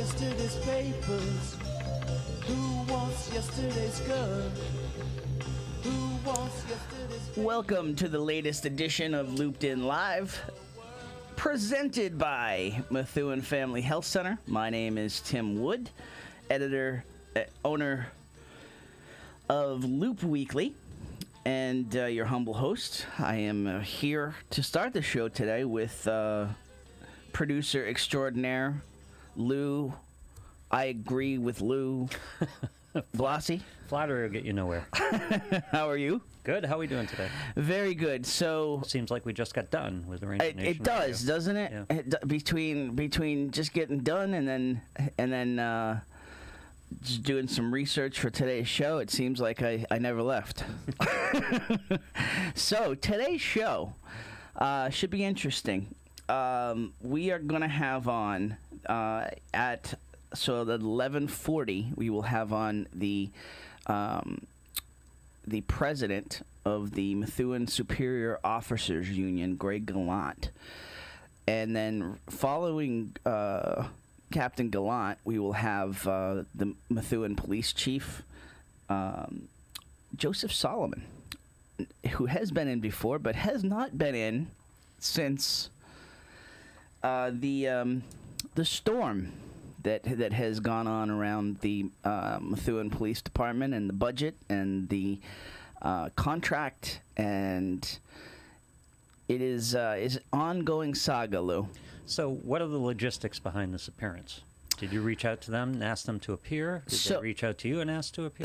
yesterday's papers? Who wants yesterday's girl? Who wants yesterday's... Welcome to the latest edition of Looped In Live, presented by Methuen Family Health Center. My name is Tim Wood, editor, owner of Loop Weekly, and your humble host. I am here to start the show today with producer extraordinaire Lou. I agree with Lou. Blossy. Flattery will get you nowhere. How are you? Good. How are we doing today? Very good. So Seems like we just got done with the Ranger Nation. it does, Radio. doesn't it? Yeah. Between just getting done and then just doing some research for today's show, it seems like I never left. So today's show should be interesting. We are going to have on at 11:40. We will have on the president of the Methuen Superior Officers Union, Greg Gallant, and then following Captain Gallant, we will have the Methuen Police Chief, Joseph Solomon, who has been in before, but has not been in since the storm that has gone on around the Methuen Police Department and the budget and the contract, and it is an ongoing saga, Lou. So, what are the logistics behind this appearance? Did you reach out to them and ask them to appear? Did they reach out to you and ask to appear?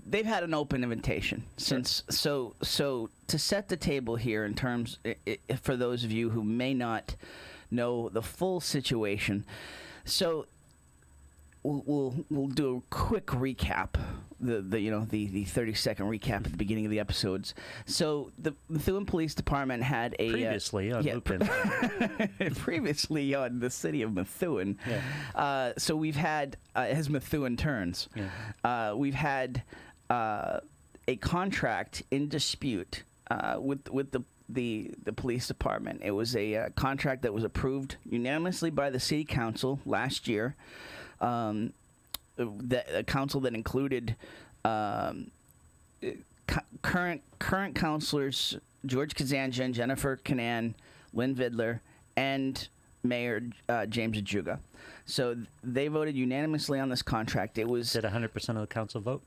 They've had an open invitation since. So to set the table here in terms, for those of you who may not know the full situation, so we'll do a quick recap, the 30-second recap at the beginning of the episodes. So the Methuen Police Department had a previously on Looped In. previously on the city of Methuen. Yeah. So we've had as Methuen turns. Yeah. We've had a contract in dispute with the police department. It was a contract that was approved unanimously by the city council last year. A council that included current councilors George Kazanja and Jennifer Canan, Lynn Vidler, and Mayor James Ajuga. So they voted unanimously on this contract. It was... Did 100% of the council vote?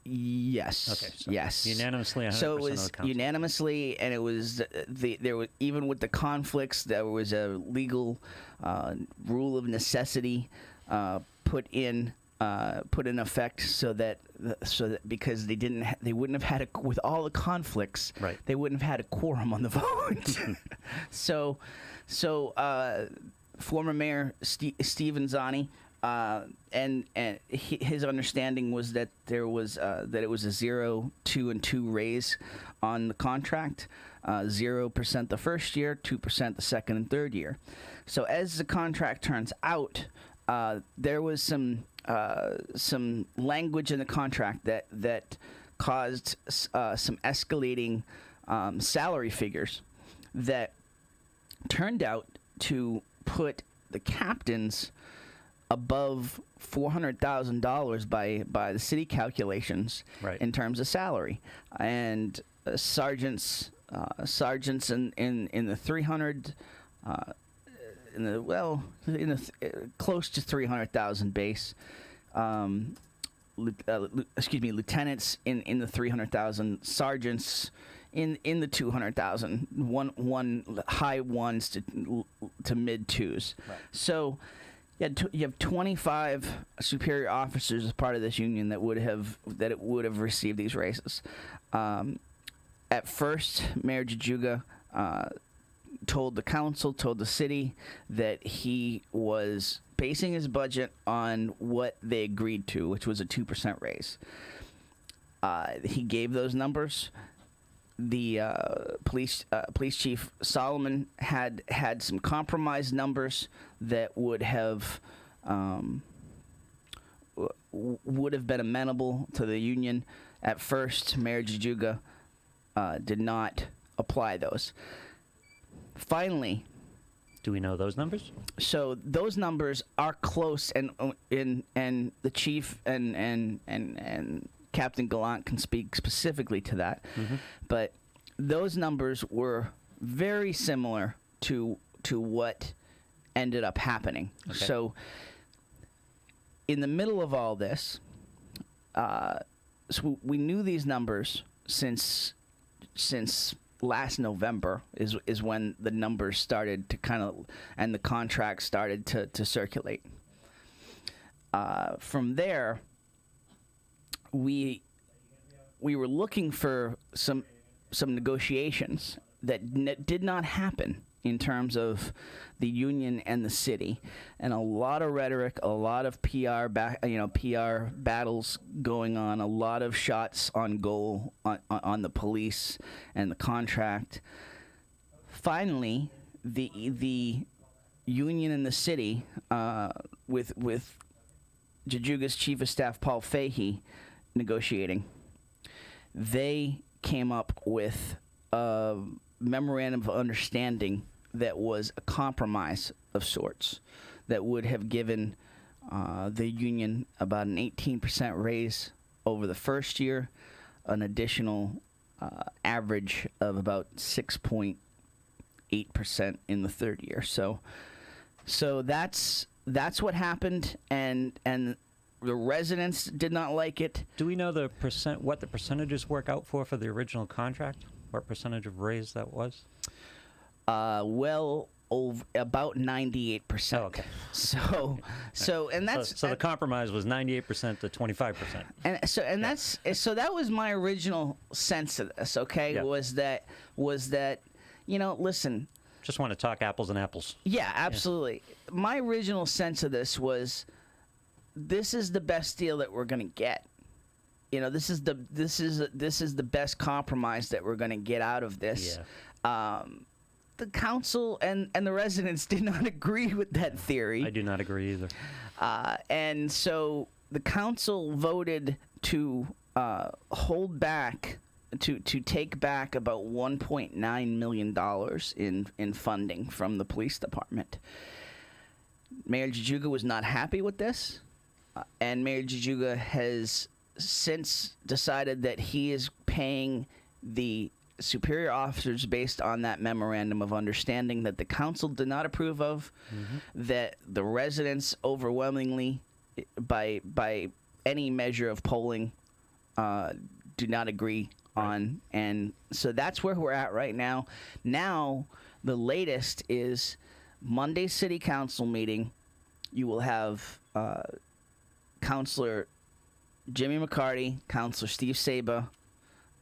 Yes. Okay. So yes. Unanimously, 100% So it was of the council. unanimously, and it was there was, even with the conflicts, there was a legal rule of necessity put in effect so that because they wouldn't have had with all the conflicts, right, they wouldn't have had a quorum on the vote. so former Mayor Stephen Zani. And his understanding was that there was that it was a 0, 2, and 2 raise on the contract, 0% the first year, 2% the second and third year. So as the contract turns out, there was some language in the contract that caused some escalating salary figures that turned out to put the captains above $400,000 by the city calculations, right, in terms of salary, and sergeants in the 300 close to 300,000 base. Lieutenants in the 300,000, sergeants in the 200,000, one high ones to mid twos. Right. So you have 25 superior officers as part of this union that would have received these raises. At first, Mayor Jajuga told the council, told the city, that he was basing his budget on what they agreed to, which was a 2% raise. He gave those numbers. The police chief Solomon had some compromised numbers that would have been amenable to the union. At first, Mayor Jajuga did not apply those. Finally, Do we know those numbers? So those numbers are close, and the chief and Captain Gallant can speak specifically to that. But those numbers were very similar to what ended up happening. Okay. So in the middle of all this, so we knew these numbers since last November is when the numbers started to and the contracts started to circulate. From there, we were looking for some negotiations that did not happen in terms of the union and the city, and a lot of rhetoric, a lot of PR battles going on, a lot of shots on goal on the police and the contract. Finally, the union and the city, with Jajuga's chief of staff Paul Fahey negotiating, they came up with a memorandum of understanding that was a compromise of sorts that would have given the union about an 18% raise over the first year, an additional average of about 6.8% in the third year. So that's what happened, and the residents did not like it. Do we know what the percentages work out for the original contract? What percentage of raise that was? Well, about 98%. Oh, okay. So The compromise was 98% to 25%. So that was my original sense of this. Okay, Yeah. was that listen. Just want to talk apples and apples. Yeah, absolutely. Yeah. My original sense of this was, this is the best deal that we're going to get. This is the best compromise that we're going to get out of this. Yeah. The council and the residents did not agree with that theory. I do not agree either. And so the council voted to hold back, to take back about $1.9 million in funding from the police department. Mayor Jajuga was not happy with this, and Mayor Jajuga has since decided that he is paying the superior officers based on that memorandum of understanding that the council did not approve of, that the residents overwhelmingly, by any measure of polling, do not agree on. And so that's where we're at right now. Now, the latest is Monday's city council meeting. You will have Councilor Jimmy McCarty, Councilor Steve Saba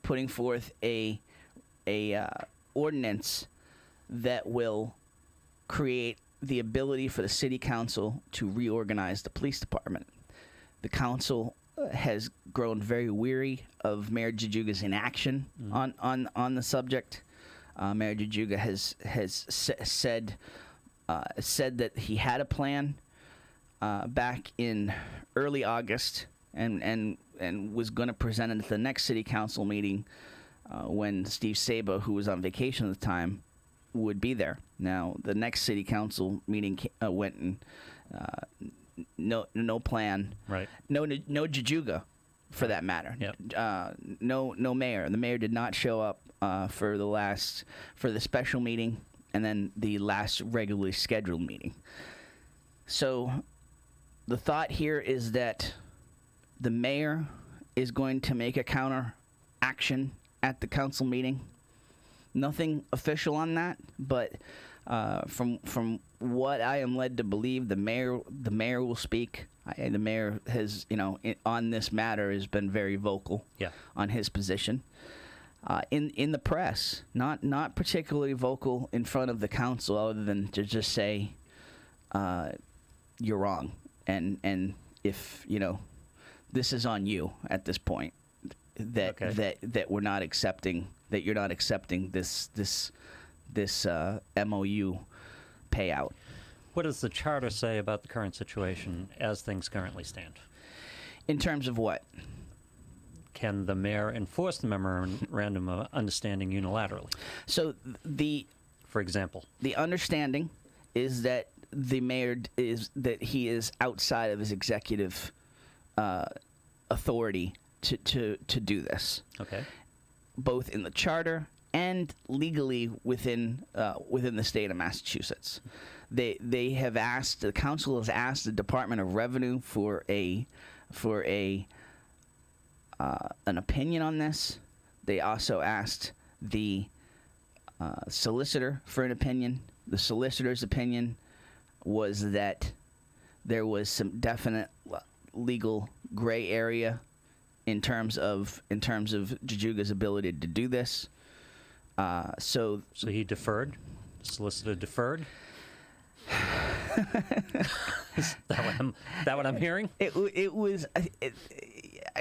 putting forth a ordinance that will create the ability for the city council to reorganize the police department. The council has grown very weary of Mayor Jajuga's inaction on the subject. Mayor Jajuga has said that he had a plan back in early August and was going to present it at the next city council meeting when Steve Saba, who was on vacation at the time, would be there. Now, the next city council meeting went and no plan. Right. No Jajuga, for that matter. Yep. No mayor. The mayor did not show up for the special meeting and then the last regularly scheduled meeting. So the thought here is that the mayor is going to make a counter action at the council meeting. Nothing official on that, but from what I am led to believe, the mayor will speak. The mayor has, on this matter, has been very vocal on his position. In the press, not particularly vocal in front of the council, other than to just say, you're wrong, and if this is on you at this point, that we're not accepting, that you're not accepting this MOU payout. What does the charter say about the current situation as things currently stand? In terms of what? Can the mayor enforce the memorandum of understanding unilaterally? So for example, the understanding is that the mayor he is outside of his executive authority to do this. Okay. Both in the charter and legally within the state of Massachusetts. They have asked, the council has asked the Department of Revenue for an opinion on this. They also asked the solicitor for an opinion. The solicitor's opinion was that there was some definite legal gray area in terms of Jajuga's ability to do this. So he deferred. The solicitor deferred. Is that what I'm hearing? It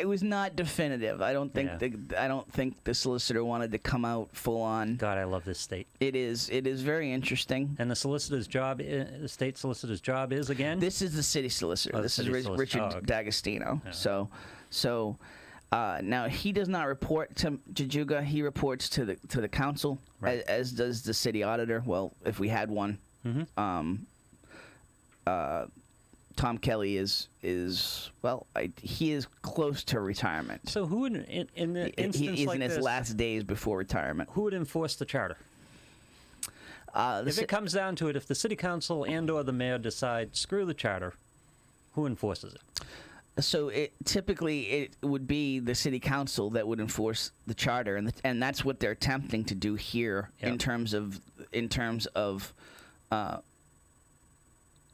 was not definitive. I don't think the solicitor wanted to come out full on. God, I love this state. It is very interesting. And the solicitor's job, the state solicitor's job is again. This is the city solicitor. This is Richard D'Agostino. Yeah. So now he does not report to Jajuga. He reports to the council, right, as does the city auditor. Well, if we had one. Mm-hmm. Tom Kelly is he is close to retirement. So who in the instance he's like in his this, last days before retirement. Who would enforce the charter? If it comes down to it, if the city council and/or the mayor decide screw the charter, who enforces it? So typically it would be the city council that would enforce the charter, and that's what they're attempting to do here. Yep. in terms of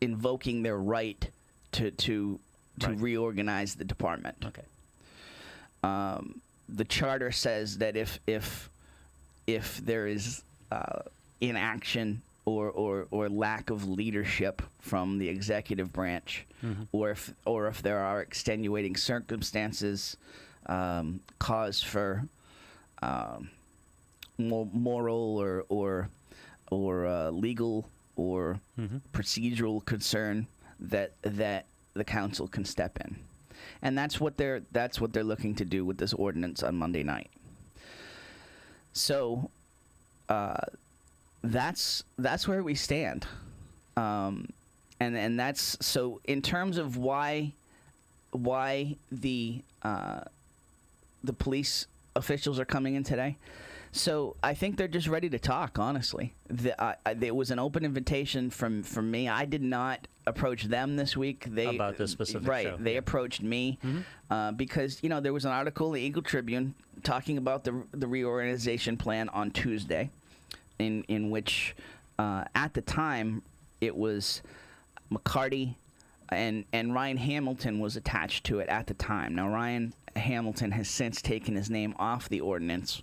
invoking their right to Right. reorganize the department. Okay. The charter says that if there is inaction or lack of leadership from the executive branch, Mm-hmm. or if there are extenuating circumstances, cause for moral or legal or Mm-hmm. procedural concern, that the council can step in, and that's what they're looking to do with this ordinance on Monday night. So that's where we stand, and that's so in terms of why the police officials are coming in today. So I think they're just ready to talk, honestly. There was an open invitation from me. I did not approach them this week. About this specific show. They approached me because there was an article in the Eagle Tribune talking about the reorganization plan on Tuesday, in which at the time it was McCarty and Ryan Hamilton was attached to it at the time. Now Ryan Hamilton has since taken his name off the ordinance.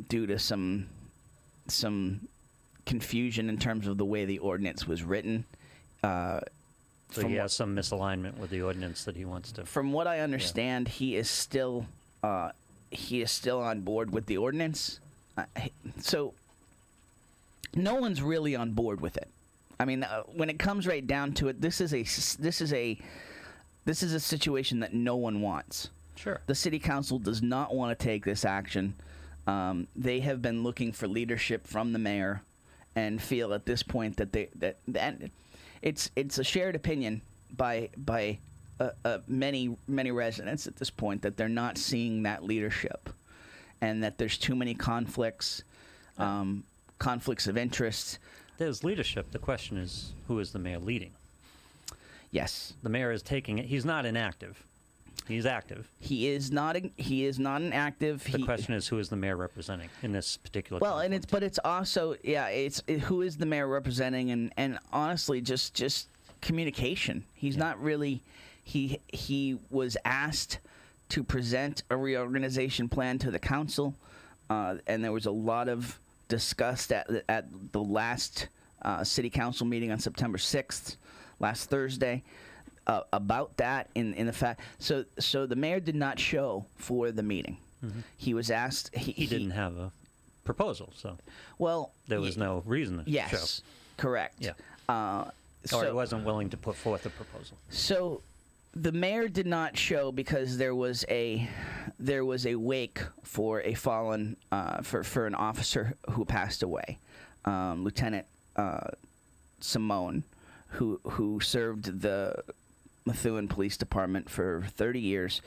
Due to some confusion in terms of the way the ordinance was written. So he has some misalignment with the ordinance that he wants to. From what I understand, he is still on board with the ordinance. So no one's really on board with it. I mean, when it comes right down to it, this is a situation that no one wants. Sure. The city council does not want to take this action. They have been looking for leadership from the mayor, and feel at this point that it's a shared opinion by many residents at this point that they're not seeing that leadership, and that there's too many conflicts of interest. There's leadership. The question is, who is the mayor leading? Yes, The mayor is taking it. He's not inactive. He's active. he is not an active. The question is, who is the mayor representing in this particular? Well, conflict? but it's also who is the mayor representing, and honestly, just communication. He's not really. He was asked to present a reorganization plan to the council, and there was a lot of discussed at the last city council meeting on September 6th, last Thursday. About that in the fact, so the mayor did not show for the meeting. Mm-hmm. He was asked. He didn't have a proposal, so there was no reason to yes, show. Correct. Yeah. Or he wasn't willing to put forth a proposal. So the mayor did not show because there was a wake for a fallen for an officer who passed away. Lieutenant Simone, who served the Methuen Police Department for 30 years.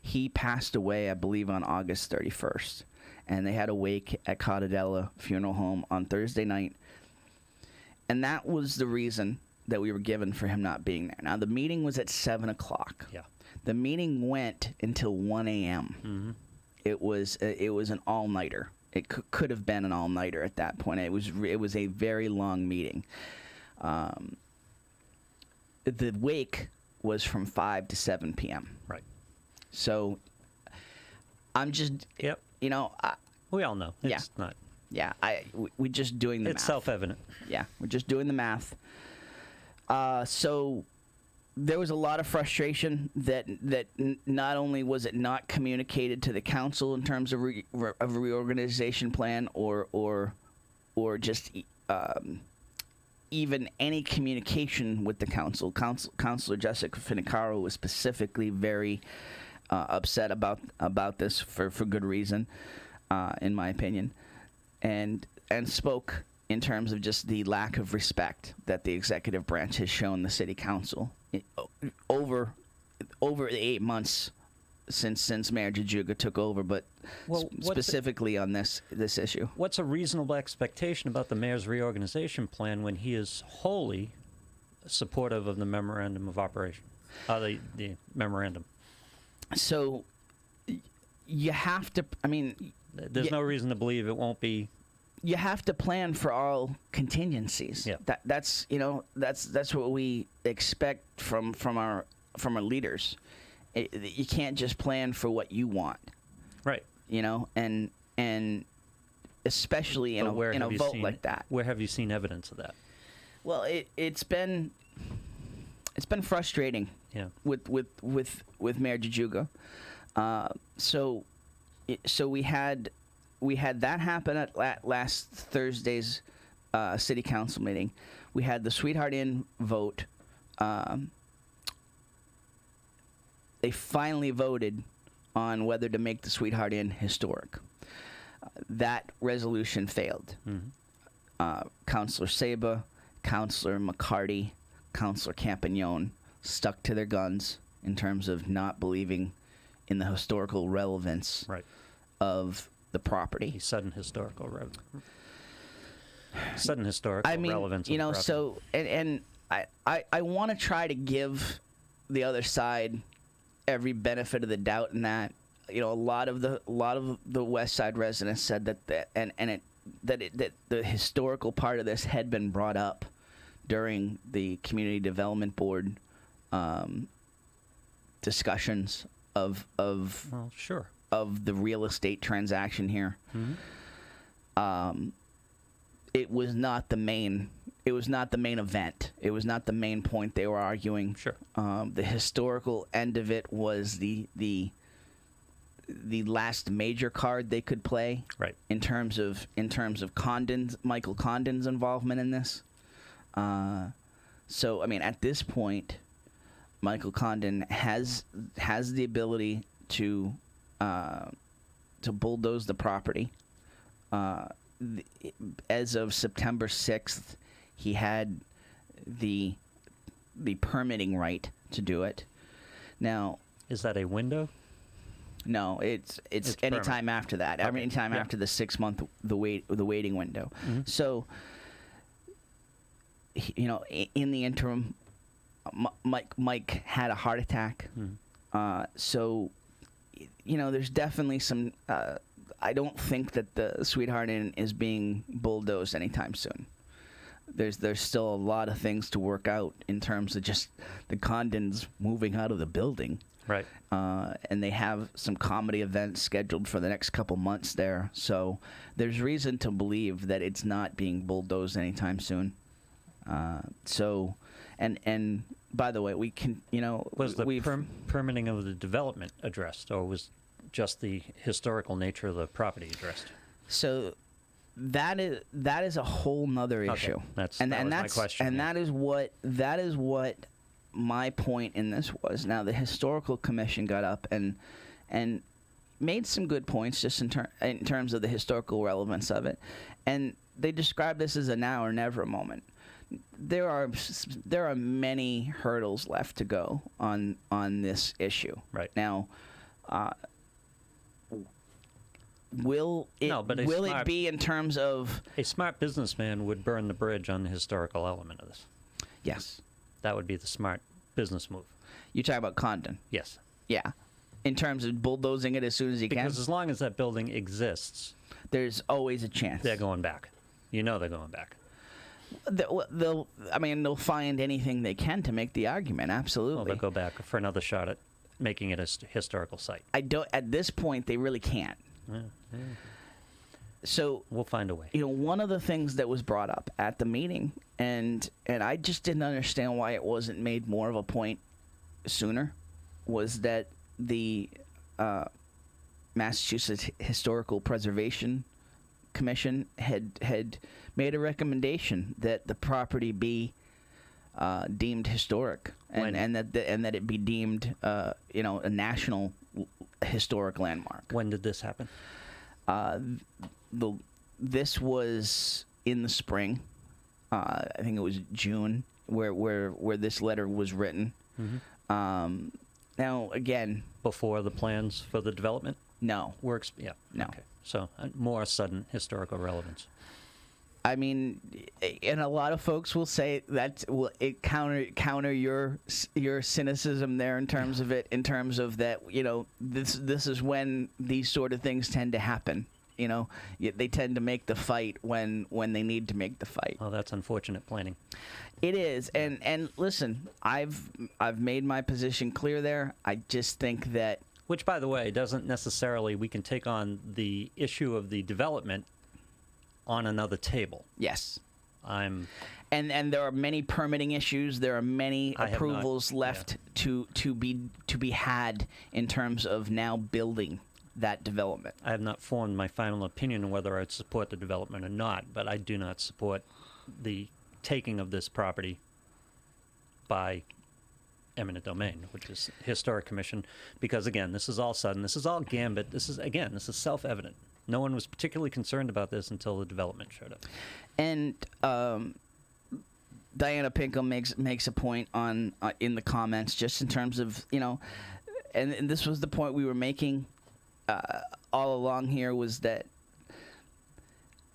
He passed away, I believe, on August 31st. And they had a wake at Cottadella Funeral Home on Thursday night. And that was the reason that we were given for him not being there. Now, the meeting was at 7 o'clock. Yeah. The meeting went until 1 a.m. Mm-hmm. It was an all-nighter. It could have been an all-nighter at that point. It was a very long meeting. The wake was from 5 to 7 p.m. Right. So I'm just, Yep. you know, We all know. It's not. yeah, we're just doing the It's math. self-evident. Yeah, we're just doing the math. So there was a lot of frustration that not only was it not communicated to the council in terms of a reorganization plan or just even any communication with the council. Councilor Jessica Finicaro was specifically very upset about this for good reason, in my opinion, and spoke in terms of just the lack of respect that the executive branch has shown the city council over the 8 months since Mayor Jajuga took over, but specifically on this issue. What's a reasonable expectation about the mayor's reorganization plan when he is wholly supportive of the memorandum of operation, the memorandum? So you have to. I mean, there's no reason to believe it won't be. You have to plan for all contingencies. Yeah. That's what we expect from our leaders. You can't just plan for what you want. Right. You know, and especially in a vote like that. Where have you seen evidence of that? Well, it's been frustrating. Yeah. With Mayor Jajuga. So we had that happen at last Thursday's city council meeting. We had the Sweetheart Inn vote. They finally voted on whether to make the Sweetheart Inn historic. That resolution failed. Mm-hmm. Councilor Saba, Councilor McCarty, Councilor Campagnone stuck to their guns in terms of not believing in the historical relevance of the property. The sudden historical relevance. Relevance. You know, so and I want to try to give the other side every benefit of the doubt in that, you know, a lot of the West Side residents said that the historical part of this had been brought up during the Community Development Board discussions of the real estate transaction here. Mm-hmm. It was not the main event. It was not the main point they were arguing. Sure. The historical end of it was the last major card they could play. Right. In terms of Michael Condon's involvement in this. So I mean, at this point, Michael Condon has the ability to bulldoze the property. As of September 6th, he had the permitting right to do it. Now, is that a window? No, it's any time after that. Okay. Any time after the 6 month the waiting window. Mm-hmm. So, you know, in the interim, Mike had a heart attack. Mm-hmm. So, you know, there's definitely some. I don't think that the Sweetheart Inn is being bulldozed anytime soon. There's still a lot of things to work out in terms of just the Condons moving out of the building. Right. And they have some comedy events scheduled for the next couple months there. So there's reason to believe that it's not being bulldozed anytime soon. So, and by the way, we can, you know, was the permitting of the development addressed, or was just the historical nature of the property addressed? So that is a whole nother issue. That's my question. And that is what my point in this was. Now the historical commission got up and made some good points just in terms of the historical relevance of it, and they describe this as a now or never moment. There are many hurdles left to go on this issue. Right. Now, will it it be in terms of a smart businessman would burn the bridge on the historical element of this? Yes. That would be the smart business move. You're talking about Condon? Yes. Yeah. In terms of bulldozing it as soon as he can? Because as long as that building exists, there's always a chance. They're going back. You know they're going back. They'll find anything they can to make the argument, absolutely. Well, they'll go back for another shot at making it a historical site. At this point, they really can't. Yeah. So we'll find a way. One of the things that was brought up at the meeting, and I just didn't understand why it wasn't made more of a point sooner, was that the Massachusetts Historical Preservation Commission had made a recommendation that the property be deemed historic, and that it be deemed a national historic landmark. When did this happen? This was in the spring. I think it was June where this letter was written. Mm-hmm. Now again, before the plans for the development no works. Yeah. No. Okay. So more sudden historical relevance. I mean, and a lot of folks will say that it counter your cynicism there in terms of that this is when these sort of things tend to happen. They tend to make the fight when they need to make the fight. Oh, that's unfortunate planning. It is, and listen, I've made my position clear there. I just think that, which, by the way, doesn't necessarily we can take on the issue of the development on another table. Yes. And there are many permitting issues. There are many approvals left to be had in terms of now building that development. I have not formed my final opinion on whether I'd support the development or not, but I do not support the taking of this property by eminent domain, which is Historic Commission, because again, this is all sudden. This is all gambit. This is self-evident. No one was particularly concerned about this until the development showed up. And Diana Pinkham makes a point on in the comments, just in terms of and this was the point we were making all along here, was that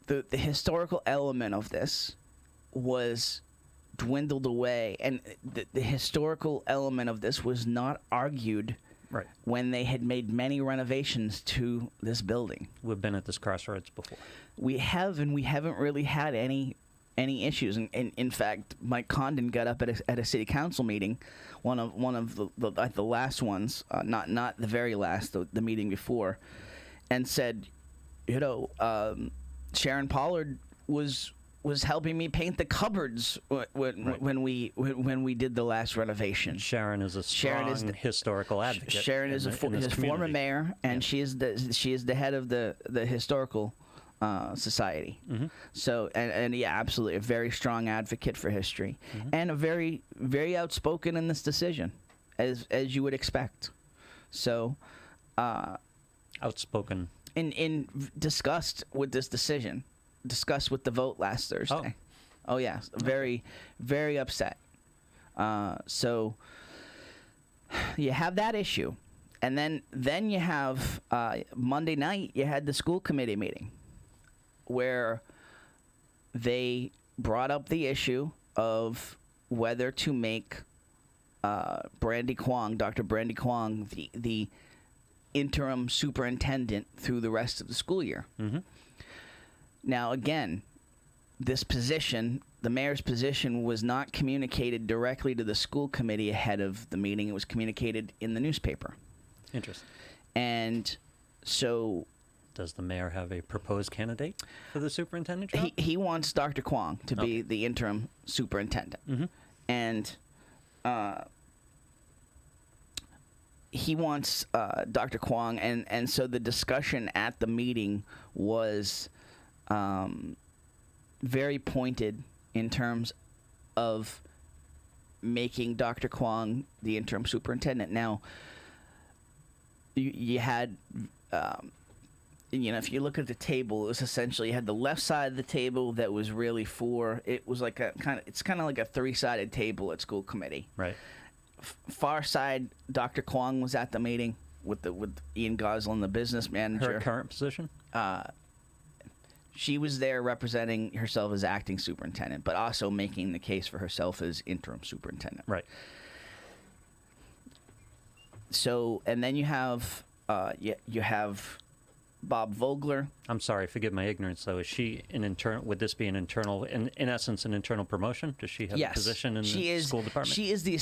the historical element of this was dwindled away, and the historical element of this was not argued. Right. When they had made many renovations to this building. We've been at this crossroads before. We have, and we haven't really had any issues. And in fact, Mike Condon got up at a city council meeting, one of the last ones, not the very last, the meeting before, and said, Sharon Pollard was helping me paint the cupboards when we did the last renovation. Sharon is a strong historical advocate. Sharon is a former mayor, and she is the head of the historical society. Mm-hmm. So and yeah, absolutely a very strong advocate for history, mm-hmm. and a very, very outspoken in this decision, as you would expect. So outspoken in disgust with this decision. Discussed with the vote last Thursday. Oh yeah, very, very upset. So you have that issue, and then you have Monday night. You had the school committee meeting, where they brought up the issue of whether to make Dr. Brandy Kwong, the interim superintendent through the rest of the school year. Mm-hmm. Now, again, this position, the mayor's position, was not communicated directly to the school committee ahead of the meeting. It was communicated in the newspaper. Interesting. And so... Does the mayor have a proposed candidate for the superintendent job? He wants Dr. Kwong to be the interim superintendent. Mm-hmm. And he wants Dr. Kwong, and so the discussion at the meeting was... very pointed in terms of making Dr. Kwong the interim superintendent. Now, you had if you look at the table, it was essentially, you had the left side of the table that was really for, it was like it's kind of like a 3-sided table at school committee. Right. Far side, Dr. Kwong was at the meeting with Ian Goslin, the business manager. Her current position? She was there representing herself as acting superintendent, but also making the case for herself as interim superintendent. Right. So, and then you have you have Bob Vogler. I'm sorry, forgive my ignorance, though. Is she an internal? Would this be an internal, in essence, an internal promotion? Does she have Yes, a position in the school department? She is the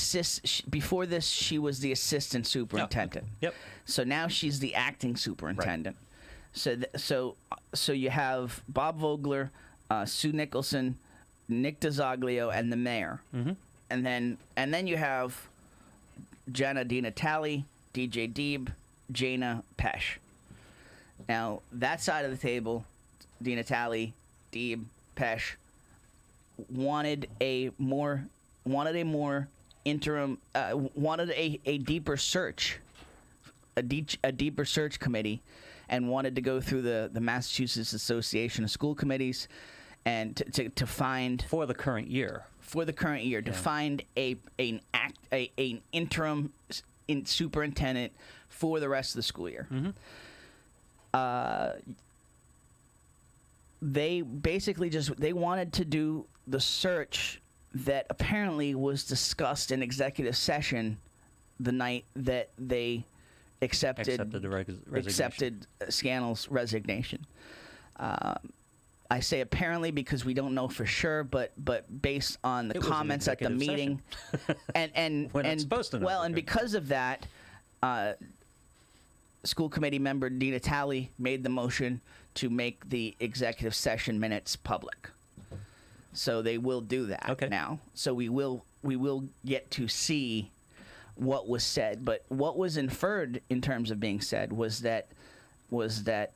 before this, she was the assistant superintendent. Oh, yep. So now she's the acting superintendent. Right. So you have Bob Vogler, Sue Nicholson, Nick DiZoglio, and the mayor. Mm-hmm. And then you have Jenna DiNatale, DJ Deeb, Jana Pesh. Now, that side of the table, DiNatale, Deeb, Pesh, wanted a deeper search, a deeper search committee, and wanted to go through the Massachusetts Association of School Committees and to find for the current year. To find an interim superintendent for the rest of the school year. Mm-hmm. They basically they wanted to do the search that apparently was discussed in executive session the night that they accepted Scannell's resignation. I say apparently because we don't know for sure, but based on the comments at the meeting, and we're not supposed to know. Well, and because of that, school committee member DiNatale made the motion to make the executive session minutes public. So they will do that now. So we will get to see what was said, but what was inferred in terms of being said was that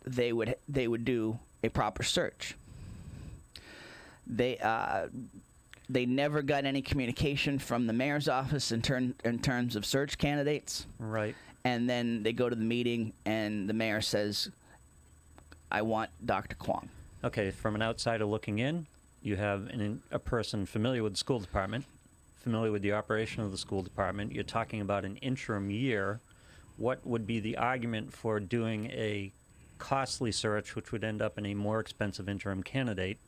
they would do a proper search. They never got any communication from the mayor's office in terms of search candidates. Right. And then they go to the meeting, and the mayor says, "I want Dr. Kwong." Okay, from an outsider looking in, you have a person familiar with the school department, familiar with the operation of the school department. You're talking about an interim year. What would be the argument for doing a costly search, which would end up in a more expensive interim candidate,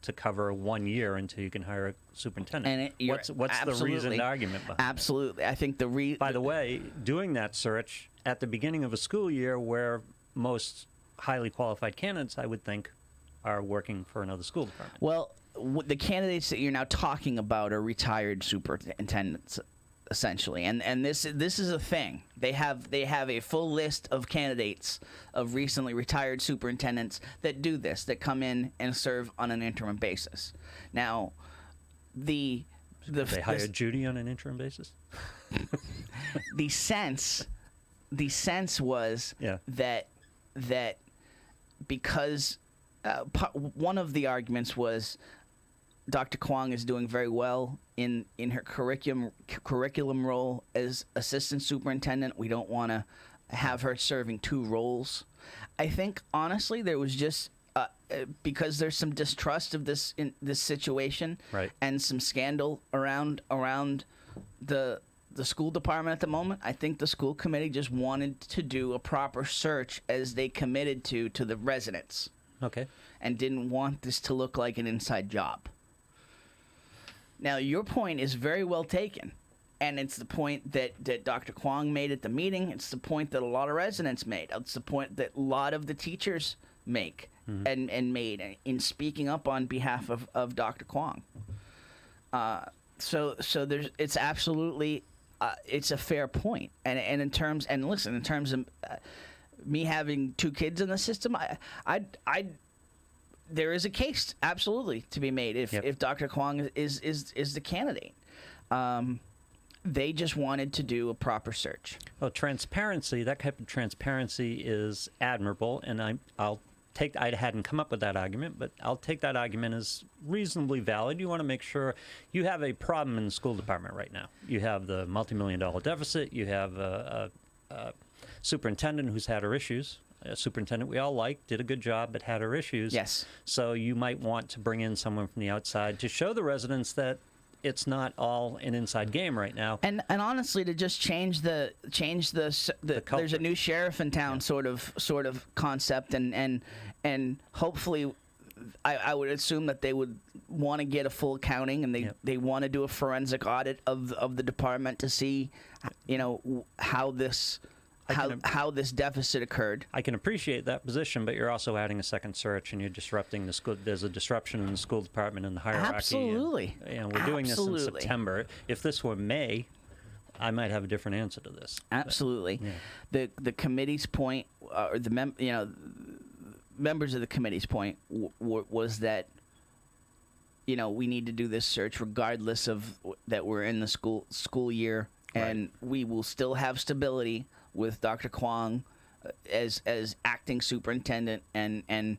to cover 1 year until you can hire a superintendent? And what's the reasoned argument behind Absolutely. I think By the way, doing that search at the beginning of a school year where most highly qualified candidates, I would think, are working for another school department. Well, the candidates that you're now talking about are retired superintendents, essentially, and this is a thing. They have a full list of candidates of recently retired superintendents that do this, that come in and serve on an interim basis. Now, they hired Judy on an interim basis. the sense was that because one of the arguments was Dr. Kwong is doing very well in her curriculum role as assistant superintendent. We don't want to have her serving two roles. I think honestly there was just because there's some distrust of this situation, right, and some scandal around the school department at the moment. I think the school committee just wanted to do a proper search as they committed to the residents. Okay. And didn't want this to look like an inside job. Now, your point is very well taken, and it's the point that Dr. Kwong made at the meeting. It's the point that a lot of residents made. It's the point that a lot of the teachers make and made in speaking up on behalf of Dr. Kwong. So it's absolutely it's a fair point, and in terms of me having two kids in the system, I there is a case absolutely to be made if Dr. Kwong is the candidate. They just wanted to do a proper search. Well, transparency, that type of transparency is admirable, and I hadn't come up with that argument, but I'll take that argument as reasonably valid. You want to make sure you have a problem in the school department right now. You have the multi-million-dollar deficit. You have a superintendent who's had her issues. a superintendent we all liked, did a good job, but had her issues. Yes. So you might want to bring in someone from the outside to show the residents that it's not all an inside game right now. And honestly, to just change the there's a new sheriff in town sort of concept, and hopefully, I would assume that they would want to get a full accounting, and they want to do a forensic audit of the department to see, how this deficit occurred. I can appreciate that position, but you're also adding a second search, and you're disrupting the school. There's a disruption in the school department and the hierarchy. Absolutely. And, we're doing this in September. If this were May, I might have a different answer to this. Absolutely. But, The committee's point, or the members of the committee's point was that we need to do this search regardless of that we're in the school year, and we will still have stability with Dr. Kwong as acting superintendent and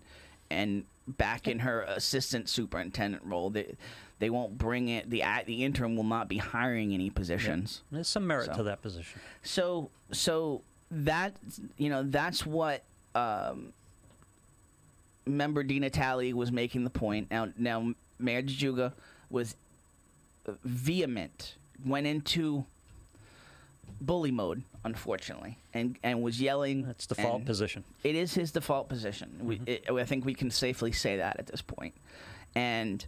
back in her assistant superintendent role. They won't bring it. The interim will not be hiring any positions. There's some merit to that position. So that that's what member Di Natale was making the point. Now Mayor Jajuga was vehement, went into bully mode, unfortunately, and was yelling. That's default position. It is his default position. I think we can safely say that at this point. And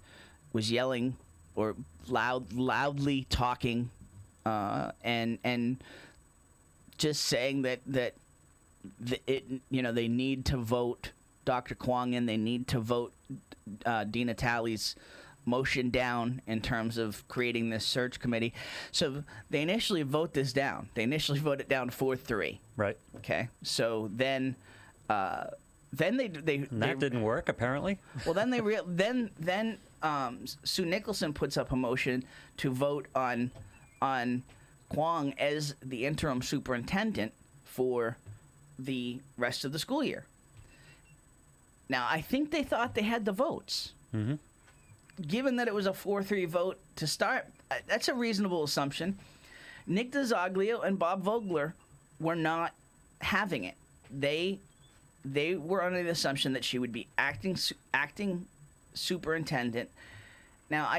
was yelling or loudly talking, and just saying that they need to vote Dr. Kwong in. They need to vote Di Natale's motion down in terms of creating this search committee. So they initially vote this down. They initially vote it down 4-3. Right. Okay. So then they didn't work apparently. Well, then Sue Nicholson puts up a motion to vote on Kwong as the interim superintendent for the rest of the school year. Now, I think they thought they had the votes. Mm-hmm. Given that it was a 4-3 vote to start, that's a reasonable assumption. Nick DeZoglio and Bob Vogler were not having it. They were under the assumption that she would be acting superintendent. Now,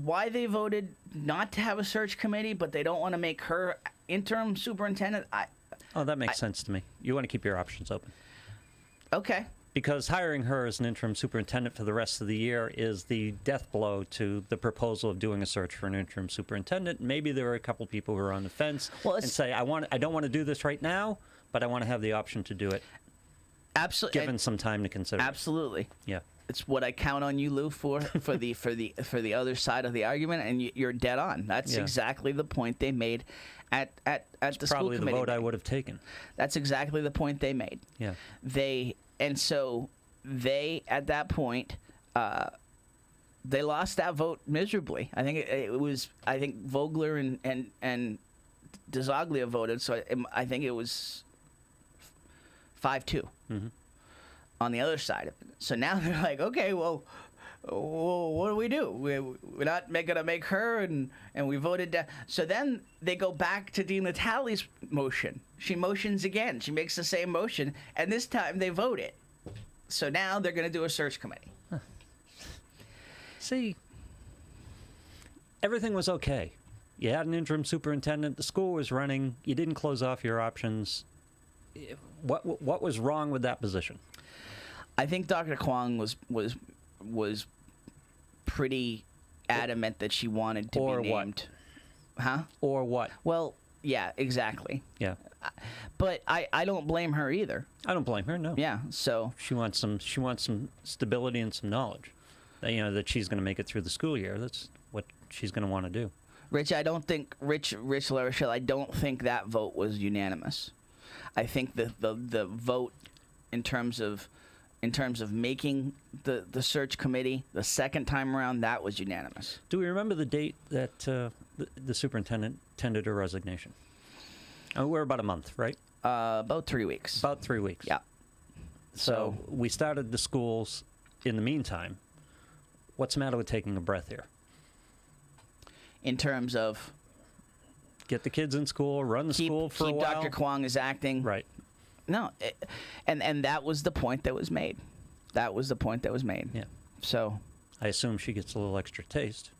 why they voted not to have a search committee, but they don't want to make her interim superintendent? That makes sense to me. You want to keep your options open. Okay. Because hiring her as an interim superintendent for the rest of the year is the death blow to the proposal of doing a search for an interim superintendent. Maybe there are a couple people who are on the fence and say, I don't want to do this right now, but I want to have the option to do it. Absolutely. Given some time to consider. Absolutely. Yeah. It's what I count on you, Lou, for the other side of the argument, and you're dead on. That's exactly the point they made at the school committee. Probably the vote I would have taken. That's exactly the point they made. Yeah. And so they, at that point, they lost that vote miserably. I think it was. I think Vogler and DeZoglio voted. So I think it was 5-2 on the other side of it. So now they're like, okay, well, what do we do? We're not going to make her, and we voted down. So then they go back to Di Natale's motion. She motions again. She makes the same motion, and this time they vote it. So now they're going to do a search committee. Huh. See, everything was okay. You had an interim superintendent. The school was running. You didn't close off your options. What was wrong with that position? I think Dr. Kwong was pretty adamant that she wanted to be named. What? Huh? Or what? Well, yeah, exactly. Yeah. But I don't blame her either. I don't blame her, no. Yeah, so she wants some stability and some knowledge. That she's going to make it through the school year. That's what she's going to want to do. Rich LaRochelle, I don't think that vote was unanimous. I think the vote in terms of making the search committee the second time around, that was unanimous. Do we remember the date that the superintendent tendered her resignation? We're about a month, right? About 3 weeks. About 3 weeks. Yeah. So we started the schools in the meantime. What's the matter with taking a breath here? In terms of? Get the kids in school, run the school for a while. Keep Dr. Kwong as acting. Right. No, and that was the point that was made. That was the point that was made. Yeah. So I assume she gets a little extra taste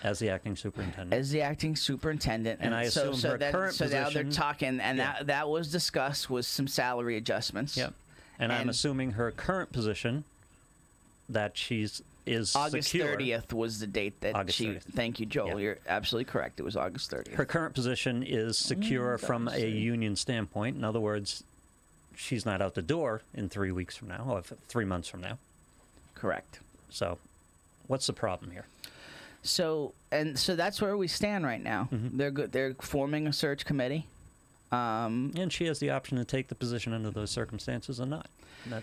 as the acting superintendent. As the acting superintendent, And I assume her current so now they're position- talking, and that was discussed with some salary adjustments. Yep. And I'm assuming her current position that is August secure. 30th was the date that August she. 30th. Thank you, Joel. Yeah. You're absolutely correct. It was August 30th. Her current position is secure from a union standpoint. In other words, she's not out the door in 3 weeks from now, or 3 months from now. Correct. So, what's the problem here? So that's where we stand right now. Mm-hmm. They're forming a search committee. And she has the option to take the position under those circumstances or not.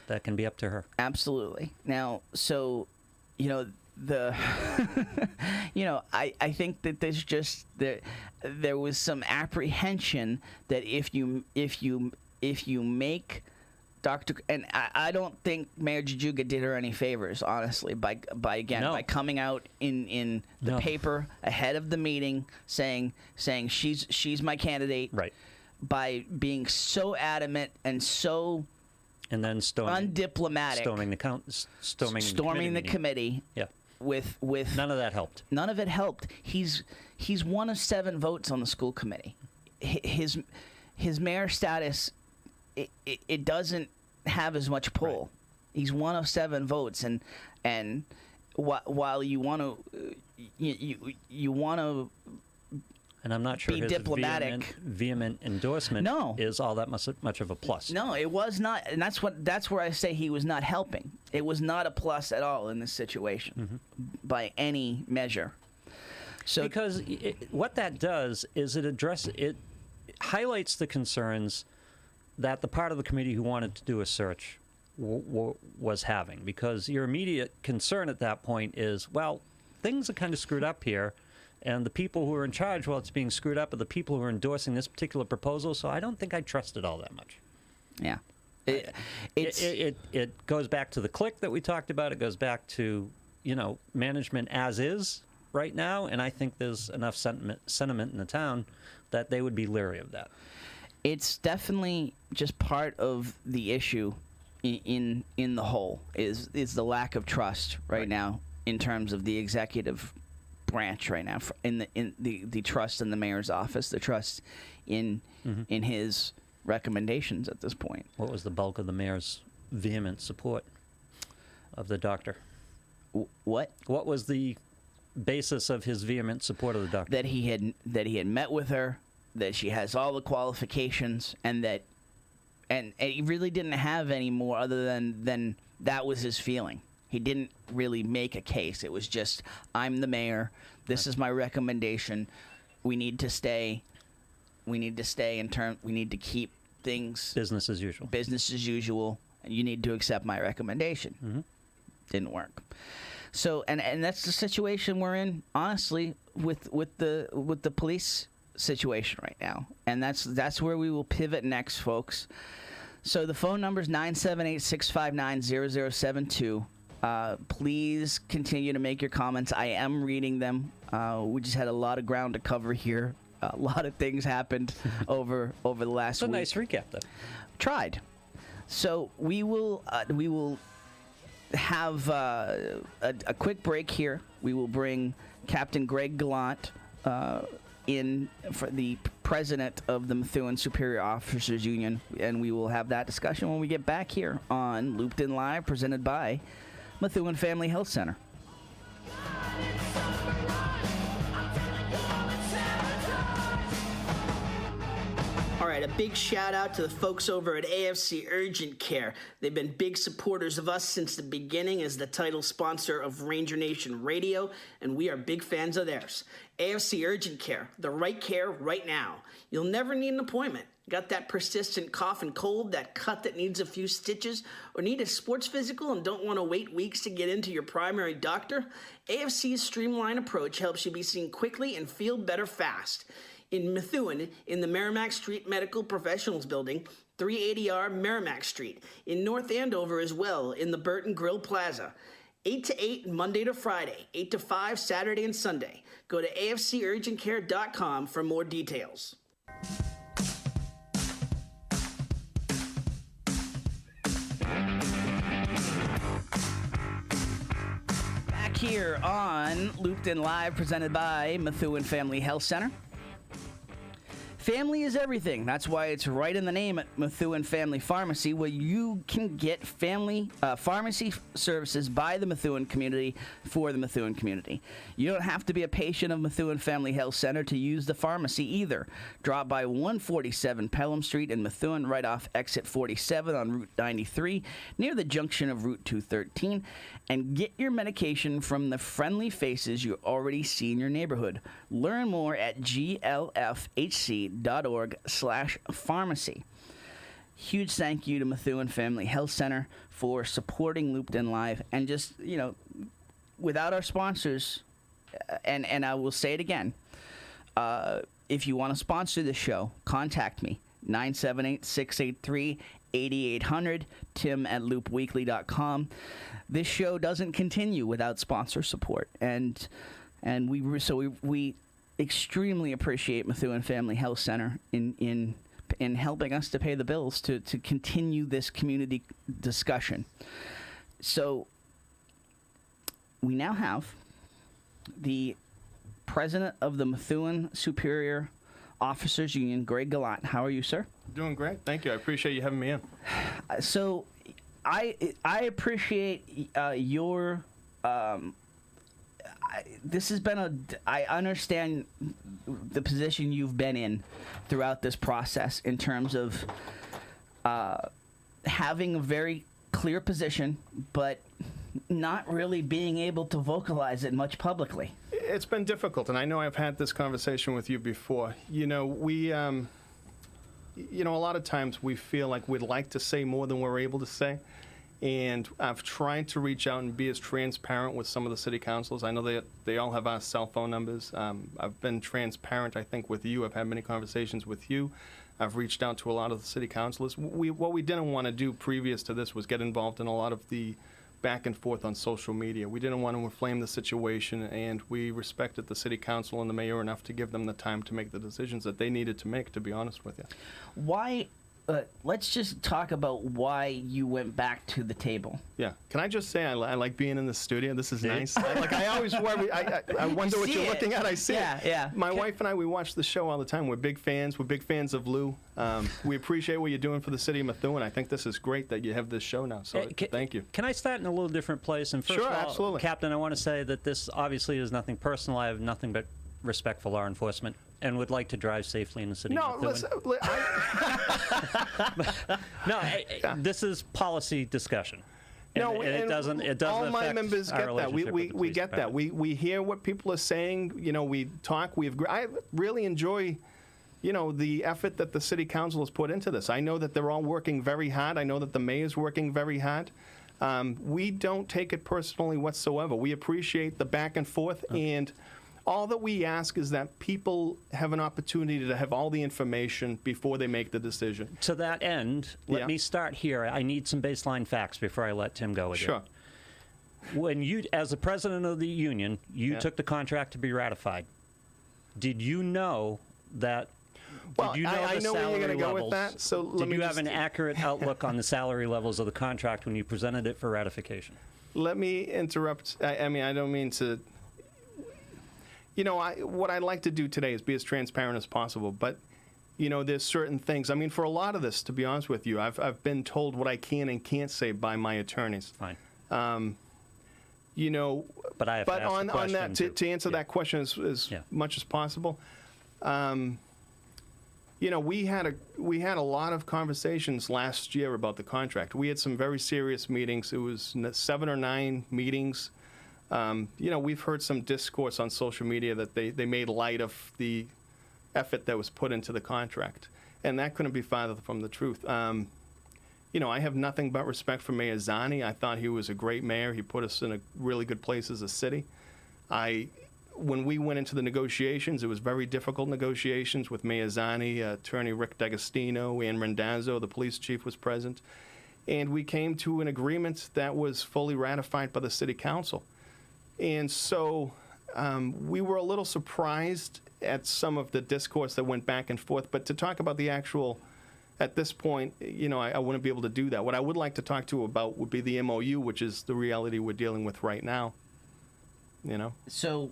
That can be up to her. Absolutely. Now, so, I think that there's just there was some apprehension that if you make Dr. and I don't think Mayor Jajuga did her any favors, honestly, by coming out in the No. paper ahead of the meeting saying she's my candidate, Right. by being so adamant and so And then undiplomatic, storming the committee. Yeah. With None of that helped. None of it helped. He's one of 7 votes on the school committee. His mayor status, it doesn't have as much pull. Right. He's one of 7 votes, and while you want to you want to And I'm not sure be his diplomatic. vehement endorsement is all that much of a plus. No, it was not, and that's where I say he was not helping. It was not a plus at all in this situation, by any measure. So Because what that does is it highlights the concerns that the part of the committee who wanted to do a search was having. Because your immediate concern at that point is, well, things are kind of screwed up here. And the people who are in charge while it's being screwed up are the people who are endorsing this particular proposal, so I don't think I trust it all that much. yeah, It goes back to the clique that we talked about. It goes back to, management as is right now, and I think there's enough sentiment in the town that they would be leery of that. it's definitely just part of the issue in the whole is the lack of trust right now in terms of the executive branch right now, in the trust in the mayor's office, the trust in his recommendations at this point. What was the bulk of the mayor's vehement support of the doctor? What was the basis of his vehement support of the doctor? that he had met with her, that she has all the qualifications, and he really didn't have any more other than that was his feeling. He didn't really make a case. It was just, I'm the mayor. This is my recommendation. We need to stay. We need to keep things Business as usual. business as usual. And you need to accept my recommendation. Didn't work. So, and that's the situation we're in, honestly, with the police situation right now. And that's where we will pivot next, folks. So the phone number is 978-659-0072. Please continue to make your comments. I am reading them. We just had a lot of ground to cover here. A lot of things happened over the last It's a week. nice recap, though. Tried. So we will have a quick break here. We will bring Captain Greg Gallant in for the president of the Methuen Superior Officers Union, and we will have that discussion when we get back here on Looped In Live, presented by Methuen Family Health Center. All right, a big shout out to the folks over at AFC Urgent Care. They've been big supporters of us since the beginning as the title sponsor of Ranger Nation Radio, and we are big fans of theirs. AFC Urgent Care, the right care right now. You'll never need an appointment. Got that persistent cough and cold, that cut that needs a few stitches, or need a sports physical and don't want to wait weeks to get into your primary doctor? AFC's streamlined approach helps you be seen quickly and feel better fast. In Methuen, in the Merrimack Street Medical Professionals Building, 380R Merrimack Street. In North Andover as well, in the Burton Grill Plaza. 8 to 8 Monday to Friday, 8 to 5 Saturday and Sunday. Go to afcurgentcare.com for more details. back here on Looped In Live, presented by Methuen Family Health Center. Family is everything. That's why it's right in the name at Methuen Family Pharmacy, where you can get family pharmacy services by the Methuen community for the Methuen community. You don't have to be a patient of Methuen Family Health Center to use the pharmacy either. Drop by 147 Pelham Street in Methuen, right off exit 47 on Route 93, near the junction of Route 213, and get your medication from the friendly faces you already see in your neighborhood. Learn more at glfhc.org/pharmacy. Huge thank you to Methuen Family Health Center for supporting Looped In Live, and just, without our sponsors, and I will say it again, if you want to sponsor this show, contact me, 978-683-8800, tim@loopweekly.com. This show doesn't continue without sponsor support, and we extremely appreciate Methuen Family Health Center in helping us to pay the bills to continue this community discussion. So we now have the president of the Methuen Superior Officers Union, Greg Gallant. How are you, sir? Doing great. Thank you. I appreciate you having me in. So I appreciate your this has been I understand the position you've been in throughout this process in terms of having a very clear position, but not really being able to vocalize it much publicly. It's been difficult, and I know I've had this conversation with you before. We, a lot of times we feel like we'd like to say more than we're able to say. And I've tried to reach out and be as transparent with some of the city councils. I know they all have our cell phone numbers. I've been transparent, I think, with you. I've had many conversations with you. I've reached out to a lot of the city councilors. What we didn't want to do previous to this was get involved in a lot of the back and forth on social media. We didn't want to inflame the situation, and we respected the city council and the mayor enough to give them the time to make the decisions that they needed to make, to be honest with you. Why? Let's just talk about why you went back to the table. Yeah. Can I just say I like being in the studio? This is nice. I always worry. I wonder what you're looking at. I see it. Yeah. My wife and I, we watch the show all the time. We're big fans. We're big fans of Lou. We appreciate what you're doing for the city of Methuen. I think this is great that you have this show now. So thank you. Can I start in a little different place? And first Sure, of all, absolutely. Captain, I want to say that this obviously is nothing personal. I have nothing but respect for law enforcement and would like to drive safely in the city of Methuen. This is policy discussion. And it doesn't all my affect members our get that. relationship with the We police get that. department. We hear what people are saying. We talk. I really enjoy, the effort that the city council has put into this. I know that they're all working very hard. I know that the mayor's working very hard. We don't take it personally whatsoever. We appreciate the back and forth, and all that we ask is that people have an opportunity to have all the information before they make the decision. To that end, let me start here. I need some baseline facts before I let Tim go with Sure. you. When you, as the president of the union, you took the contract to be ratified. Did you know that? Well, did you know I the know where you're salary going to go levels? with that. So let did me you just have an accurate outlook on the salary levels of the contract when you presented it for ratification? Let me interrupt. I mean, I don't mean to. What I'd like to do today is be as transparent as possible, but, there's certain things. I mean, for a lot of this, to be honest with you, I've been told what I can and can't say by my attorneys. Fine. But I have to ask on the question that, to answer that question as much as possible, we had a lot of conversations last year about the contract. We had some very serious meetings. It was 7 or 9 meetings. We've heard some discourse on social media that they made light of the effort that was put into the contract, and that couldn't be farther from the truth. I have nothing but respect for Mayor Zani. I thought he was a great mayor. He put us in a really good place as a city. When we went into the negotiations, it was very difficult negotiations with Mayor Zani, Attorney Rick D'Agostino, Ann Rendazzo, the police chief was present, and we came to an agreement that was fully ratified by the city council. And so we were a little surprised at some of the discourse that went back and forth. But to talk about the actual, at this point, I wouldn't be able to do that. What I would like to talk to about would be the MOU, which is the reality we're dealing with right now. You know. So,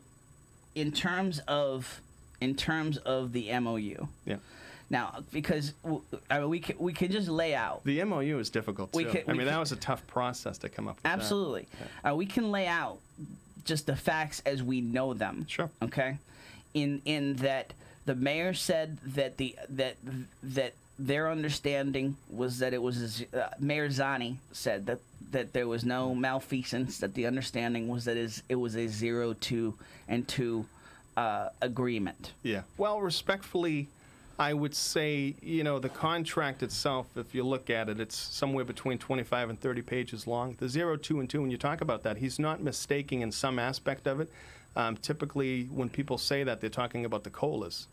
in terms of the MOU. Yeah. Now, because we can just lay out. The MOU is difficult too. That was a tough process to come up with. Absolutely. That. We can lay out just the facts as we know them. Sure. Okay. In that the mayor said that that their understanding was that it was Mayor Zani said that there was no malfeasance. That the understanding was that it was a 0, 2, and 2 agreement. Yeah. Well, respectfully, I would say, the contract itself, if you look at it, it's somewhere between 25 and 30 pages long. The 0, 2, and 2, when you talk about that, he's not mistaking in some aspect of it. Typically, when people say that, they're talking about the COLAs.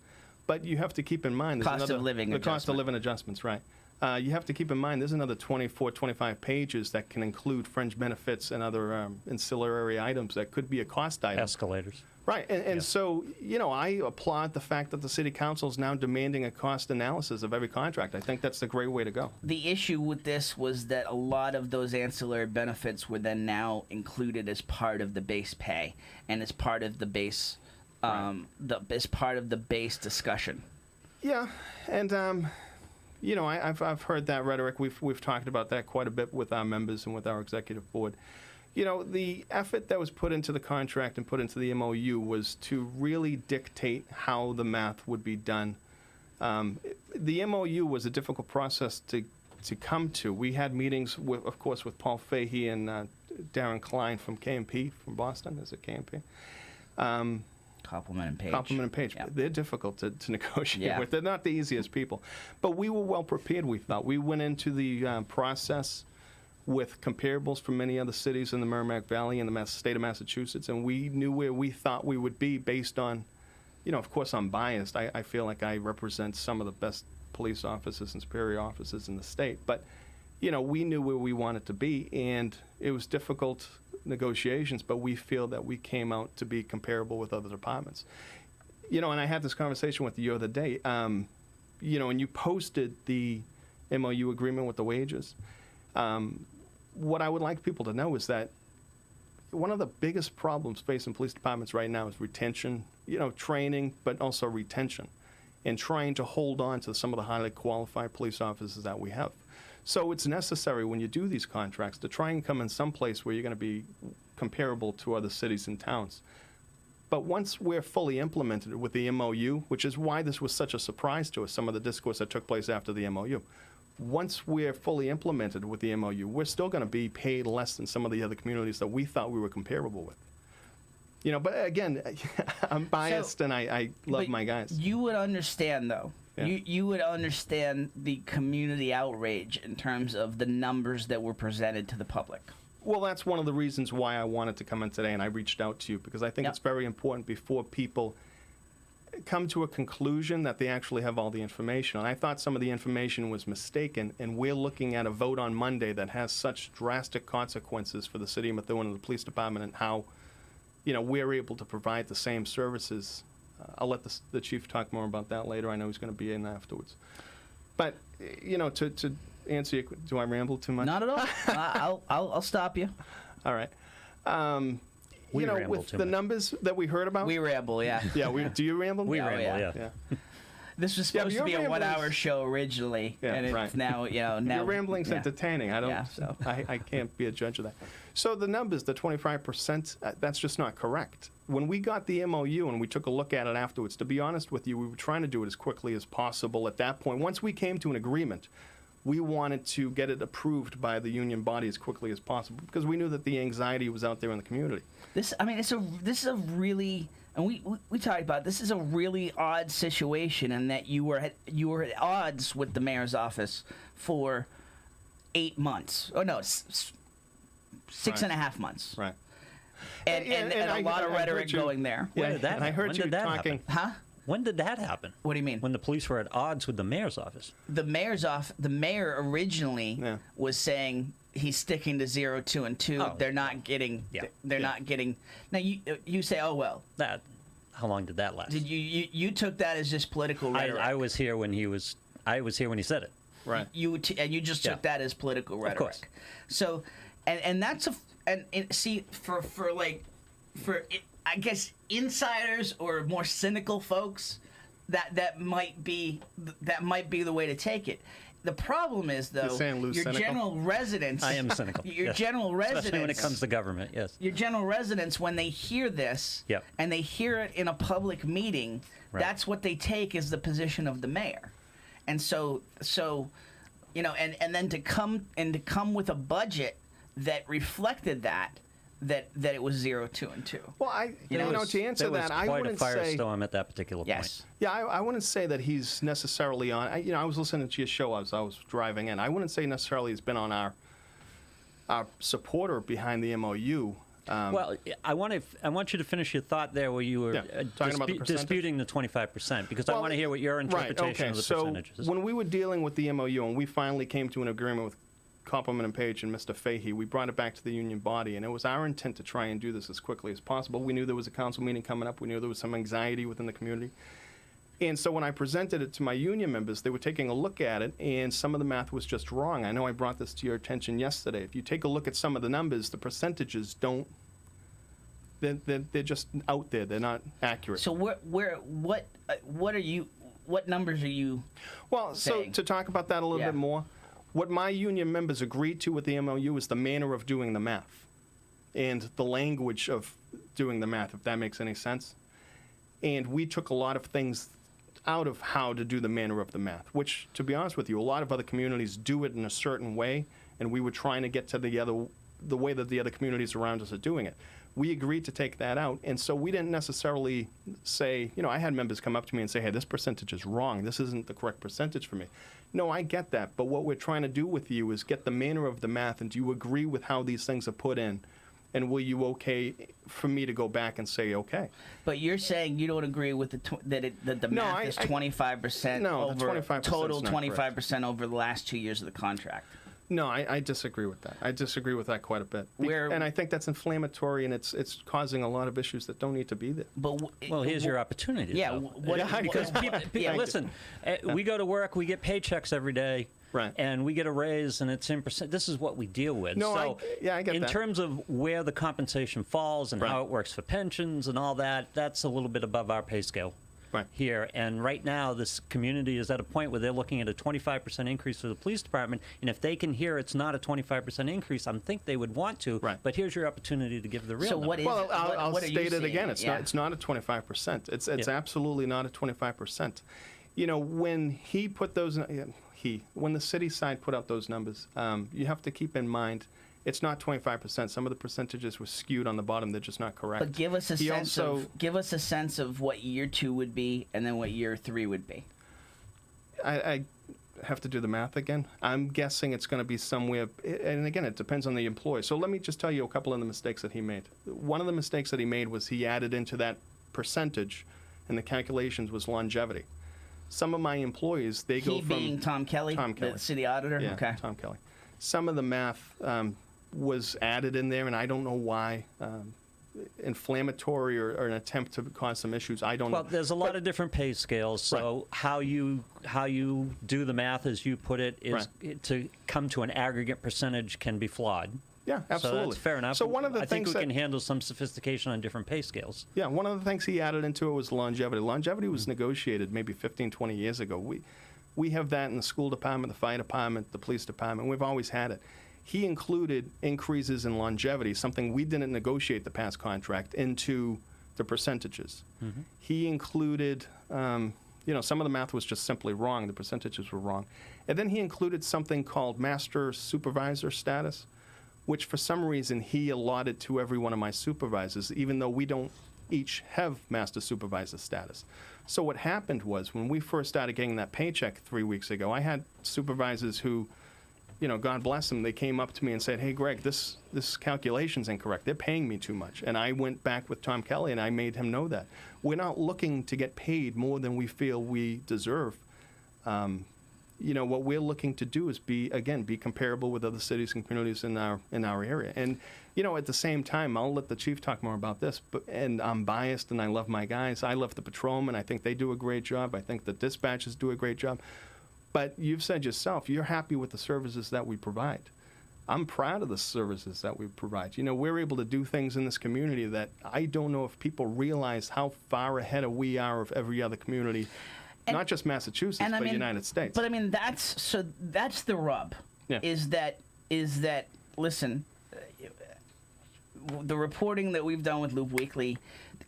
But you have to keep in mind... Cost of living adjustments, right. You have to keep in mind there's another 24, 25 pages that can include fringe benefits and other ancillary items that could be a cost item. Escalators. Right, and so, I applaud the fact that the city council is now demanding a cost analysis of every contract. I think that's the great way to go. The issue with this was that a lot of those ancillary benefits were then now included as part of the base pay and as part of the base, as part of the base discussion. Yeah, and I've heard that rhetoric. We've talked about that quite a bit with our members and with our executive board. The effort that was put into the contract and put into the MOU was to really dictate how the math would be done. The MOU was a difficult process to come to. We had meetings, of course, with Paul Fahey and Darren Klein from KMP, from Boston. Is it KMP? Compliment and Page. Compliment and Page. Yep. They're difficult to negotiate Yeah. with. They're not the easiest people. But we were well prepared, we thought. We went into the process with comparables from many other cities in the Merrimack Valley and the state of Massachusetts, and we knew where we thought we would be based on, of course I'm biased. I feel like I represent some of the best police officers and superior officers in the state, but, we knew where we wanted to be, and it was difficult negotiations, but we feel that we came out to be comparable with other departments. And I had this conversation with you the other day, and you posted the MOU agreement with the wages. What I would like people to know is that one of the biggest problems facing police departments right now is retention, training, but also retention, and trying to hold on to some of the highly qualified police officers that we have. So it's necessary when you do these contracts to try and come in some place where you're going to be comparable to other cities and towns. But once we're fully implemented with the MOU, which is why this was such a surprise to us, some of the discourse that took place after the MOU, once we're fully implemented with the MOU, we're still going to be paid less than some of the other communities that we thought we were comparable with. But again, I'm biased and I love my guys. You would understand, though. Yeah. You would understand the community outrage in terms of the numbers that were presented to the public. Well, that's one of the reasons why I wanted to come in today, and I reached out to you, because I think it's very important before people come to a conclusion that they actually have all the information. And I thought some of the information was mistaken, and we're looking at a vote on Monday that has such drastic consequences for the city of Methuen and the police department, and how, we're able to provide the same services. I'll let the chief talk more about that later. I know he's going to be in afterwards. But, to answer your, do I ramble too much? Not at all. I'll stop you. All right. We ramble with too the much. numbers that we heard about. We ramble, yeah. Yeah, do you ramble? We Oh, ramble, yeah. yeah. This was Yeah, supposed but to be your a 1-hour ramblings- show originally, Yeah, and it's right. now, now Your rambling's yeah. entertaining. I don't. Yeah, so. I can't be a judge of that. So the numbers, the 25%, that's just not correct. When we got the MOU and we took a look at it afterwards, to be honest with you, we were trying to do it as quickly as possible at that point. Once we came to an agreement, we wanted to get it approved by the union body as quickly as possible, because we knew that the anxiety was out there in the community. This is a really, and we talked about, this is a really odd situation in that you were at odds with the mayor's office for 8 months. Oh no, six Right. and a half months. Right. And a lot of I heard rhetoric you- going there. When Yeah, did that and I happen? heard When you did that talking. happen? Huh? When did that happen? What do you mean? When the police were at odds with the mayor's office. The mayor originally Yeah. was saying he's sticking to 0, 2, and 2. Oh. They're not getting. Yeah. They're not getting. Now you say, oh well. How long did that last? Did you took that as just political rhetoric? I was here when he was. I was here when he said it. Right. You just took Yeah. that as political rhetoric. course. So, and that's see for I guess insiders or more cynical folks, that might be the way to take it. The problem is, though, saying Lou's your cynical? general residents. I am cynical. Your yes. general residents, Especially when it comes to government, yes. your general residents, when they hear this, Yep. and they hear it in a public meeting, Right. that's what they take as the position of the mayor, and so you know, and then to come with a budget that reflected that it was 0, 2, and 2. Well, to answer there was that, I quite wouldn't a say. firestorm at that particular Yes. point. Yeah, I wouldn't say that he's necessarily on. I was listening to your show as I was driving in. I wouldn't say necessarily he's been on our supporter behind the MOU. Well, I want you to finish your thought there where you were talking about the percentage? disputing the 25%, because I Well, want to hear what your interpretation right, okay. of the So percentages. when we were dealing with the MOU and we finally came to an agreement with Compliment and Page and Mr. Fahey, we brought it back to the union body, and it was our intent to try and do this as quickly as possible. We knew there was a council meeting coming up. We knew there was some anxiety within the community. And so when I presented it to my union members, they were taking a look at it, and some of the math was just wrong. I know I brought this to your attention yesterday. If you take a look at some of the numbers, the percentages don't, they're just out there. They're not accurate. So what numbers are you? Well, so saying? to talk about that a little Yeah. bit more, what my union members agreed to with the MOU is the manner of doing the math and the language of doing the math, if that makes any sense. And we took a lot of things out of how to do the manner of the math, which, to be honest with you, a lot of other communities do it in a certain way, and we were trying to get to the way that the other communities around us are doing it. We agreed to take that out, and so we didn't necessarily say, I had members come up to me and say, hey, this percentage is wrong. This isn't the correct percentage for me. No, I get that, but what we're trying to do with you is get the manner of the math, and do you agree with how these things are put in? And will you okay for me to go back and say okay? But you're saying you don't agree with that the math is 25% No, the over 25% is total not 25% over the last 2 years of the contract. No, I disagree with that. I disagree with that quite a bit. And I think that's inflammatory, and it's causing a lot of issues that don't need to be there. But Well, here's your opportunity. Yeah, though. Because people, yeah. listen, we go to work, we get paychecks every day, Right. and we get a raise, and it's in percent. This is what we deal with. No, so I get in that. terms of where the compensation falls and Right. how it works for pensions and all that, that's a little bit above our pay scale. Right. Here, and right now this community is at a point where they're looking at a 25% increase for the police department, and if they can hear it's not a 25% increase, I think they would want to. Right. But here's your opportunity to give the real So number. what is Well, it? I'll What are you state it seeing? again. It's Yeah. not a 25%. It's Yeah. absolutely not a 25%. When he put those, when the city side put out those numbers, you have to keep in mind it's not 25%. Some of the percentages were skewed on the bottom. They're just not correct. But give us a He sense also- give us a sense of what year 2 would be, and then what year 3 would be. I have to do the math again. I'm guessing it's going to be somewhere, and again, it depends on the employee. So let me just tell you a couple of the mistakes that he made. One of the mistakes that he made was he added into that percentage, and the calculations was longevity. Some of my employees, they go He from being Tom Kelly, Tom Kelly. the city auditor. Yeah, Okay. Tom Kelly. Some of the math was added in there, and I don't know why. Inflammatory or an attempt to cause some issues. I don't Well, know. there's a lot of different pay scales, so how you do the math, as you put it, is to come to an aggregate percentage can be flawed. Yeah, absolutely. So that's fair enough. So one of the I think things we can handle some sophistication on different pay scales. Yeah, one of the things he added into it was longevity. Longevity was negotiated maybe 15, 20 years ago. We have that in the school department, the fire department, the police department. We've always had it. He included increases in longevity, something we didn't negotiate the past contract, into the percentages. He included, some of the math was just simply wrong. The percentages were wrong. And then he included something called master supervisor status, which for some reason he allotted to every one of my supervisors, even though we don't each have master supervisor status. So what happened was when we first started getting that paycheck 3 weeks ago, I had supervisors who, God bless them, they came up to me and said, hey, Greg, this calculation's incorrect. They're paying me too much. And I went back with Tom Kelly and I made him know that. We're not looking to get paid more than we feel we deserve. What we're looking to do is be comparable with other cities and communities in our area. And, at the same time, I'll let the chief talk more about this, and I'm biased and I love my guys. I love the patrolmen. I think they do a great job. I think the dispatchers do a great job. But you've said yourself, you're happy with the services that we provide. I'm proud of the services that we provide. You know, we're able to do things in this community that I don't know if people realize how far ahead we are of every other community, not just Massachusetts, and but United States. But I mean, that's the rub. Yeah. Is that listen, the reporting that we've done with Loop Weekly,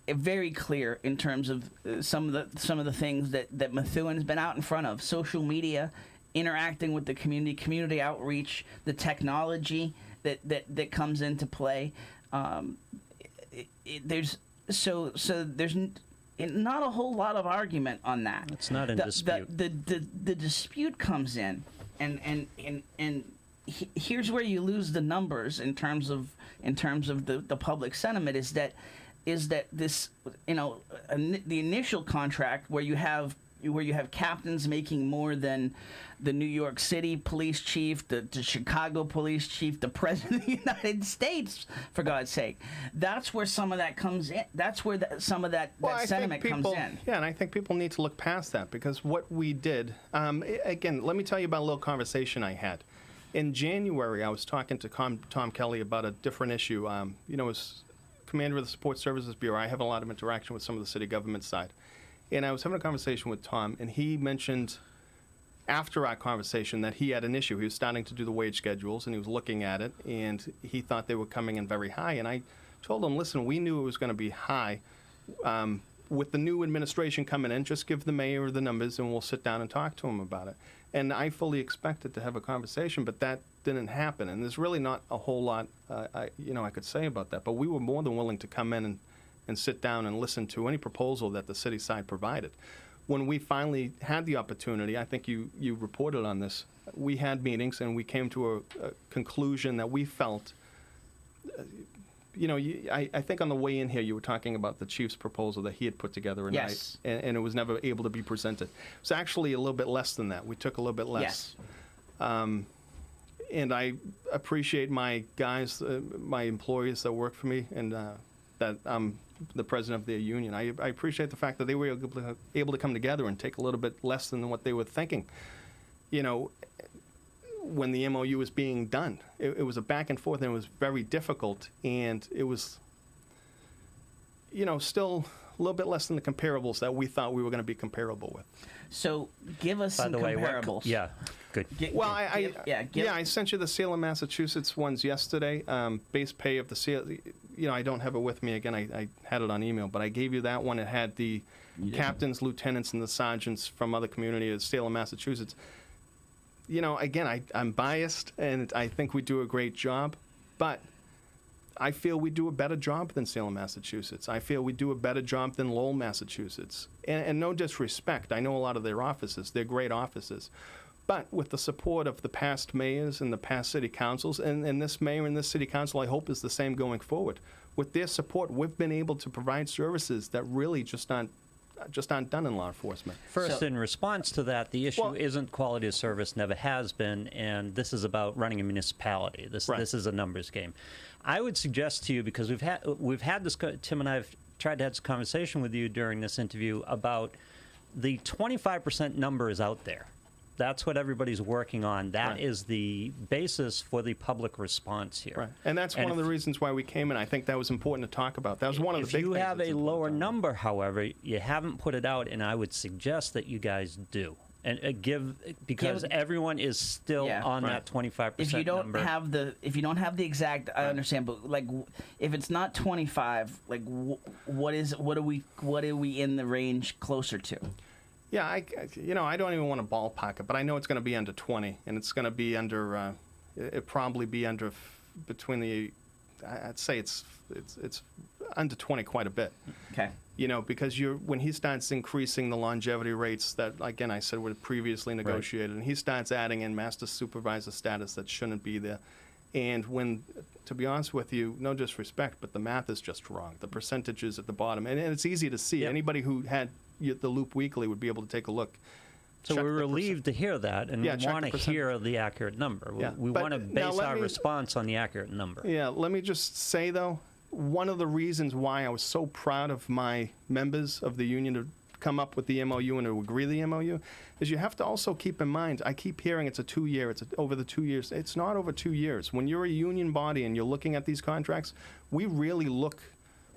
very clear in terms of some of the things that Methuen's been out in front of. Social media, interacting with the community outreach, the technology that comes into play. There's not a whole lot of argument on that. It's not in dispute. The dispute comes in, and here's where you lose the numbers in terms of the public sentiment is that this, you know, the initial contract where you have captains making more than the New York City police chief, the Chicago police chief, the president of the United States, for God's sake. That's where some of that comes in. That's where some of that sentiment comes in. Yeah, and I think people need to look past that, because what we did, again, let me tell you about a little conversation I had. In January, I was talking to Tom Kelly about a different issue. You know, as commander of the Support Services Bureau, I have a lot of interaction with some of the city government side. And I was having a conversation with Tom, and he mentioned after our conversation that he had an issue. He was starting to do the wage schedules, and he was looking at it, and he thought they were coming in very high. And I told him, listen, we knew it was going to be high. With the new administration coming in, just give the mayor the numbers, and we'll sit down and talk to him about it. And I fully expected to have a conversation, but that didn't happen. And there's really not a whole lot I could say about that. But we were more than willing to come in and sit down and listen to any proposal that the city side provided. When we finally had the opportunity, I think you reported on this, we had meetings and we came to a conclusion that we felt, I think on the way in here you were talking about the chief's proposal that he had put together, yes. and it was never able to be presented. It was actually a little bit less than that. We took a little bit less. Yes. And I appreciate my guys, my employees that work for me, and that I'm the president of their union. I appreciate the fact that they were able to come together and take a little bit less than what they were thinking. You know, when the MOU was being done, it was a back and forth, and it was very difficult, and it was, still a little bit less than the comparables that we thought we were going to be comparable with. So give us some comparables. Yeah, good. I sent you the Salem, Massachusetts ones yesterday. Base pay of the Salem, I don't have it with me again. I had it on email, but I gave you that one. It had the captains, lieutenants, and the sergeants from other communities, Salem, Massachusetts. Again, I'm biased, and I think we do a great job, but I feel we do a better job than Salem, Massachusetts. I feel we do a better job than Lowell, Massachusetts. And no disrespect, I know a lot of their offices. They're great offices. But with the support of the past mayors and the past city councils, and this mayor and this city council, I hope is the same going forward. With their support, we've been able to provide services that really just aren't done in law enforcement. First, in response to that, the issue isn't quality of service, never has been, and this is about running a municipality. This is a numbers game. I would suggest to you, because we've had this, Tim and I have tried to have this conversation with you during this interview about the 25% number is out there. That's what everybody's working on. That is the basis for the public response here. Right. And that's one of the reasons why we came in. I think that was important to talk about. That was one of the big things. If you have a lower number, however, you haven't put it out, and I would suggest that you guys do. And because everyone is still on that 25% if you don't number. If you don't have the exact, I understand, but like if it's not 25, like what are we in the range closer to? Yeah, I don't even want to ballpark it, but I know it's going to be under 20, and it's going to be under. It probably be under between the. I'd say it's under 20 quite a bit. Okay. Because when he starts increasing the longevity rates that, again, I said were previously negotiated, and he starts adding in master supervisor status that shouldn't be there, and when, to be honest with you, no disrespect, but the math is just wrong. The percentages at the bottom, and it's easy to see. Yep. Anybody who had the Loop Weekly would be able to take a look. So we're relieved to hear that, and we want to hear the accurate number. We want to base our response on the accurate number. Yeah, let me just say, though, one of the reasons why I was so proud of my members of the union to come up with the MOU and to agree to the MOU, is you have to also keep in mind, I keep hearing it's a 2-year, over the 2 years. It's not over 2 years. When you're a union body and you're looking at these contracts, we really look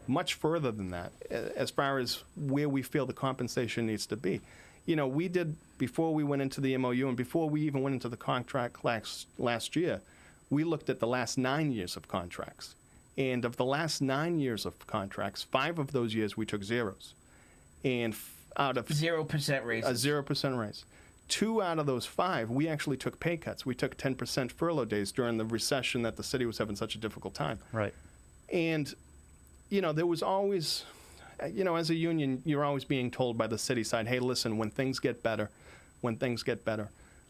much further than that as far as where we feel the compensation needs to be. We did, before we went into the MOU and before we even went into the contract last year, we looked at the last 9 years of contracts. And of the last 9 years of contracts, 5 of those years we took zeros. And out of 0% raises. A 0% raise. 2 out of those 5, we actually took pay cuts. We took 10% furlough days during the recession that the city was having such a difficult time. Right. And, there was always, as a union, you're always being told by the city side, hey, listen, when things get better.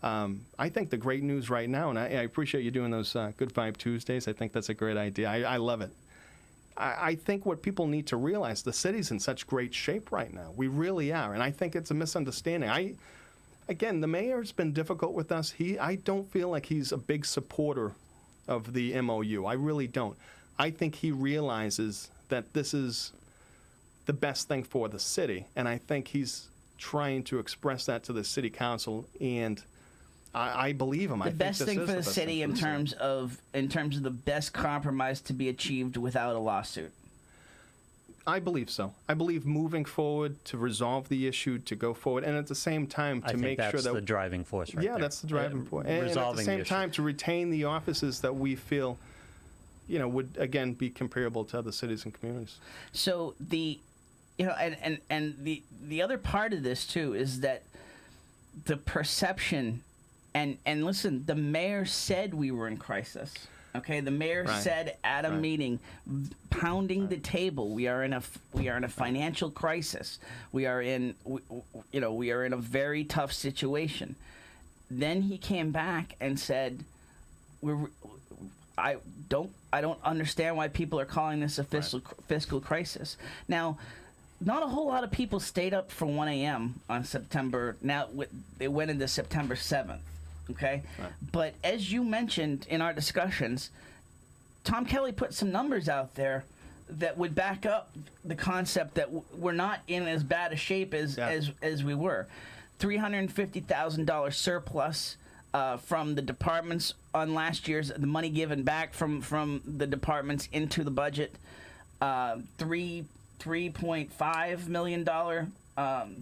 I think the great news right now, and I appreciate you doing those Good Vibe Tuesdays. I think that's a great idea. I love it. I think what people need to realize, the city's in such great shape right now. We really are, and I think it's a misunderstanding. Again, the mayor's been difficult with us. I don't feel like he's a big supporter of the MOU. I really don't. I think he realizes that this is the best thing for the city, and I think he's trying to express that to the city council, and I believe him. The best thing for the city in terms of the best compromise to be achieved without a lawsuit. I believe so. I believe moving forward to resolve the issue, to go forward, and at the same time to make sure that... that's the driving force right there. Yeah, that's the driving force. And at the same time to retain the offices that we feel, would, again, be comparable to other cities and communities. So the other part of this, too, is that the perception... And listen, the mayor said we were in crisis. Okay, the mayor said at a meeting, pounding the table, we are in a financial crisis. We are in a very tough situation. Then he came back and said, I don't understand why people are calling this a fiscal crisis. Now, not a whole lot of people stayed up for 1 a.m. on September. Now they went into September 7th. Okay, right. But as you mentioned in our discussions, Tom Kelly put some numbers out there that would back up the concept that we're not in as bad a shape as we were. $350,000 surplus from the departments on last year's, the money given back from the departments into the budget. $3.5 million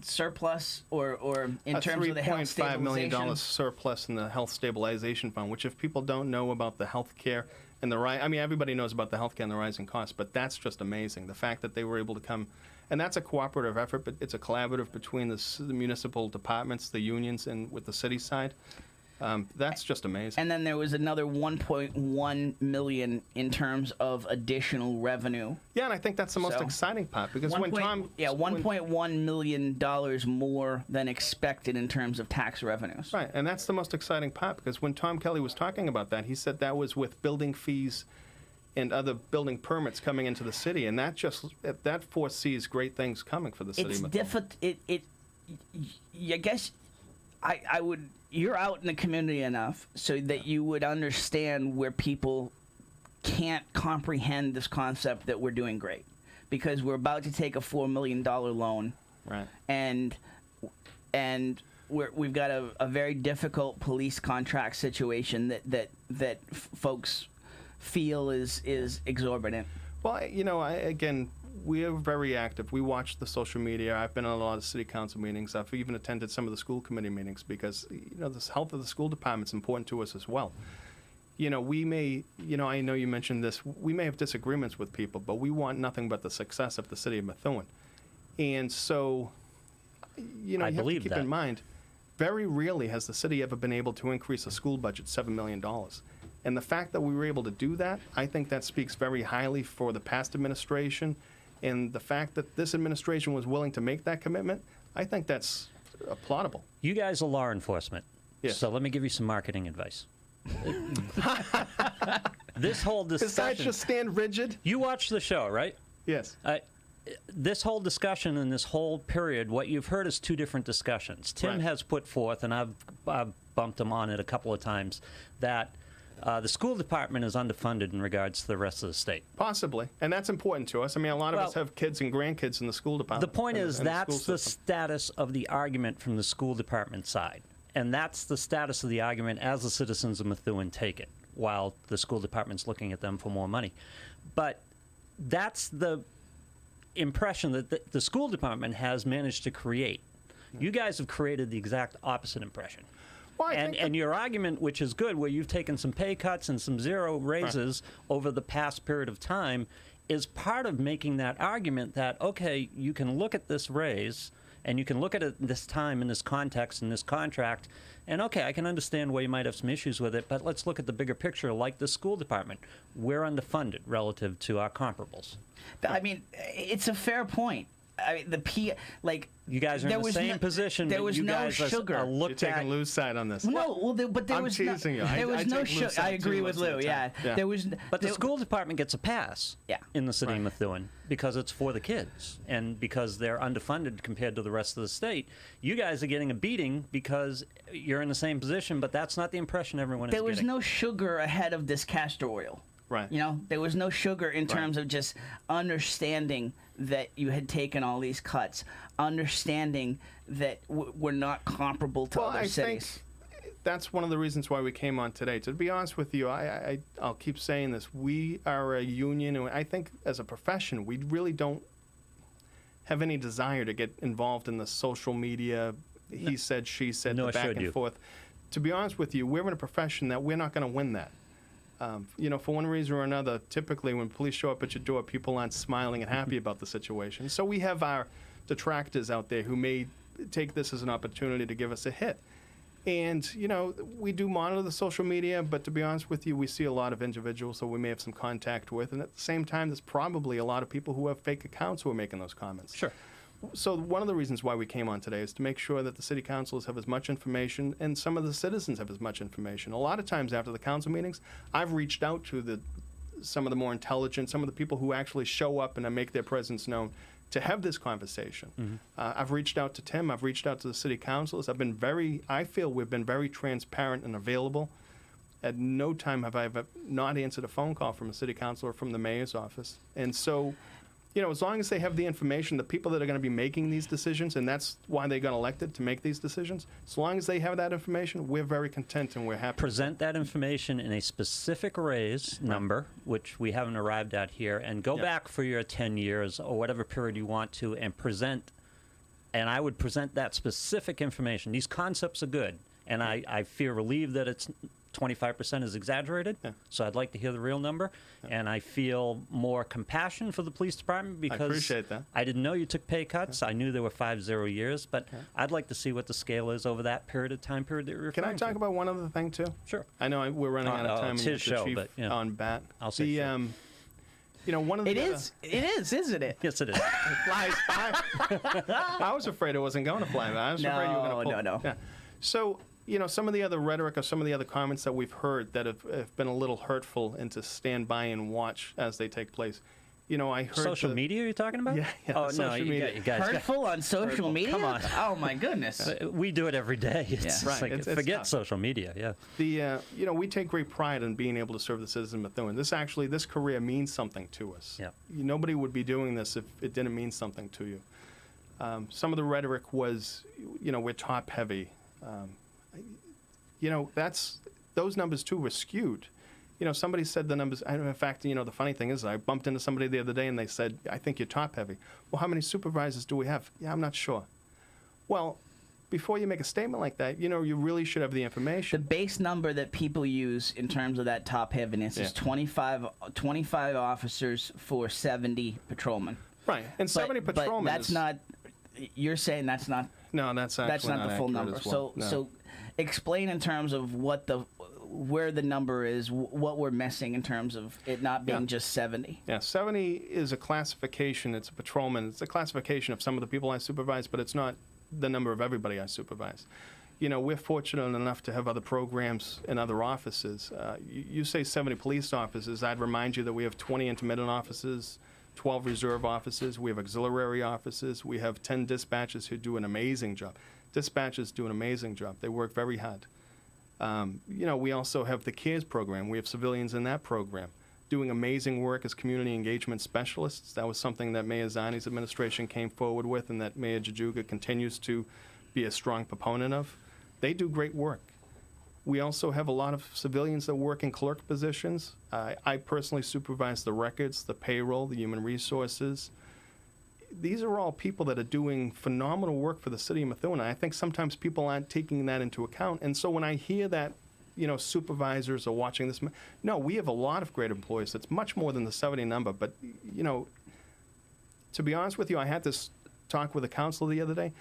surplus, or in terms of the health stabilization. $3.5 million surplus in the health stabilization fund, which if people don't know about the health care and everybody knows about the health care and the rising costs, but that's just amazing. The fact that they were able to come, and that's a cooperative effort, but it's a collaborative between the municipal departments, the unions, and with the city side. That's just amazing. And then there was another $1.1 million in terms of additional revenue. Yeah, and I think that's the most exciting part, because $1.1 million more than expected in terms of tax revenues. Right, and that's the most exciting part, because when Tom Kelly was talking about that, he said that was with building fees and other building permits coming into the city, and that foresees great things coming for the city. It's difficult. I guess I would. You're out in the community enough so that you would understand where people can't comprehend this concept that we're doing great, because we're about to take a $4 million loan, right? And we've got a very difficult police contract situation that folks feel is exorbitant. Well, again, we are very active. We watch the social media. I've been on a lot of city council meetings. I've even attended some of the school committee meetings, because the health of the school department is important to us as well. We may, I know you mentioned this, we may have disagreements with people, but we want nothing but the success of the city of Methuen. And so, you have to keep in mind, very rarely has the city ever been able to increase a school budget $7 million. And the fact that we were able to do that, I think that speaks very highly for the past administration. And the fact that this administration was willing to make that commitment, I think that's applaudable. You guys are law enforcement. Yes. So let me give you some marketing advice. This whole discussion... Besides just stand rigid? You watch the show, right? Yes. This whole discussion and this whole period, what you've heard is 2 different discussions. Tim has put forth, and I've bumped him on it a couple of times, that The school department is underfunded in regards to the rest of the state. Possibly, and that's important to us. I mean, a lot of Well, us have kids and grandkids in the school The department. point and is the that's school the system. status of the argument from the school department side. And that's the status of the argument as the citizens of Methuen take it, while the school department's looking at them for more money. But that's the impression that the school department has managed to create. You guys have created the exact opposite impression. Well, I think And your argument, which is good, where you've taken some pay cuts and some zero raises over the past period of time, is part of making that argument that, okay, you can look at this raise and you can look at it this time in this context, in this contract, and okay, I can understand why you might have some issues with it, but let's look at the bigger picture, like the school department. We're underfunded relative to our comparables. I mean, it's a fair point. I mean, You guys are in the same position, There but was you no guys are sugar. You're looked at. taking Lou's side on this. No, well, but there I'm was teasing you. no, there I was no take Lou's sugar. side I agree too with most of Lou. the Yeah. time. Yeah. There was. But the school department gets a pass Yeah. in the city of Methuen because it's for the kids and because they're underfunded compared to the rest of the state. You guys are getting a beating because you're in the same position, but that's not the impression everyone is There was getting. no sugar ahead of this castor oil. Right. You know, there was no sugar in terms of just understanding that you had taken all these cuts, understanding that we're not comparable to Well, other I cities. think that's one of the reasons why we came on today. To be honest with you, I'll keep saying this. We are a union, and I think as a profession, we really don't have any desire to get involved in the social media, he said, she said, Nor the back should and you. forth. To be honest with you, we're in a profession that we're not going to win that. You know, for one reason or another, typically when police show up at your door, people aren't smiling and happy about the situation. So we have our detractors out there who may take this as an opportunity to give us a hit. And, you know, we do monitor the social media, but to be honest with you, we see a lot of individuals that we may have some contact with. And at the same time, there's probably a lot of people who have fake accounts who are making those comments. Sure. So one of the reasons why we came on today is to make sure that the city councils have as much information and some of the citizens have as much information. A lot of times after the council meetings, I've reached out to some of the more intelligent, some of the people who actually show up and make their presence known to have this conversation. I've reached out to Tim. I've reached out to the city councils. I feel we've been very transparent and available. At no time have I ever not answered a phone call from a city council or from the mayor's office. And so, you know, as long as they have the information, the people that are going to be making these decisions, and that's why they got elected, to make these decisions, as long as they have that information, we're very content and we're happy. Present that information in a specific raise number, which we haven't arrived at here, and go Yeah. back for your 10 years or whatever period you want to and present, and I would present that specific information. These concepts are good, and I feel relieved that it's 25% is exaggerated, Yeah. so I'd like to hear the real number, and I feel more compassion for the police department because appreciate that. I didn't know you took pay cuts. I knew there were 5-0 years, but I'd like to see what the scale is over that period of time period that you're Can I referring talk to. about one other thing, too? Sure. I know we're running out of time. it's and his you have show, the chief but, yeah. on bat. I'll say sure. You know, one of the It is, isn't it? Yes, it is. flies by. I was afraid it wasn't going to fly by. I was afraid you were going to pull. No. Yeah. So, you know, some of the other rhetoric or some of the other comments that we've heard that have been a little hurtful and to stand by and watch as they take place. You know, I heard Social media you're talking about? Yeah, Oh, no, social media. you guys. Hurtful on social Hurtful. media? Come on. Oh my goodness. We do it every day. It's just Right, like, it's forget tough. social media, yeah. You know, we take great pride in being able to serve the citizens of Methuen. This career means something to us. Yeah. Nobody would be doing this if it didn't mean something to you. Some of the rhetoric was, you know, we're top heavy. You know, those numbers too were skewed. You know, somebody said the numbers. In fact, you know, the funny thing is, I bumped into somebody the other day and they said, "I think you're top heavy." Well, how many supervisors do we have? Yeah, I'm not sure. Well, before you make a statement like that, you know, you really should have the The information. base number that people use in terms of that top heaviness is Yeah. 25 officers for 70 patrolmen. Right, and 70 but patrolmen. that's is, not. You're saying that's not. No, that's actually That's not the full accurate number. as well. No. So explain in terms of where the number is, what we're missing in terms of it not being Yeah. just 70. Yeah, 70 is a classification. It's a patrolman. It's a classification of some of the people I supervise, but it's not the number of everybody I supervise. You know, we're fortunate enough to have other programs in other offices. You say 70 police officers. I'd remind you that we have 20 intermittent officers, 12 reserve officers. We have auxiliary officers. We have 10 dispatchers who do an amazing job. Dispatchers do an amazing job. They work very hard. We also have the CARES program. We have civilians in that program doing amazing work as community engagement specialists. That was something that Mayor Zani's administration came forward with and that Mayor Jajuga continues to be a strong proponent of. They do great work. We also have a lot of civilians that work in clerk positions. I personally supervise the records, the payroll, the human resources. These are all people that are doing phenomenal work for the city of Methuen. I think sometimes people aren't taking that into account. And so when I hear that, supervisors are watching this, no, we have a lot of great employees. It's much more than the 70 number. But, to be honest with you, I had this talk with a council the other day.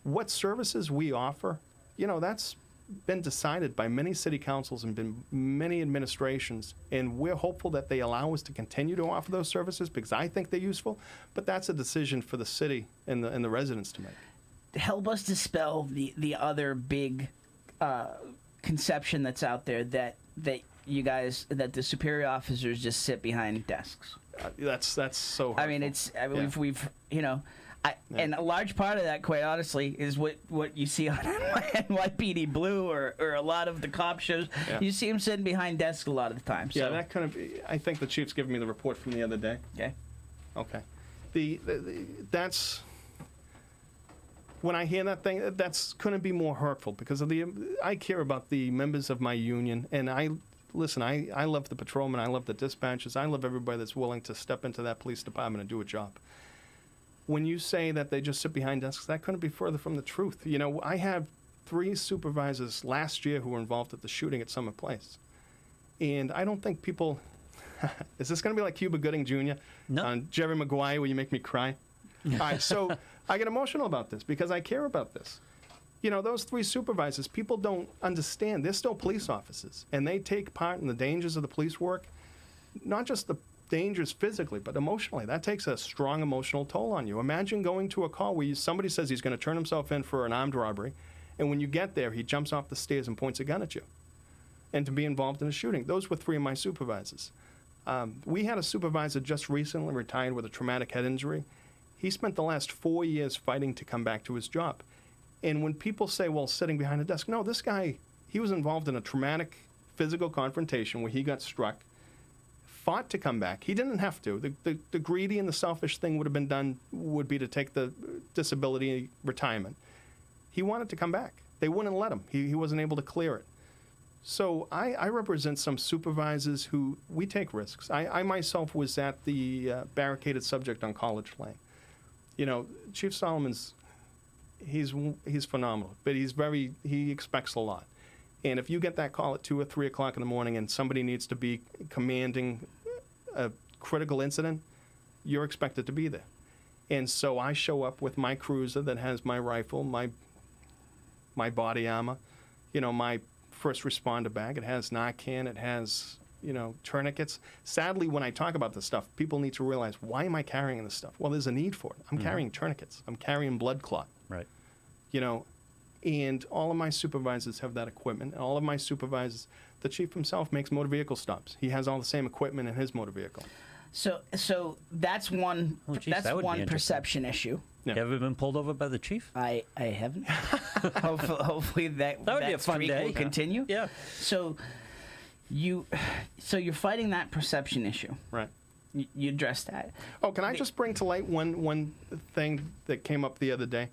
What services we offer, that's been decided by many city councils and been many administrations, and we're hopeful that they allow us to continue to offer those services because I think they're useful, but that's a decision for the city and the residents to make. Help us dispel the other big conception that's out there that you guys, that the superior officers just sit behind desks. That's so hurtful. I mean, we've and a large part of that, quite honestly, is what you see on NYPD Blue or a lot of the cop shows. Yeah. You see them sitting behind desks a lot of the time. So. Yeah, that kind of. I think the chief's given me the report from the other day. Okay. That's when I hear that thing. That's couldn't be more hurtful because of I care about the members of my union, and I love the patrolmen. I love the dispatchers. I love everybody that's willing to step into that police department and do a job. When you say that they just sit behind desks, that couldn't be further from the truth. I have 3 supervisors last year who were involved at the shooting at Summer Place. And I don't think people... Is this going to be like Cuba Gooding Jr. No. on Jerry Maguire where you make me cry? All right, so I get emotional about this because I care about this. Those 3 supervisors, people don't understand. They're still police officers, and they take part in the dangers of the police work, not just the dangers physically, but emotionally. That takes a strong emotional toll on you. Imagine going to a call where somebody says he's going to turn himself in for an armed robbery, and when you get there, he jumps off the stairs and points a gun at you. And to be involved in a shooting. Those were 3 of my supervisors. We had a supervisor just recently retired with a traumatic head injury. He spent the last 4 years fighting to come back to his job. And when people say, well, sitting behind a desk, no, this guy, he was involved in a traumatic physical confrontation where he got struck, fought to come back. He didn't have to. The greedy and the selfish thing would be to take the disability retirement. He wanted to come back. They wouldn't let him. He wasn't able to clear it. So I represent some supervisors who, we take risks. I myself was at the barricaded subject on College Lane. Chief Solomon's, he's phenomenal, but he expects a lot. And if you get that call at 2 or 3 o'clock in the morning and somebody needs to be commanding a critical incident, you're expected to be there. And so I show up with my cruiser that has my rifle, my body armor, my first responder bag. It has Narcan. It has, tourniquets. Sadly, when I talk about this stuff, people need to realize, why am I carrying this stuff? Well, there's a need for it. I'm carrying tourniquets. I'm carrying blood clot. Right. And all of my supervisors have that equipment. And all of my supervisors, the chief himself makes motor vehicle stops. He has all the same equipment in his motor vehicle. So that's one. Oh, geez, that's that would be one interesting. perception issue. Yeah. You ever been pulled over by the chief? I haven't. hopefully that That would be a fun streak day. will continue. Yeah. So you're fighting that perception issue. Right. You addressed that. Oh, can I just bring to light one thing that came up the other day?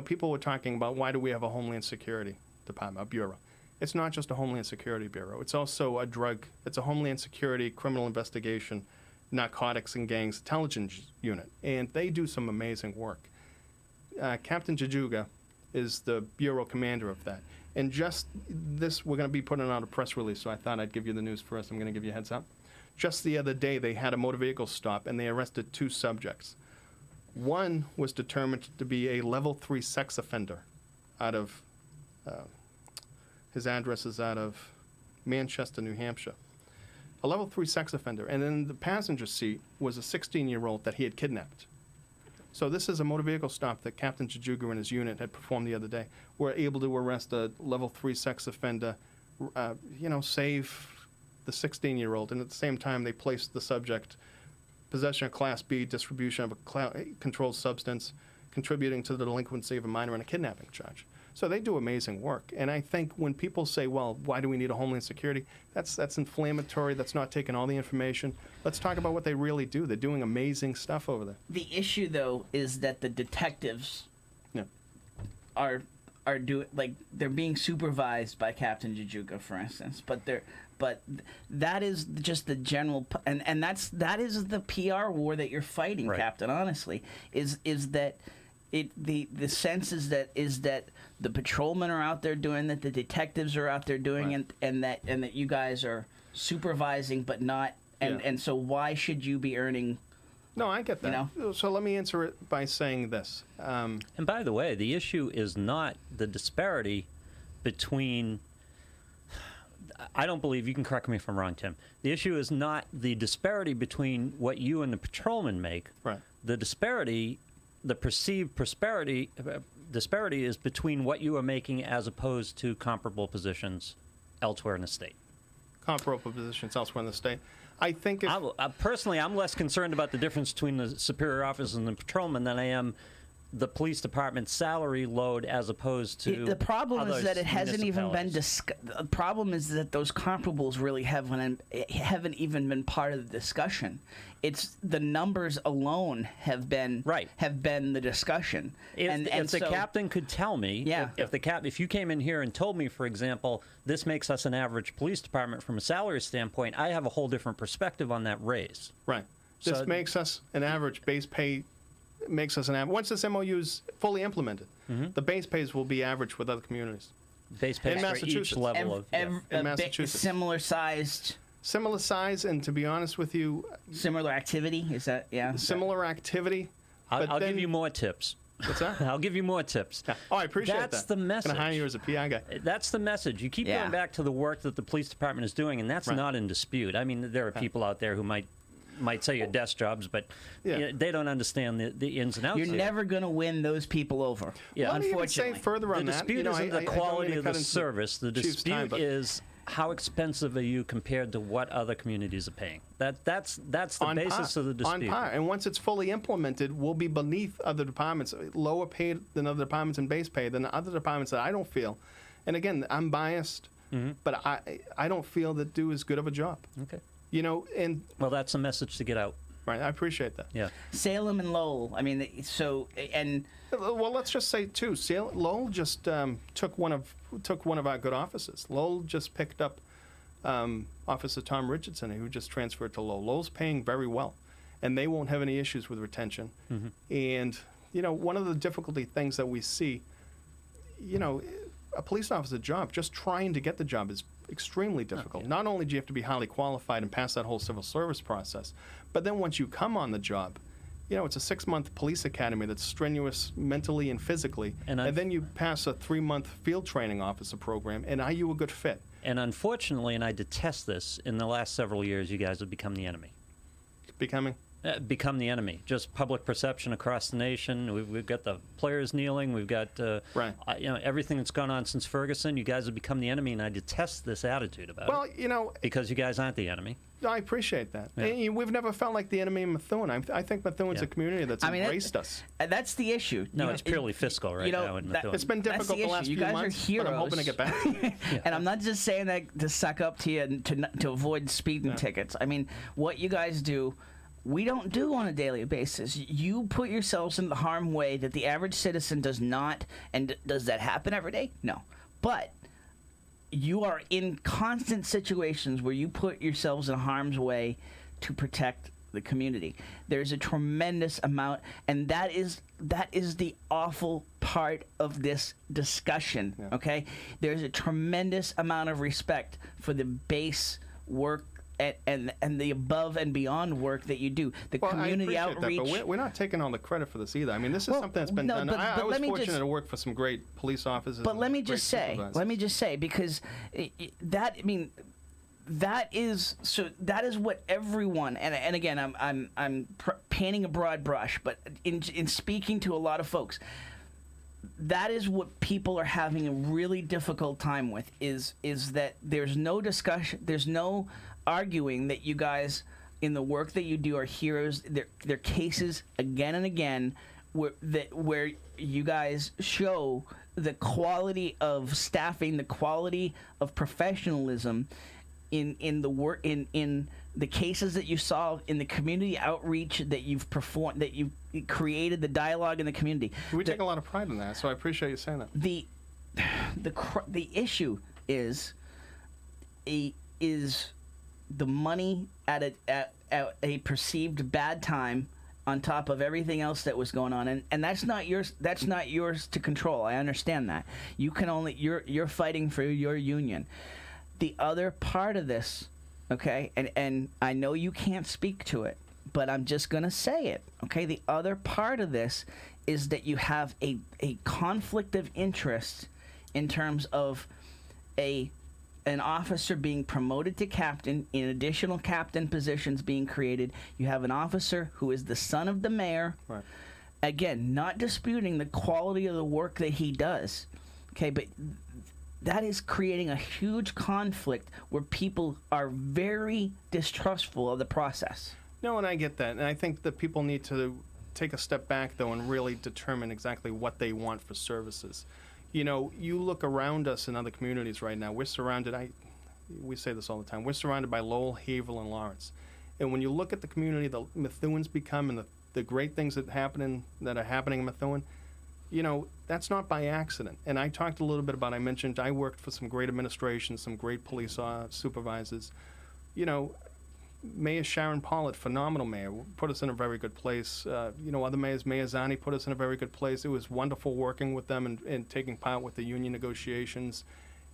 People were talking about, why do we have a Homeland Security Department, a bureau? It's not just a Homeland Security Bureau. It's also it's a Homeland Security Criminal Investigation, Narcotics and Gangs Intelligence Unit, and they do some amazing work. Captain Jajuga is the bureau commander of that. And just this, we're going to be putting out a press release, so I thought I'd give you the news first. I'm going to give you a heads up. Just the other day, they had a motor vehicle stop, and they arrested 2 subjects. One was determined to be a level 3 sex offender out of, his address is out of Manchester, New Hampshire. A level 3 sex offender. And in the passenger seat was a 16-year-old that he had kidnapped. So this is a motor vehicle stop that Captain Jajuga and his unit had performed the other day. We're able to arrest a level 3 sex offender, save the 16-year-old. And at the same time, they placed the subject, possession of Class B, distribution of a controlled substance, contributing to the delinquency of a minor in a kidnapping charge. So they do amazing work. And I think when people say, well, why do we need a Homeland Security? That's inflammatory. That's not taking all the information. Let's talk about what they really do. They're doing amazing stuff over there. The issue, though, is that the detectives Yeah. are they're being supervised by Captain Jajuga, for instance, but that is just the general, and that is the PR war that you're fighting, Right. Captain. Honestly, is that the sense is that the patrolmen are out there doing that, the detectives are out there doing Right. and that you guys are supervising, but not, and so why should you be earning? No, I get that. So let me answer it by saying this. And by the way, the issue is not the disparity between. I don't believe, you can correct me if I'm wrong, Tim. The issue is not the disparity between what you and the patrolmen make. Right. The disparity, the perceived disparity is between what you are making as opposed to comparable positions elsewhere in the state. Comparable positions elsewhere in the state. I think if... Personally, I'm less concerned about the difference between the superior officers and the patrolmen than I am the police department's salary load as opposed to The problem is other that it hasn't even been municipalities. The problem is that those comparables really haven't even been part of the discussion. It's the numbers alone have been the discussion. If the captain could tell me, if you came in here and told me, for example, this makes us an average police department from a salary standpoint, I have a whole different perspective on that raise. Right. This makes us an average base pay. Makes us an average. Once this MOU is fully implemented, the base pays will be average with other communities. Base pays In for each Massachusetts. level In Massachusetts. Similar sized. Similar size, and to be honest with you, Similar activity, is that, similar activity. I'll give you more tips. What's that? I'll give you more tips. Oh, I appreciate that. That's the message. I'm going to hire you as a PI guy. That's the message. You keep going back to the work that the police department is doing, and that's not in dispute. I mean, there are people out there who might say you're desk jobs, but they don't understand the ins and outs. You're never going to win those people over. Yeah, Let me even say further on the that. dispute isn't the quality of the into service. The Chief's time, dispute but- is how expensive are you compared to what other communities are paying. That's the on basis par, of the dispute. On par. And once it's fully implemented, we'll be beneath other departments, lower paid than other departments in base pay than other departments that I don't feel. And again, I'm biased, but I don't feel that do as good of a job. Okay. And Well, that's a message to get out. right, I appreciate that. Yeah. Salem and Lowell, I mean, Well, let's just say too. Lowell just took one of our good officers. Lowell just picked up Officer Tom Richardson, who just transferred to Lowell. Lowell's paying very well, and they won't have any issues with retention. And one of the difficulty things that we see, a police officer job, just trying to get the job is extremely difficult. Not only do you have to be highly qualified and pass that whole civil service process, but then once you come on the job, it's a 6-month police academy that's strenuous mentally and physically, and then you pass a 3-month field training officer program, and are you a good fit? And unfortunately, and I detest this, in the last several years, you guys have become the enemy. Become the enemy. Just public perception across the nation. We've got the players kneeling. We've got everything that's gone on since Ferguson. You guys have become the enemy, and I detest this attitude about it. Because you guys aren't the enemy. I appreciate that. Yeah. And we've never felt like the enemy in Methuen. I think Methuen's a community that's embraced us. That's the issue. No, it's purely fiscal now in Methuen. It's been difficult the last you few guys months, are heroes. but I'm hoping to get back. And I'm not just saying that to suck up to you and to avoid speeding tickets. I mean, what you guys do, we don't do on a daily basis. You put yourselves in the harm way that the average citizen does not. And does that happen every day? No. But you are in constant situations where you put yourselves in harm's way to protect the community. There's a tremendous amount, and that is the awful part of this discussion, okay? There's a tremendous amount of respect for the base work and the above and beyond work that you do. The community outreach. That, but we're not taking all the credit for this either. I mean, this is something that's been done. I was fortunate to work for some great police officers. But let me just say, because that is what everyone, and again, I'm painting a broad brush, but in speaking to a lot of folks, that is what people are having a really difficult time with, is that there's no discussion, there's no arguing that you guys in the work that you do are heroes. There are cases again and again where you guys show the quality of staffing, the quality of professionalism in the work in the cases that you solve, in the community outreach that you've performed, that you've created, the dialogue in the community. We take a lot of pride in that, so I appreciate you saying that. The issue is the money at a perceived bad time on top of everything else that was going on, and that's not yours to control. I understand that. You're fighting for your union. The other part of this, okay, and I know you can't speak to it, but I'm just going to say it, okay? The other part of this is that you have a conflict of interest in terms of an officer being promoted to captain, in additional captain positions being created. You have an officer who is the son of the mayor. Right. Again, not disputing the quality of the work that he does, okay, but that is creating a huge conflict where people are very distrustful of the process. No, and I get that. And I think that people need to take a step back, though, and really determine exactly what they want for services. You know, you look around us in other communities right now, we're surrounded, we say this all the time, we're surrounded by Lowell, Haverhill, and Lawrence. And when you look at the community that Methuen's become and the great things that are happening in Methuen, you know, that's not by accident. And I talked a little bit about, I mentioned I worked for some great administrations, some great police supervisors. You know, Mayor Sharon Pollitt, phenomenal mayor, put us in a very good place. You know, other mayors, Mayor Zani put us in a very good place. It was wonderful working with them and taking part with the union negotiations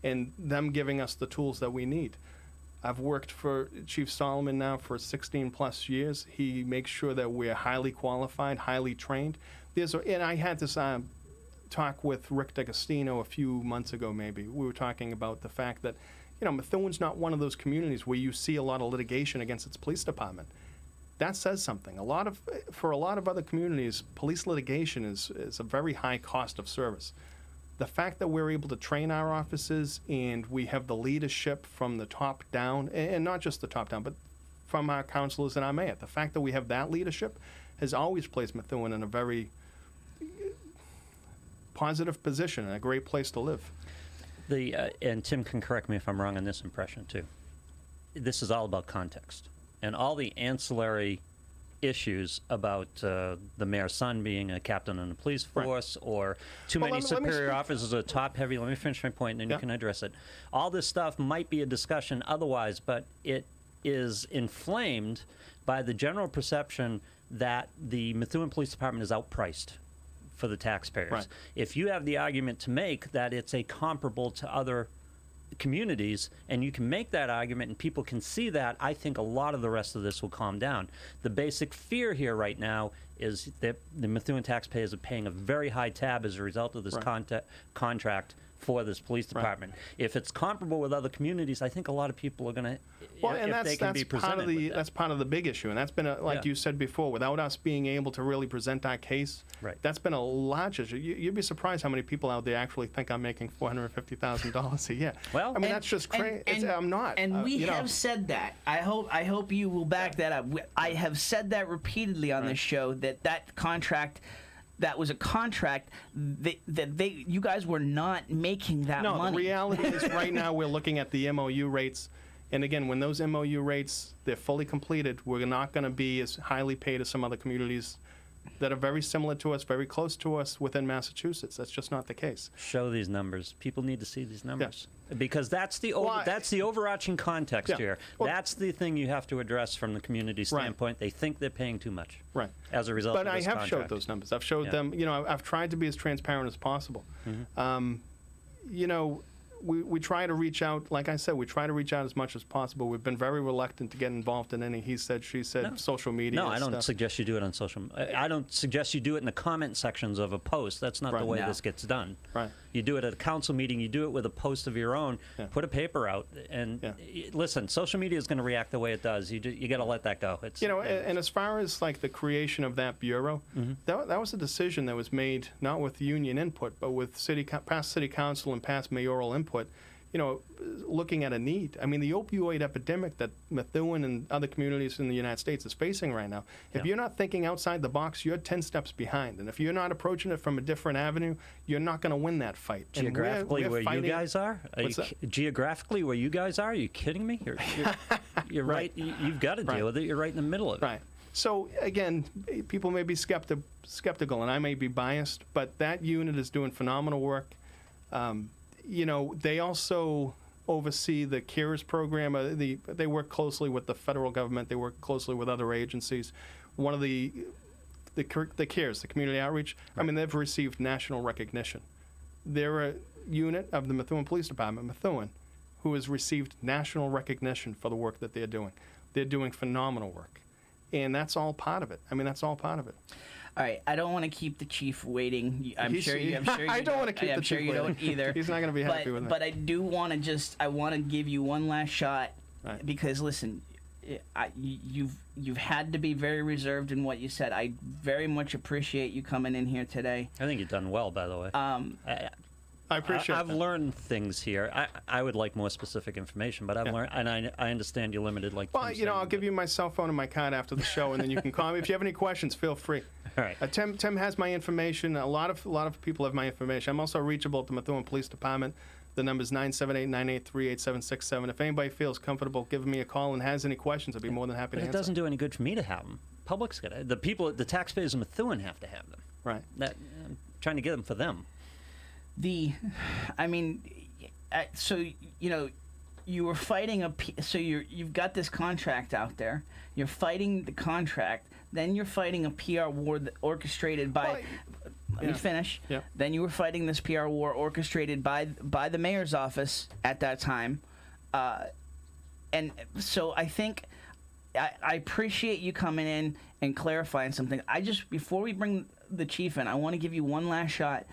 and them giving us the tools that we need. I've worked for Chief Solomon now for 16 plus years. He makes sure that we're highly qualified, highly trained. And I had this talk with Rick D'Agostino a few months ago, maybe. We were talking about the fact that, you know, Methuen's not one of those communities where you see a lot of litigation against its police department. That says something. For a lot of other communities, police litigation is a very high cost of service. The fact that we're able to train our officers and we have the leadership from the top down, and not just the top down, but from our councilors and our mayor, the fact that we have that leadership has always placed Methuen in a very positive position and a great place to live. And Tim can correct me if I'm wrong on this impression too. This is all about context, and all the ancillary issues about the mayor's son being a captain in the police force, right, or too many superior officers are top heavy. Let me finish my point, and then you can address it. All this stuff might be a discussion otherwise, but it is inflamed by the general perception that the Methuen Police Department is outpriced for the taxpayers. Right. If you have the argument to make that it's a comparable to other communities, and you can make that argument and people can see that, I think a lot of the rest of this will calm down. The basic fear here right now is that the Methuen taxpayers are paying a very high tab as a result of this contract for this police department. Right. If it's comparable with other communities, I think a lot of people are going to, that's part of the big issue, and that's been, like you said before, without us being able to really present our case, that's been a large issue. You'd be surprised how many people out there actually think I'm making $450,000 a year. Well, I mean, that's just crazy. I'm not. And we have said that. I hope you will back that up. I have said that repeatedly on this show, that contract, that was a contract that you guys were not making that money. No, the reality is right now we're looking at the MOU rates. And again, when those MOU rates, they're fully completed, we're not going to be as highly paid as some other communities that are very similar to us, very close to us within Massachusetts. That's just not the case. Show these numbers. People need to see these numbers. Because that's the overarching context here. Well, that's the thing you have to address from the community standpoint. They think they're paying too much. Right. As a result of this contract. But I have showed those numbers. I've showed them, you know, I've tried to be as transparent as possible. Mm-hmm. You know, we try to reach out, like I said, we try to reach out as much as possible. We've been very reluctant to get involved in any he said, she said, social media No, I don't stuff. suggest you do it on social media. I don't suggest you do it in the comment sections of a post. That's not the way this gets done. Right. You do it at a council meeting. You do it with a post of your own. Put a paper out. And listen, social media is going to react the way it does. You got to let that go. It's, you know, and as far as like the creation of that bureau, that was a decision that was made not with union input, but with past city council and past mayoral input. looking at a need. I mean, the opioid epidemic that Methuen and other communities in the United States is facing right now, if you're not thinking outside the box, you're 10 steps behind. And if you're not approaching it from a different avenue, you're not going to win that fight. And Geographically, we're where fighting, you guys are? Geographically, where you guys are you kidding me? You're right. You've got to deal with it. You're right in the middle of it. Right. So, again, people may be skeptical, and I may be biased, but that unit is doing phenomenal work. They also oversee the CARES program. They work closely with the federal government. They work closely with other agencies. One of the CARES, the community outreach, I mean, they've received national recognition. They're a unit of the Methuen Police Department, Methuen, who has received national recognition for the work that they're doing. They're doing phenomenal work. And that's all part of it. I mean, that's all part of it. All right, I don't want to keep the chief waiting. I'm sure you I don't want to keep the chief waiting. I'm sure you don't either. He's not going to be happy with it. But I do want to I want to give you one last shot, right. Because listen, you've had to be very reserved in what you said. I very much appreciate you coming in here today. I think you've done well, by the way. I appreciate I've that. learned things here. I would like more specific information, but I've learned, and I understand you're limited. Like, well, I'll give you my cell phone and my card after the show, and then you can call me if you have any questions. Feel free. All right. Tim has my information. A lot of people have my information. I'm also reachable at the Methuen Police Department. The number is 978-983-8767. If anybody feels comfortable giving me a call and has any questions, I'd be more than happy to answer. It doesn't do any good for me to have them. Public's got the people, the taxpayers of Methuen have to have them. Right. I'm trying to get them for them. You were fighting you've got this contract out there. You're fighting the contract. Then you're fighting a PR war that orchestrated by. Let me finish. Yeah. Then you were fighting this PR war orchestrated by the mayor's office at that time, and so I think I appreciate you coming in and clarifying something. Before we bring the chief in, I want to give you one last shot.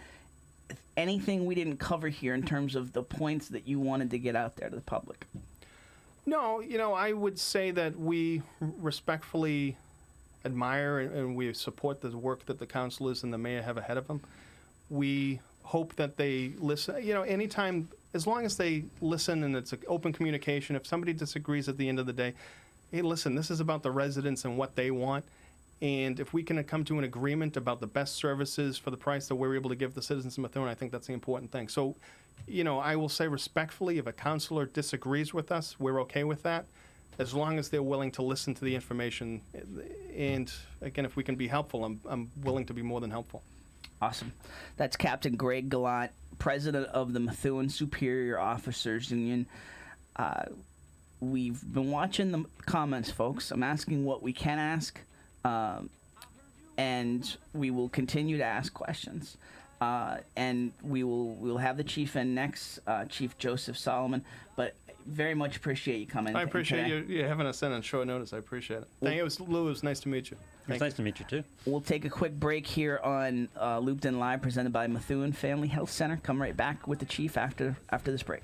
Anything we didn't cover here in terms of the points that you wanted to get out there to the public? No, I would say that we respectfully admire and we support the work that the councilors and the mayor have ahead of them. We hope that they listen. Anytime, as long as they listen and it's an open communication, if somebody disagrees at the end of the day, hey, listen, this is about the residents and what they want. And if we can come to an agreement about the best services for the price that we're able to give the citizens of Methuen, I think that's the important thing. So, I will say respectfully, if a councilor disagrees with us, we're okay with that, as long as they're willing to listen to the information. And again, if we can be helpful, I'm willing to be more than helpful. Awesome. That's Captain Greg Gallant, president of the Methuen Superior Officers Union. We've been watching the comments, folks. I'm asking what we can ask. And we will continue to ask questions. And we'll have the chief in next, Chief Joseph Solomon. But very much appreciate you coming. I appreciate you having us in on short notice. I appreciate it. Thank you. Lou, it was nice to meet you. It's nice to meet you, too. We'll take a quick break here on Looped In Live, presented by Methuen Family Health Center. Come right back with the chief after this break.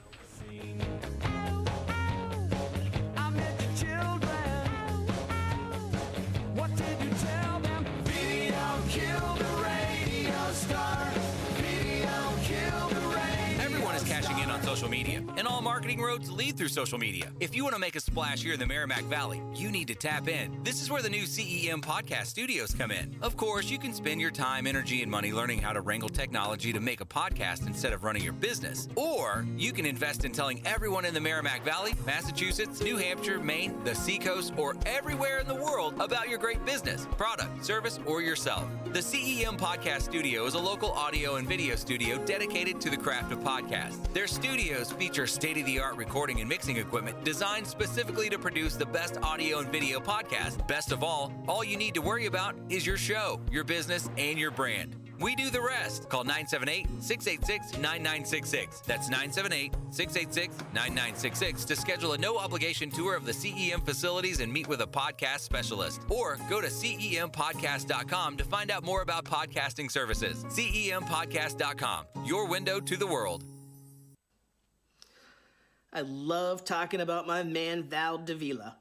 Social media, and all marketing roads lead through social media. If you want to make a splash here in the Merrimack Valley, you need to tap in. This is where the new CEM podcast studios come in. Of course, you can spend your time, energy, and money learning how to wrangle technology to make a podcast instead of running your business. Or you can invest in telling everyone in the Merrimack Valley, Massachusetts, New Hampshire, Maine, the Seacoast, or everywhere in the world about your great business, product, service, or yourself. The CEM Podcast Studio is a local audio and video studio dedicated to the craft of podcasts. Their studios feature state-of-the-art recording and mixing equipment designed specifically to produce the best audio and video podcasts. Best of all you need to worry about is your show, your business, and your brand. We do the rest. Call 978-686-9966. That's 978-686-9966 to schedule a no-obligation tour of the CEM facilities and meet with a podcast specialist. Or go to CEMpodcast.com to find out more about podcasting services. CEMpodcast.com, your window to the world. I love talking about my man, Val Davila.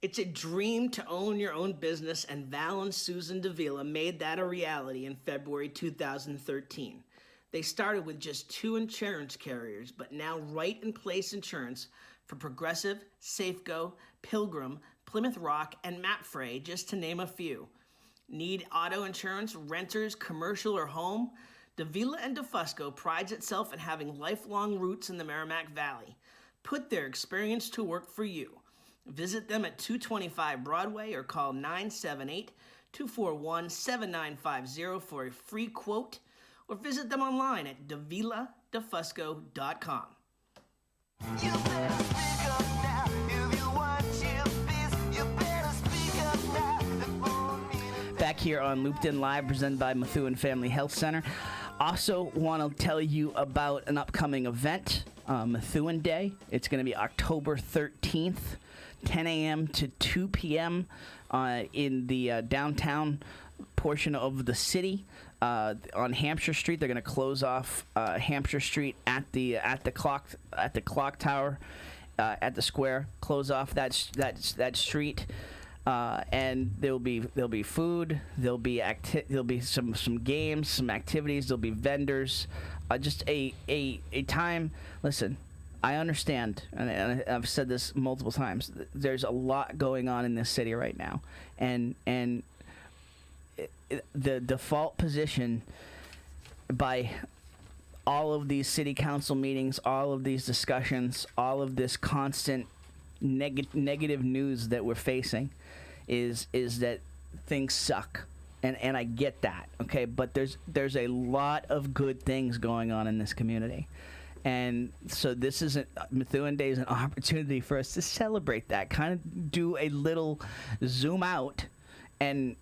It's a dream to own your own business, and Val and Susan Davila made that a reality in February 2013. They started with just 2 insurance carriers, but now Right in Place Insurance for Progressive, Safeco, Pilgrim, Plymouth Rock, and Mapfre, just to name a few. Need auto insurance, renters, commercial, or home? Davila and DeFusco prides itself in having lifelong roots in the Merrimack Valley. Put their experience to work for you. Visit them at 225 Broadway or call 978-241-7950 for a free quote, or visit them online at daviladefusco.com. You better speak up now. If you want your peace, you better speak up now. Back here on Looped In Live, presented by Methuen Family Health Center. Also want to tell you about an upcoming event, Methuen Day. It's going to be October 13th, 10 a.m. to 2 p.m. In the downtown portion of the city. On Hampshire Street, they're going to close off Hampshire Street at the clock tower at the square. Close off that street, and there'll be food. There'll be some games, some activities. There'll be vendors. Just a time. Listen, I understand, and I've said this multiple times. There's a lot going on in this city right now, and the default position by all of these city council meetings, all of these discussions, all of this constant negative news that we're facing is that things suck. And I get that, okay? But there's a lot of good things going on in this community. And so Methuen Day is an opportunity for us to celebrate that, kind of do a little zoom out and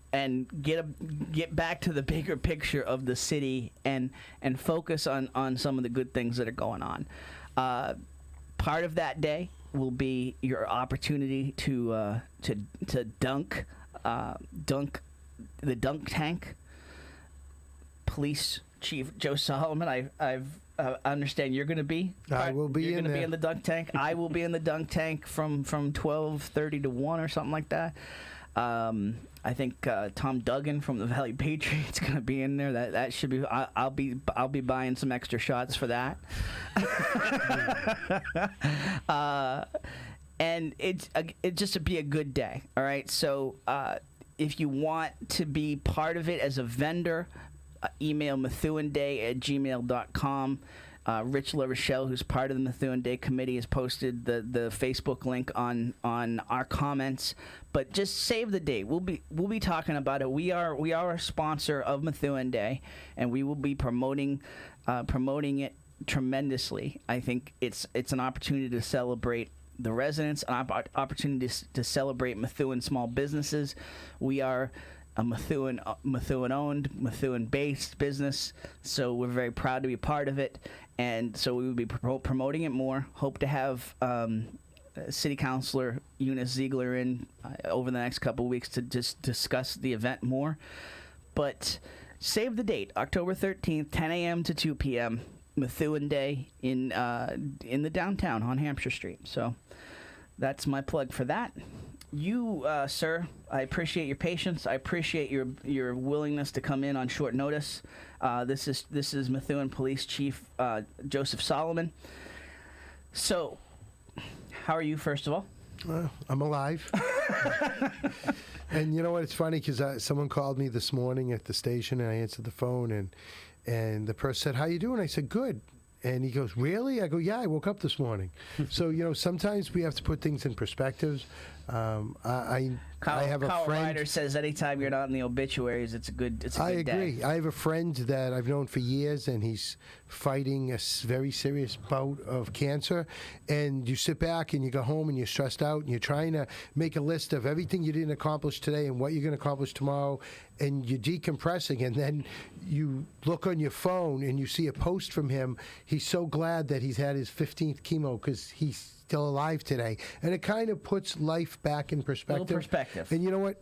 get back to the bigger picture of the city and focus on some of the good things that are going on. Part of that day will be your opportunity to dunk the dunk tank. Police Chief Joe Solomon, I understand you're going to be. I will be. You're going to be in the dunk tank. I will be in the dunk tank from 12:30 to 1 or something like that. I think Tom Duggan from the Valley Patriots going to be in there. That should be. I'll be buying some extra shots for that. And it just to be a good day. All right. So if you want to be part of it as a vendor, email methuenday@gmail.com. Rich LaRochelle, who's part of the Methuen Day Committee, has posted the Facebook link on our comments. But just save the date. We'll be talking about it. We are a sponsor of Methuen Day, and we will be promoting it tremendously. I think it's an opportunity to celebrate the residents, an opportunity to celebrate Methuen small businesses. We are a Methuen-owned, Methuen-based business, so we're very proud to be part of it, and so we will be promoting it more. Hope to have City Councilor Eunice Ziegler in over the next couple of weeks to just discuss the event more. But save the date, October 13th, 10 a.m. to 2 p.m., Methuen Day in the downtown on Hampshire Street. So that's my plug for that. You, sir, I appreciate your patience. I appreciate your willingness to come in on short notice. This is Methuen Police Chief Joseph Solomon. So, how are you, first of all? I'm alive. And you know what? It's funny because someone called me this morning at the station, and I answered the phone, and the person said, "How you doing?" I said, "Good." And he goes, "Really?" I go, "Yeah, I woke up this morning." So, sometimes we have to put things in perspectives. I have a Kyle friend. Ryder says anytime you're not in the obituaries, it's a good day. I agree. I have a friend that I've known for years, and he's fighting a very serious bout of cancer. And you sit back and you go home and you're stressed out and you're trying to make a list of everything you didn't accomplish today and what you're going to accomplish tomorrow, and you're decompressing, and then you look on your phone and you see a post from him. He's so glad that he's had his 15th chemo because he's still alive today, and it kind of puts life back in perspective. Little perspective. And you know what?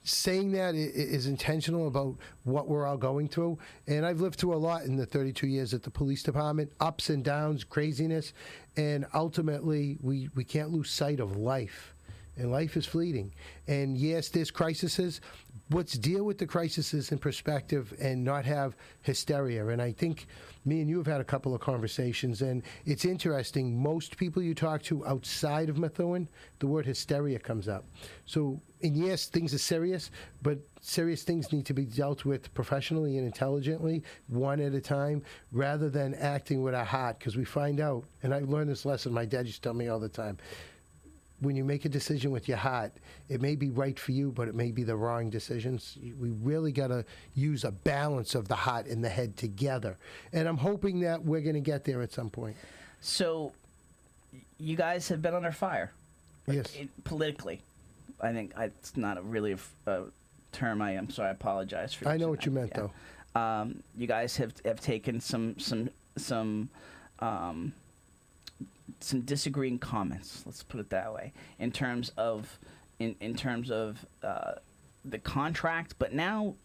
Saying that is intentional about what we're all going through. And I've lived through a lot in the 32 years at the police department, ups and downs, craziness, and ultimately we can't lose sight of life. And life is fleeting. And yes, there's crises, let's deal with the crises in perspective and not have hysteria. And I think me and you have had a couple of conversations, and it's interesting. Most people you talk to outside of Methuen, the word hysteria comes up. So, and yes, things are serious, but serious things need to be dealt with professionally and intelligently, one at a time, rather than acting with our heart. Because we find out, and I learned this lesson, my dad used to tell me all the time, when you make a decision with your heart, it may be right for you, but it may be the wrong decisions. We really got to use a balance of the heart and the head together. And I'm hoping that we're going to get there at some point. So, you guys have been under fire. Yes. Politically. I think it's not really a term I'm sorry, I apologize for. I know what you meant, though. You guys have taken some disagreeing comments. Let's put it that way. In terms of the contract, but now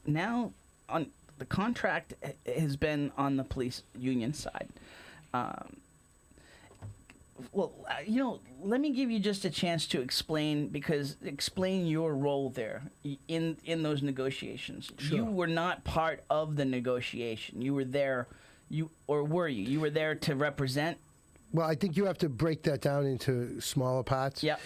on the contract has been on the police union side. Let me give you just a chance to explain your role there in those negotiations. Sure. You were not part of the negotiation. You were there, were you? You were there to represent. Well, I think you have to break that down into smaller parts. Yeah.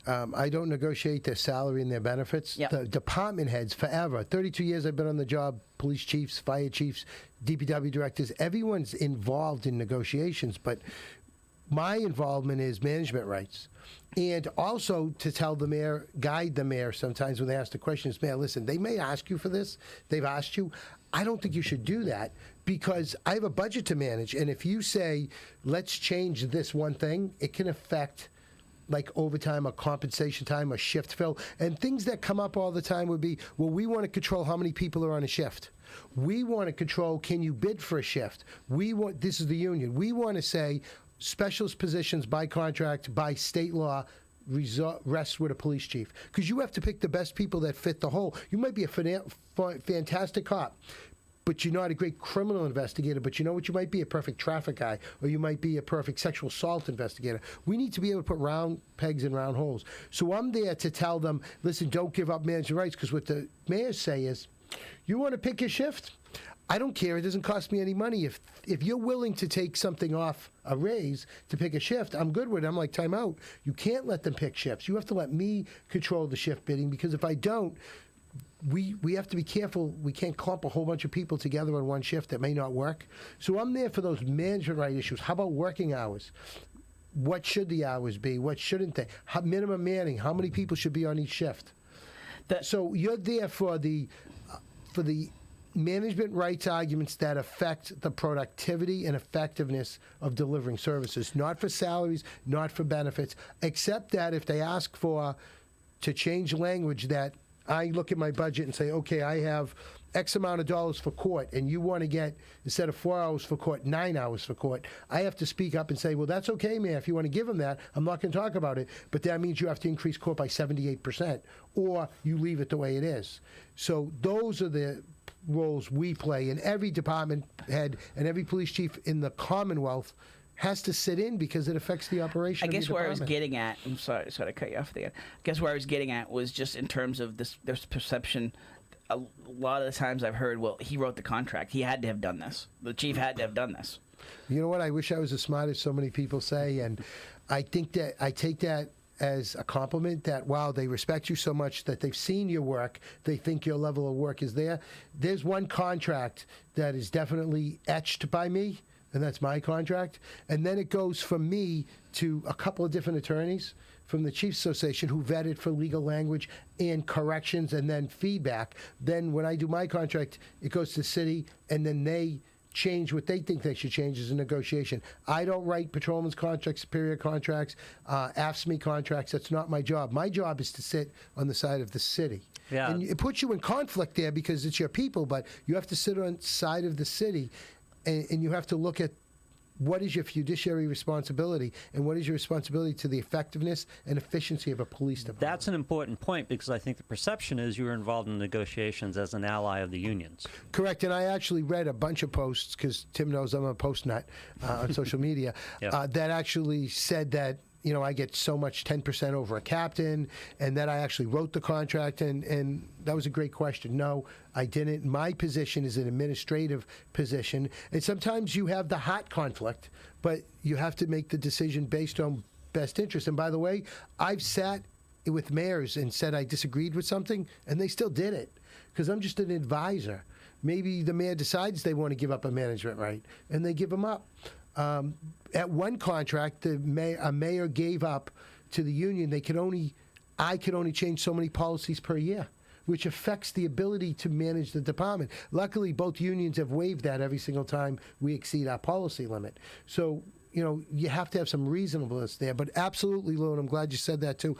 I don't negotiate their salary and their benefits. Yep. The department heads, forever, 32 years I've been on the job, police chiefs, fire chiefs, DPW directors, everyone's involved in negotiations, but my involvement is management rights. And also to tell the mayor, guide the mayor sometimes when they ask the questions, Mayor, listen, they may ask you for this. They've asked you. I don't think you should do that because I have a budget to manage. And if you say, let's change this one thing, it can affect like overtime or compensation time or shift fill. And things that come up all the time would be, well, we want to control how many people are on a shift. We want to control, can you bid for a shift? This is the union. We want to say, specialist positions by contract, by state law, rest with a police chief. Because you have to pick the best people that fit the whole. You might be a fantastic cop, but you're not a great criminal investigator, but you know what? You might be a perfect traffic guy, or you might be a perfect sexual assault investigator. We need to be able to put round pegs in round holes. So I'm there to tell them, listen, don't give up management rights, because what the mayors say is, you want to pick your shift? I don't care. It doesn't cost me any money. If you're willing to take something off a raise to pick a shift, I'm good with it. I'm like, time out. You can't let them pick shifts. You have to let me control the shift bidding, because if I don't, we have to be careful. We can't clump a whole bunch of people together on one shift that may not work. So I'm there for those management right issues. How about working hours? What should the hours be? What shouldn't they? Minimum manning. How many people should be on each shift? So you're there for the management rights arguments that affect the productivity and effectiveness of delivering services, not for salaries, not for benefits, except that if they ask to change language, that I look at my budget and say, okay, I have X amount of dollars for court, and you want to get, instead of 4 hours for court, 9 hours for court, I have to speak up and say, well, that's okay, man, if you want to give them that, I'm not going to talk about it, but that means you have to increase court by 78%, or you leave it the way it is. So those are the roles we play, and every department head and every police chief in the Commonwealth has to sit in because it affects the operation of the department. Where I was getting at, I'm sorry to cut you off there. I guess where I was getting at was just in terms of this perception. A lot of the times I've heard, well, he wrote the contract. He had to have done this. The chief had to have done this. You know what? I wish I was as smart as so many people say, and I think that I take that as a compliment that, wow, they respect you so much that they've seen your work, they think your level of work is there. There's one contract that is definitely etched by me, and that's my contract. And then it goes from me to a couple of different attorneys from the Chiefs Association who vetted for legal language and corrections and then feedback. Then when I do my contract, it goes to the city, and then they change what they think they should change as a negotiation. I don't write patrolman's contracts, superior contracts, AFSCME contracts. That's not my job. My job is to sit on the side of the city. Yeah. And it puts you in conflict there because it's your people, but you have to sit on the side of the city, and you have to look at what is your fiduciary responsibility and what is your responsibility to the effectiveness and efficiency of a police department. That's an important point, because I think the perception is you were involved in negotiations as an ally of the unions. Correct, and I actually read a bunch of posts, because Tim knows I'm a post nut on social media, Yeah. that actually said that I get so much 10% over a captain, and that I actually wrote the contract, and that was a great question. No, I didn't. My position is an administrative position, and sometimes you have the hot conflict, but you have to make the decision based on best interest. And by the way, I've sat with mayors and said I disagreed with something, and they still did it, because I'm just an advisor. Maybe the mayor decides they want to give up a management right, and they give them up. At one contract, a mayor gave up to the union. I could only change so many policies per year, which affects the ability to manage the department. Luckily, both unions have waived that every single time we exceed our policy limit. So, you have to have some reasonableness there. But absolutely, Lou, and I'm glad you said that too.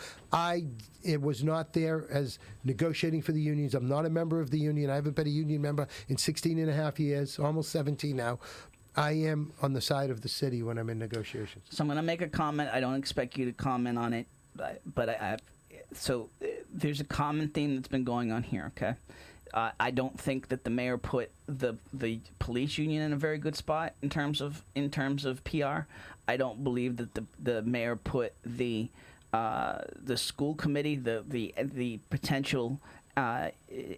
It was not there as negotiating for the unions. I'm not a member of the union. I haven't been a union member in 16 and a half years, almost 17 now. I am on the side of the city when I'm in negotiations. So I'm going to make a comment. I don't expect you to comment on it, but there's a common theme that's been going on here, okay? I don't think that the mayor put the police union in a very good spot in terms of PR. I don't believe that the mayor put the school committee, the potential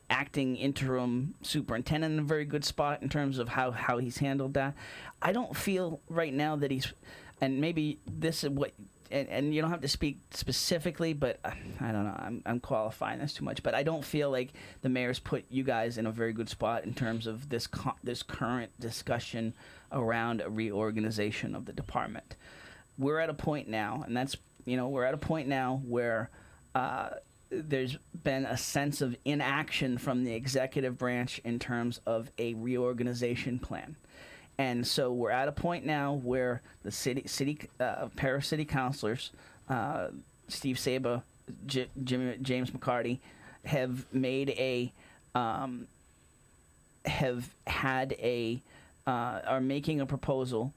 acting interim superintendent in a very good spot in terms of how he's handled that. I don't feel right now that he's, and maybe this is what, and you don't have to speak specifically, but I don't know, I'm qualifying this too much, but I don't feel like the mayor's put you guys in a very good spot in terms of this current discussion around a reorganization of the department. We're at a point now, and that's, we're at a point now where there's been a sense of inaction from the executive branch in terms of a reorganization plan. And so we're at a point now where the pair of city councilors, Steve Saba, James McCarty, have made are making a proposal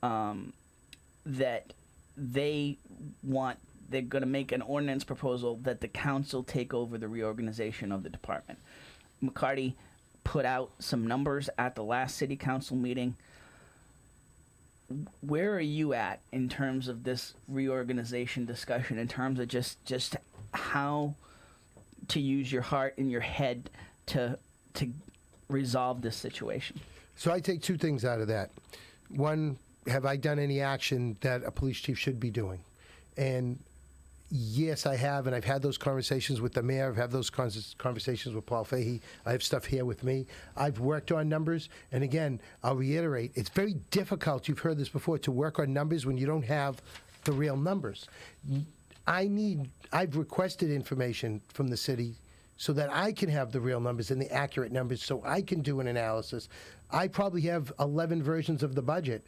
that they're going to make an ordinance proposal that the council take over the reorganization of the department. McCarty put out some numbers at the last city council meeting. Where are you at in terms of this reorganization discussion, in terms of just how to use your heart and your head to resolve this situation? So I take two things out of that. One, have I done any action that a police chief should be doing? And yes, I have, and I've had those conversations with the mayor. I've had those conversations with Paul Fahey. I have stuff here with me. I've worked on numbers, and again, I'll reiterate, it's very difficult, you've heard this before, to work on numbers when you don't have the real numbers. I've requested information from the city so that I can have the real numbers and the accurate numbers so I can do an analysis. I probably have 11 versions of the budget,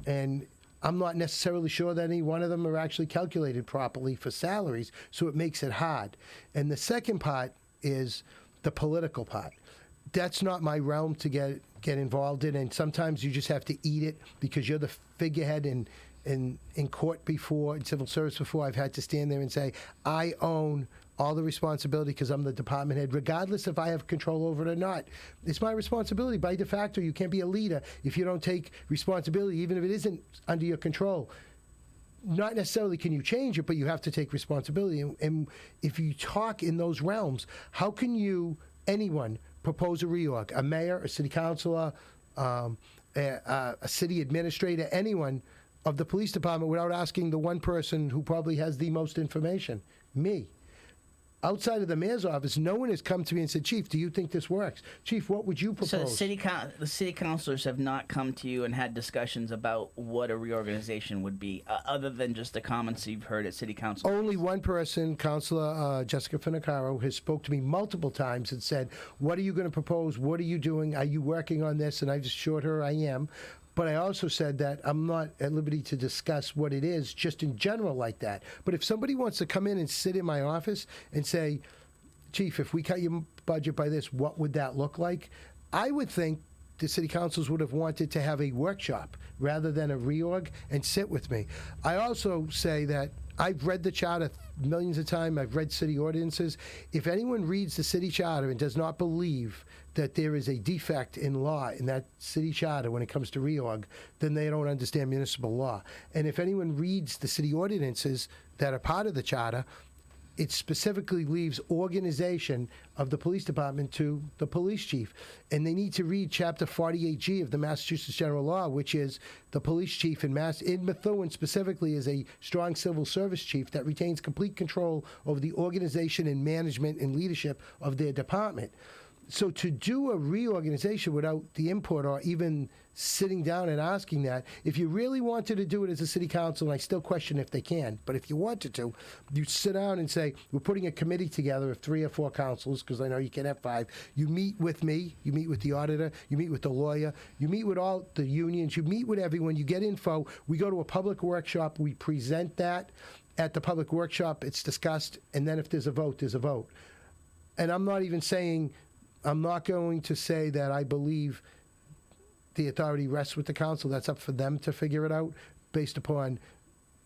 and I'm not necessarily sure that any one of them are actually calculated properly for salaries, so it makes it hard. And the second part is the political part. That's not my realm to get involved in, and sometimes you just have to eat it because you're the figurehead in court before, in civil service before. I've had to stand there and say, I own all the responsibility because I'm the department head, regardless if I have control over it or not. It's my responsibility. By de facto, you can't be a leader if you don't take responsibility, even if it isn't under your control. Not necessarily can you change it, but you have to take responsibility. And if you talk in those realms, how can anyone propose a reorg? A mayor, a city councilor, a city administrator, anyone of the police department, without asking the one person who probably has the most information, me. Outside of the mayor's office, no one has come to me and said, Chief, do you think this works? Chief, what would you propose? So the city councilors have not come to you and had discussions about what a reorganization would be, other than just the comments you've heard at city council? Only one person, Councilor Jessica Finicaro, has spoke to me multiple times and said, what are you going to propose? What are you doing? Are you working on this? And I've assured her I am. But I also said that I'm not at liberty to discuss what it is just in general like that. But if somebody wants to come in and sit in my office and say, Chief, if we cut your budget by this, what would that look like? I would think the city councils would have wanted to have a workshop rather than a reorg and sit with me. I also say that I've read the charter millions of times. I've read city ordinances. If anyone reads the city charter and does not believe that there is a defect in law in that city charter when it comes to reorg, then they don't understand municipal law. And if anyone reads the city ordinances that are part of the charter, it specifically leaves organization of the police department to the police chief. And they need to read Chapter 48G of the Massachusetts General Law, which is the police chief in Methuen specifically is a strong civil service chief that retains complete control over the organization and management and leadership of their department. So to do a reorganization without the input or even sitting down and asking that, if you really wanted to do it as a city council, and I still question if they can, but if you wanted to, you sit down and say, we're putting a committee together of 3 or 4 councils, because I know you can have 5. You meet with me, you meet with the auditor, you meet with the lawyer, you meet with all the unions, you meet with everyone, you get info, we go to a public workshop, we present that. At the public workshop, it's discussed, and then if there's a vote, there's a vote. And I'm not going to say that I believe the authority rests with the council. That's up for them to figure it out based upon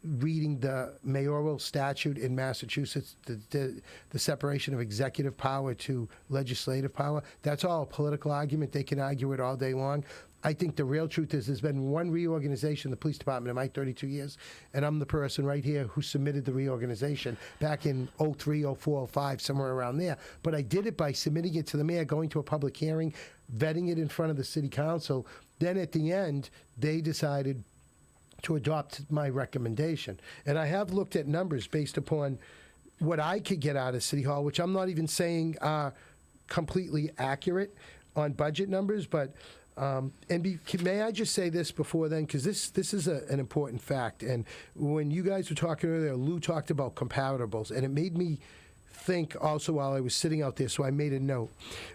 reading the mayoral statute in Massachusetts, the separation of executive power to legislative power. That's all a political argument. They can argue it all day long. I think the real truth is there's been one reorganization in the police department in my 32 years, and I'm the person right here who submitted the reorganization back in 03, 04, 05, somewhere around there. But I did it by submitting it to the mayor, going to a public hearing, vetting it in front of the city council. Then at the end, they decided to adopt my recommendation. And I have looked at numbers based upon what I could get out of City Hall, which I'm not even saying are completely accurate on budget numbers, but may I just say this before then, because this is an important fact. And when you guys were talking earlier, Lou talked about comparables, and it made me think also while I was sitting out there, so I made a note.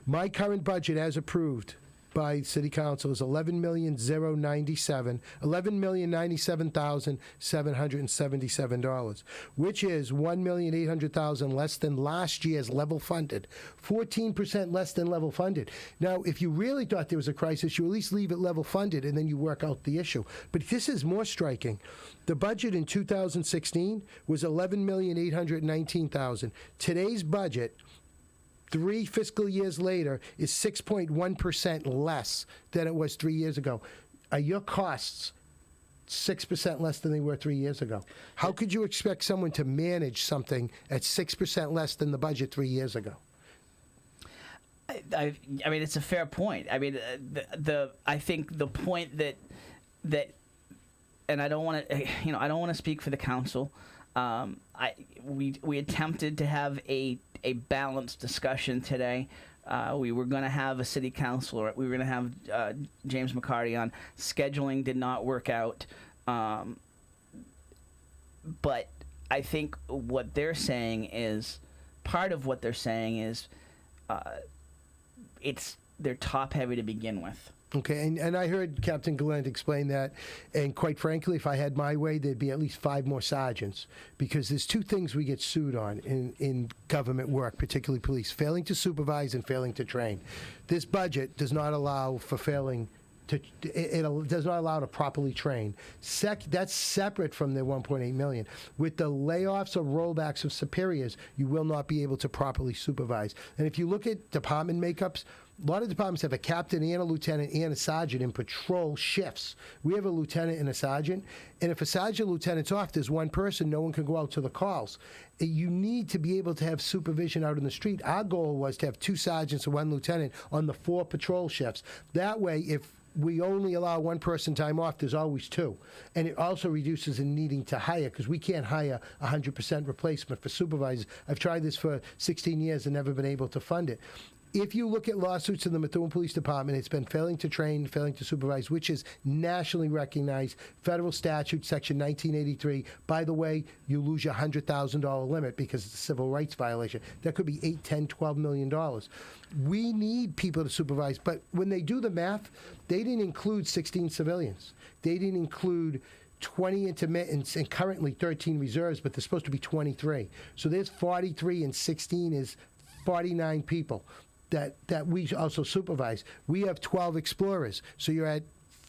My current budget, as approved by City Council, is $11,097,777, which is $1,800,000 less than last year's level funded, 14% less than level funded. Now, if you really thought there was a crisis, you at least leave it level funded and then you work out the issue. But this is more striking. The budget in 2016 was $11,819,000. Today's budget, 3 fiscal years later, is 6.1% less than it was 3 years ago. Are your costs 6% less than they were 3 years ago? How could you expect someone to manage something at 6% less than the budget 3 years ago? I mean, it's a fair point. I mean, I think the point that, and I don't want to, I don't want to speak for the council. We attempted to have a balanced discussion today. We were going to have a city councilor. We were going to have James McCarty on. Scheduling did not work out. But I think what they're saying is, part of what they're saying is, they're top heavy to begin with. Okay, and I heard Captain Gallant explain that, and quite frankly, if I had my way, there'd be at least 5 more sergeants, because there's 2 things we get sued on in government work, particularly police: failing to supervise and failing to train. This budget does not allow for failing to, it does not allow to properly train. That's separate from the $1.8 million. With the layoffs or rollbacks of superiors, you will not be able to properly supervise. And if you look at department makeups, a lot of departments have a captain and a lieutenant and a sergeant in patrol shifts. We have a lieutenant and a sergeant, and if a sergeant lieutenant's off, there's one person, no one can go out to the calls. You need to be able to have supervision out in the street. Our goal was to have 2 sergeants and 1 lieutenant on the 4 patrol shifts. That way, if we only allow 1 person time off, there's always 2. And it also reduces the needing to hire, because we can't hire 100% replacement for supervisors. I've tried this for 16 years and never been able to fund it. If you look at lawsuits in the Methuen Police Department, it's been failing to train, failing to supervise, which is nationally recognized. Federal statute, Section 1983. By the way, you lose your $100,000 limit because it's a civil rights violation. That could be $8, $10, $12 million. We need people to supervise, but when they do the math, they didn't include 16 civilians. They didn't include 20 intermittents and currently 13 reserves, but there's supposed to be 23. So there's 43 and 16 is 49 people that we also supervise. We have 12 explorers, so you're at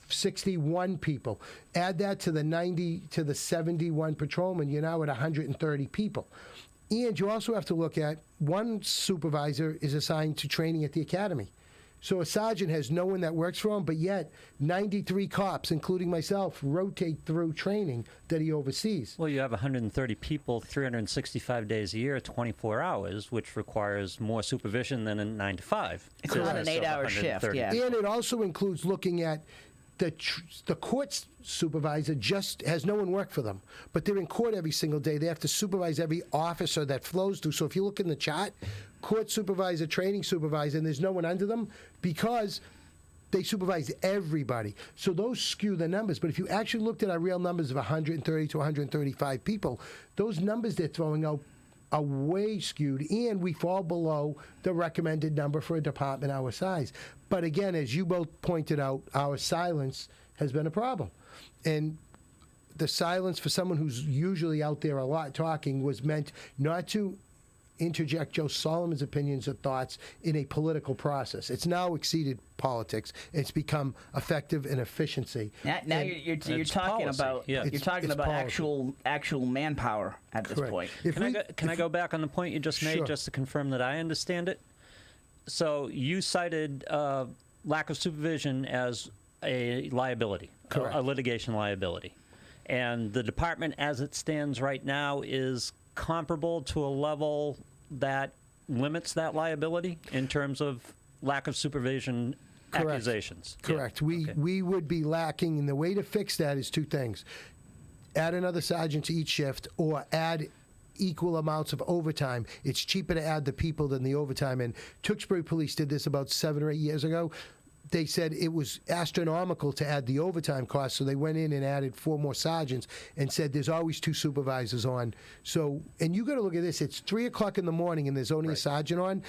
61 people. Add that to the 71 patrolmen, you're now at 130 people. And you also have to look at, 1 supervisor is assigned to training at the academy. So a sergeant has no one that works for him, but yet 93 cops, including myself, rotate through training that he oversees. Well, you have 130 people, 365 days a year, 24 hours, which requires more supervision than a 9 to 5. It's not an 8-hour shift, yeah. And it also includes looking at the court supervisor just has no one work for them, but they're in court every single day. They have to supervise every officer that flows through. So if you look in the chart, court supervisor, training supervisor, and there's no one under them because they supervise everybody. So those skew the numbers. But if you actually looked at our real numbers of 130 to 135 people, those numbers they're throwing out are way skewed, and we fall below the recommended number for a department our size. But again, as you both pointed out, our silence has been a problem. And the silence for someone who's usually out there a lot talking was meant not to interject Joe Solomon's opinions or thoughts in a political process. It's now exceeded politics. It's become effective and efficiency. Now you're talking policy, about yeah. you're talking It's about policy. actual manpower at this Correct. point. If Can I go back on the point you just made, Sure. just to confirm that I understand it? So you cited lack of supervision as a liability, Correct. a litigation liability. And the department, as it stands right now, is comparable to a level that limits that liability in terms of lack of supervision Correct. accusations. Correct. Yeah. Okay. We would be lacking, and the way to fix that is two things. Add another sergeant to each shift, or add equal amounts of overtime. It's cheaper to add the people than the overtime. And Tewksbury Police did this about 7 or 8 years ago. They said it was astronomical to add the overtime cost, so they went in and added 4 more sergeants and said there's always 2 supervisors on. So, and you got to look at this. It's 3 o'clock in the morning and there's only a sergeant on,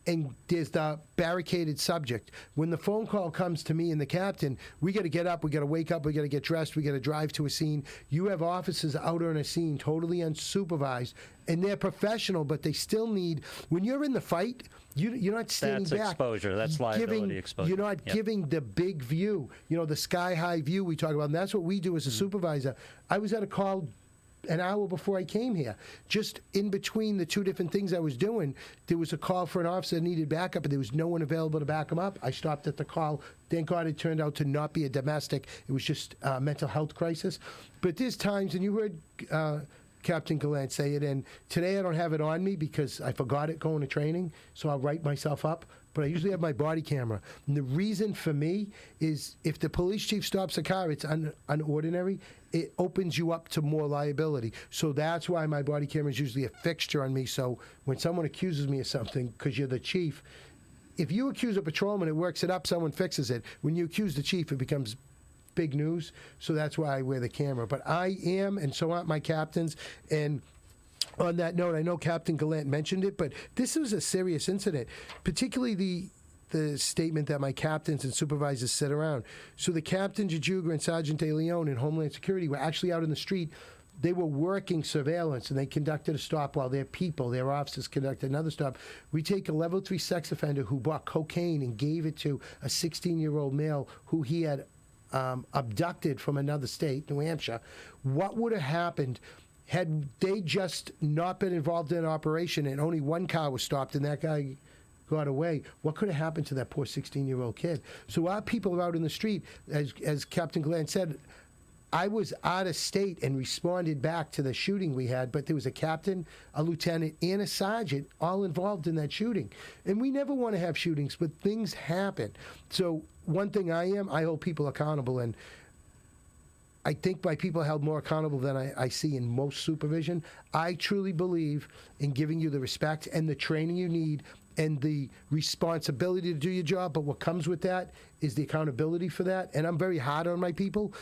and there's the barricaded subject. When the phone call comes to me and the captain, we got to get up, we got to wake up, we got to get dressed, we got to drive to a scene. You have officers out on a scene totally unsupervised, and they're professional, but they still need, when you're in the fight, you're not standing That's back. exposure. That's liability giving, exposure. You're not Yep. giving the big view, the sky-high view we talk about, and that's what we do as a supervisor. I was at a call an hour before I came here. Just in between the 2 different things I was doing, there was a call for an officer that needed backup, and there was no one available to back him up. I stopped at the call. Thank God it turned out to not be a domestic. It was just a mental health crisis. But there's times, and you heard Captain Gallant say it, and today I don't have it on me because I forgot it going to training, so I'll write myself up. But I usually have my body camera. And the reason for me is if the police chief stops a car, it's unordinary, it opens you up to more liability. So that's why my body camera is usually a fixture on me. So when someone accuses me of something, because you're the chief, if you accuse a patrolman, it works it up, someone fixes it. When you accuse the chief, it becomes big news. So that's why I wear the camera. But I am, and so aren't my captains. And on that note, I know Captain Gallant mentioned it, but this was a serious incident, particularly the statement that my captains and supervisors sit around. So the Captain Jajuga and Sergeant De Leon in Homeland Security were actually out in the street. They were working surveillance, and they conducted a stop while their officers, conducted another stop. We take a level 3 sex offender who bought cocaine and gave it to a 16-year-old male who he had abducted from another state, New Hampshire. What would have happened had they just not been involved in an operation and only one car was stopped and that guy got away? What could have happened to that poor 16-year-old kid? So our people are out in the street, as Captain Glenn said, I was out of state and responded back to the shooting we had, but there was a captain, a lieutenant, and a sergeant all involved in that shooting. And we never want to have shootings, but things happen. So one thing I hold people accountable, and I think my people are held more accountable than I see in most supervision. I truly believe in giving you the respect and the training you need and the responsibility to do your job, but what comes with that is the accountability for that. And I'm very hard on my people,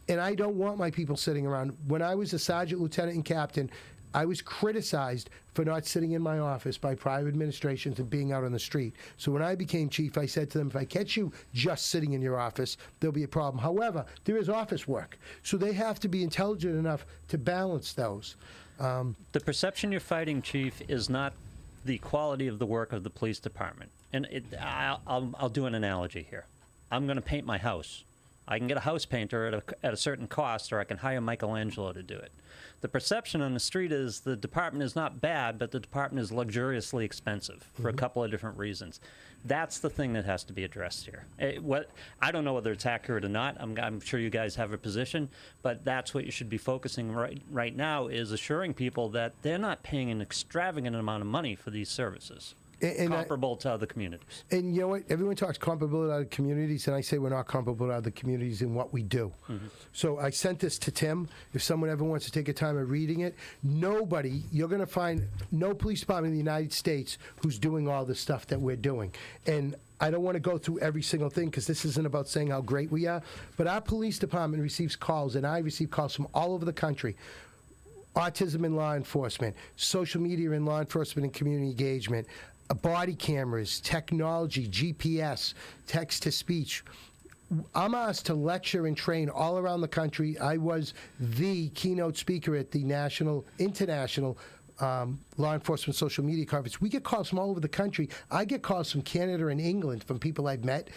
and I don't want my people sitting around. When I was a sergeant, lieutenant, and captain, I was criticized for not sitting in my office by private administrations and being out on the street. So when I became chief, I said to them, if I catch you just sitting in your office, there'll be a problem. However, there is office work, so they have to be intelligent enough to balance those. The perception you're fighting, Chief, is not the quality of the work of the police department. And I'll do an analogy here. I'm going to paint my house. I can get a house painter at a certain cost, or I can hire Michelangelo to do it. The perception on the street is the department is not bad, but the department is luxuriously expensive for a couple of different reasons. That's the thing that has to be addressed here. I don't know whether it's accurate or not. I'm sure you guys have a position, but that's what you should be focusing right now, is assuring people that they're not paying an extravagant amount of money for these services. And comparable to other communities. And you know what? Everyone talks comparable to other communities, and I say we're not comparable to other communities in what we do. So I sent this to Tim. If someone ever wants to take a time of reading it, you're going to find no police department in the United States who's doing all the stuff that we're doing. And I don't want to go through every single thing because this isn't about saying how great we are, but our police department receives calls, and I receive calls from all over the country. Autism in law enforcement, social media in law enforcement and community engagement, body cameras, technology, GPS, text-to-speech. I'm asked to lecture and train all around the country. I was the keynote speaker at the international law enforcement social media conference. We get calls from all over the country. I get calls from Canada and England from people I've met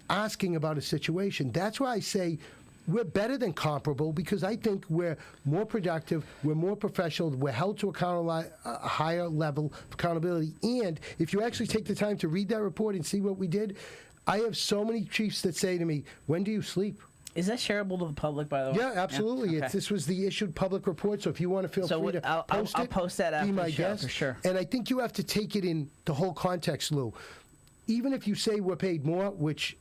asking about a situation. That's why I say we're better than comparable, because I think we're more productive, we're more professional, we're held to a higher level of accountability. And if you actually take the time to read that report and see what we did, I have so many chiefs that say to me, when do you sleep? Is that shareable to the public, by the way? Yeah, absolutely. Yeah? Okay. This was the issued public report, so if you want to feel free to post it, I'll post that after be my the show, guest. for sure. And I think you have to take it in the whole context, Lou. Even if you say we're paid more, which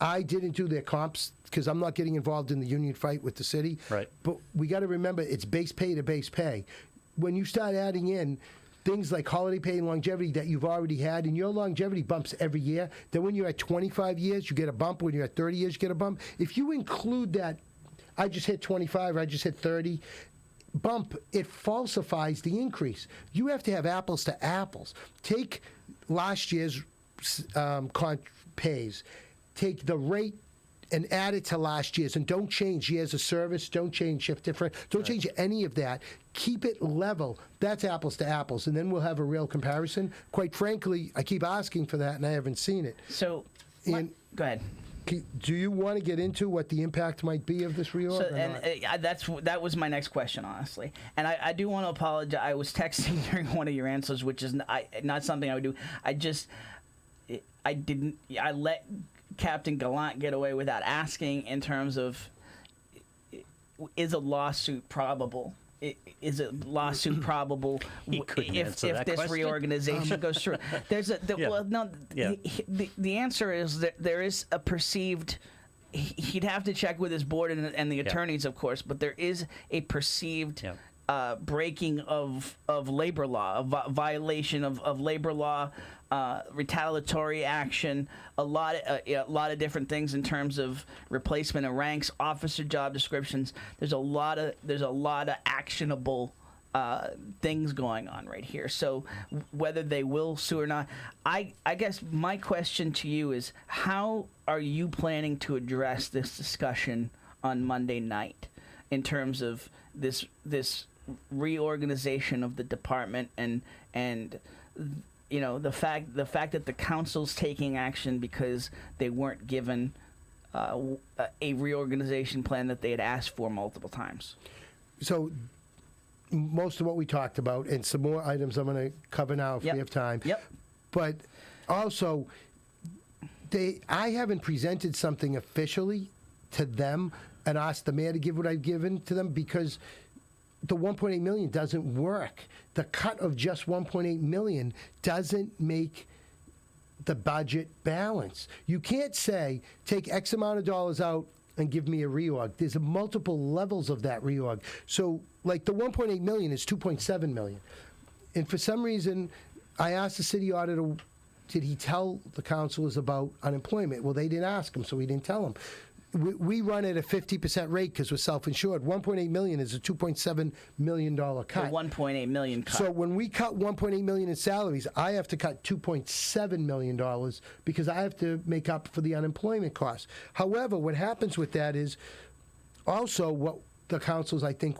I didn't do their comps because I'm not getting involved in the union fight with the city. Right. But we got to remember it's base pay to base pay. When you start adding in things like holiday pay and longevity that you've already had, and your longevity bumps every year, then when you're at 25 years, you get a bump. When you're at 30 years, you get a bump. If you include that, I just hit 25, or I just hit 30, bump, it falsifies the increase. You have to have apples to apples. Take last year's pays. Take the rate and add it to last year's, and don't change years of service, don't change shift different, don't change any of that. Keep it level. That's apples to apples, and then we'll have a real comparison. Quite frankly, I keep asking for that, and I haven't seen it. So, And go ahead. do you want to get into what the impact might be of this reorg? So, that was my next question, honestly. And I do want to apologize. I was texting during one of your answers, which is not something I would do. I let Captain Gallant get away without asking in terms of, is a lawsuit probable? Is a lawsuit probable if this reorganization goes through? There's the answer is that there is a perceived. He'd have to check with his board and the attorneys, of course, but there is a perceived breaking of labor law, a violation of labor law, retaliatory action, a lot of different things in terms of replacement of ranks, officer job descriptions. There's a lot of actionable things going on right here. So whether they will sue or not, I guess my question to you is, how are you planning to address this discussion on Monday night in terms of this reorganization of the department and you know, the fact that the council's taking action because they weren't given a reorganization plan that they had asked for multiple times? So most of what we talked about, and some more items I'm going to cover now if we have time. Yep. But also, I haven't presented something officially to them and asked the mayor to give what I've given to them because the $1.8 million doesn't work. The cut of just $1.8 million doesn't make the budget balance. You can't say, take X amount of dollars out and give me a reorg. There's multiple levels of that reorg. So, like, the $1.8 million is $2.7 million. And for some reason, I asked the city auditor, did he tell the councilors about unemployment? Well, they didn't ask him, so he didn't tell them. We run at a 50% rate because we're self-insured. $1.8 million is a $2.7 million cut. A $1.8 million cut. So when we cut $1.8 million in salaries, I have to cut $2.7 million because I have to make up for the unemployment costs. However, what happens with that is also what the councils, I think,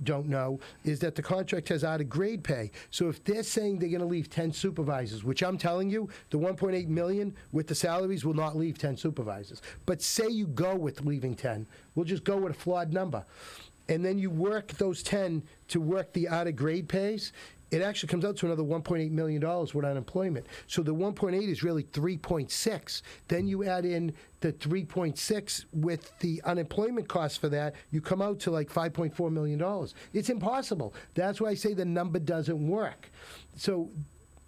don't know is that the contract has out of grade pay. So if they're saying they're going to leave 10 supervisors, which I'm telling you, the 1.8 million with the salaries will not leave 10 supervisors. But say you go with leaving 10, we'll just go with a flawed number. And then you work those 10 to work the out of grade pays, it actually comes out to another $1.8 million with unemployment. So the 1.8 is really 3.6. Then you add in the 3.6 with the unemployment cost for that, you come out to like $5.4 million. It's impossible. That's why I say the number doesn't work. So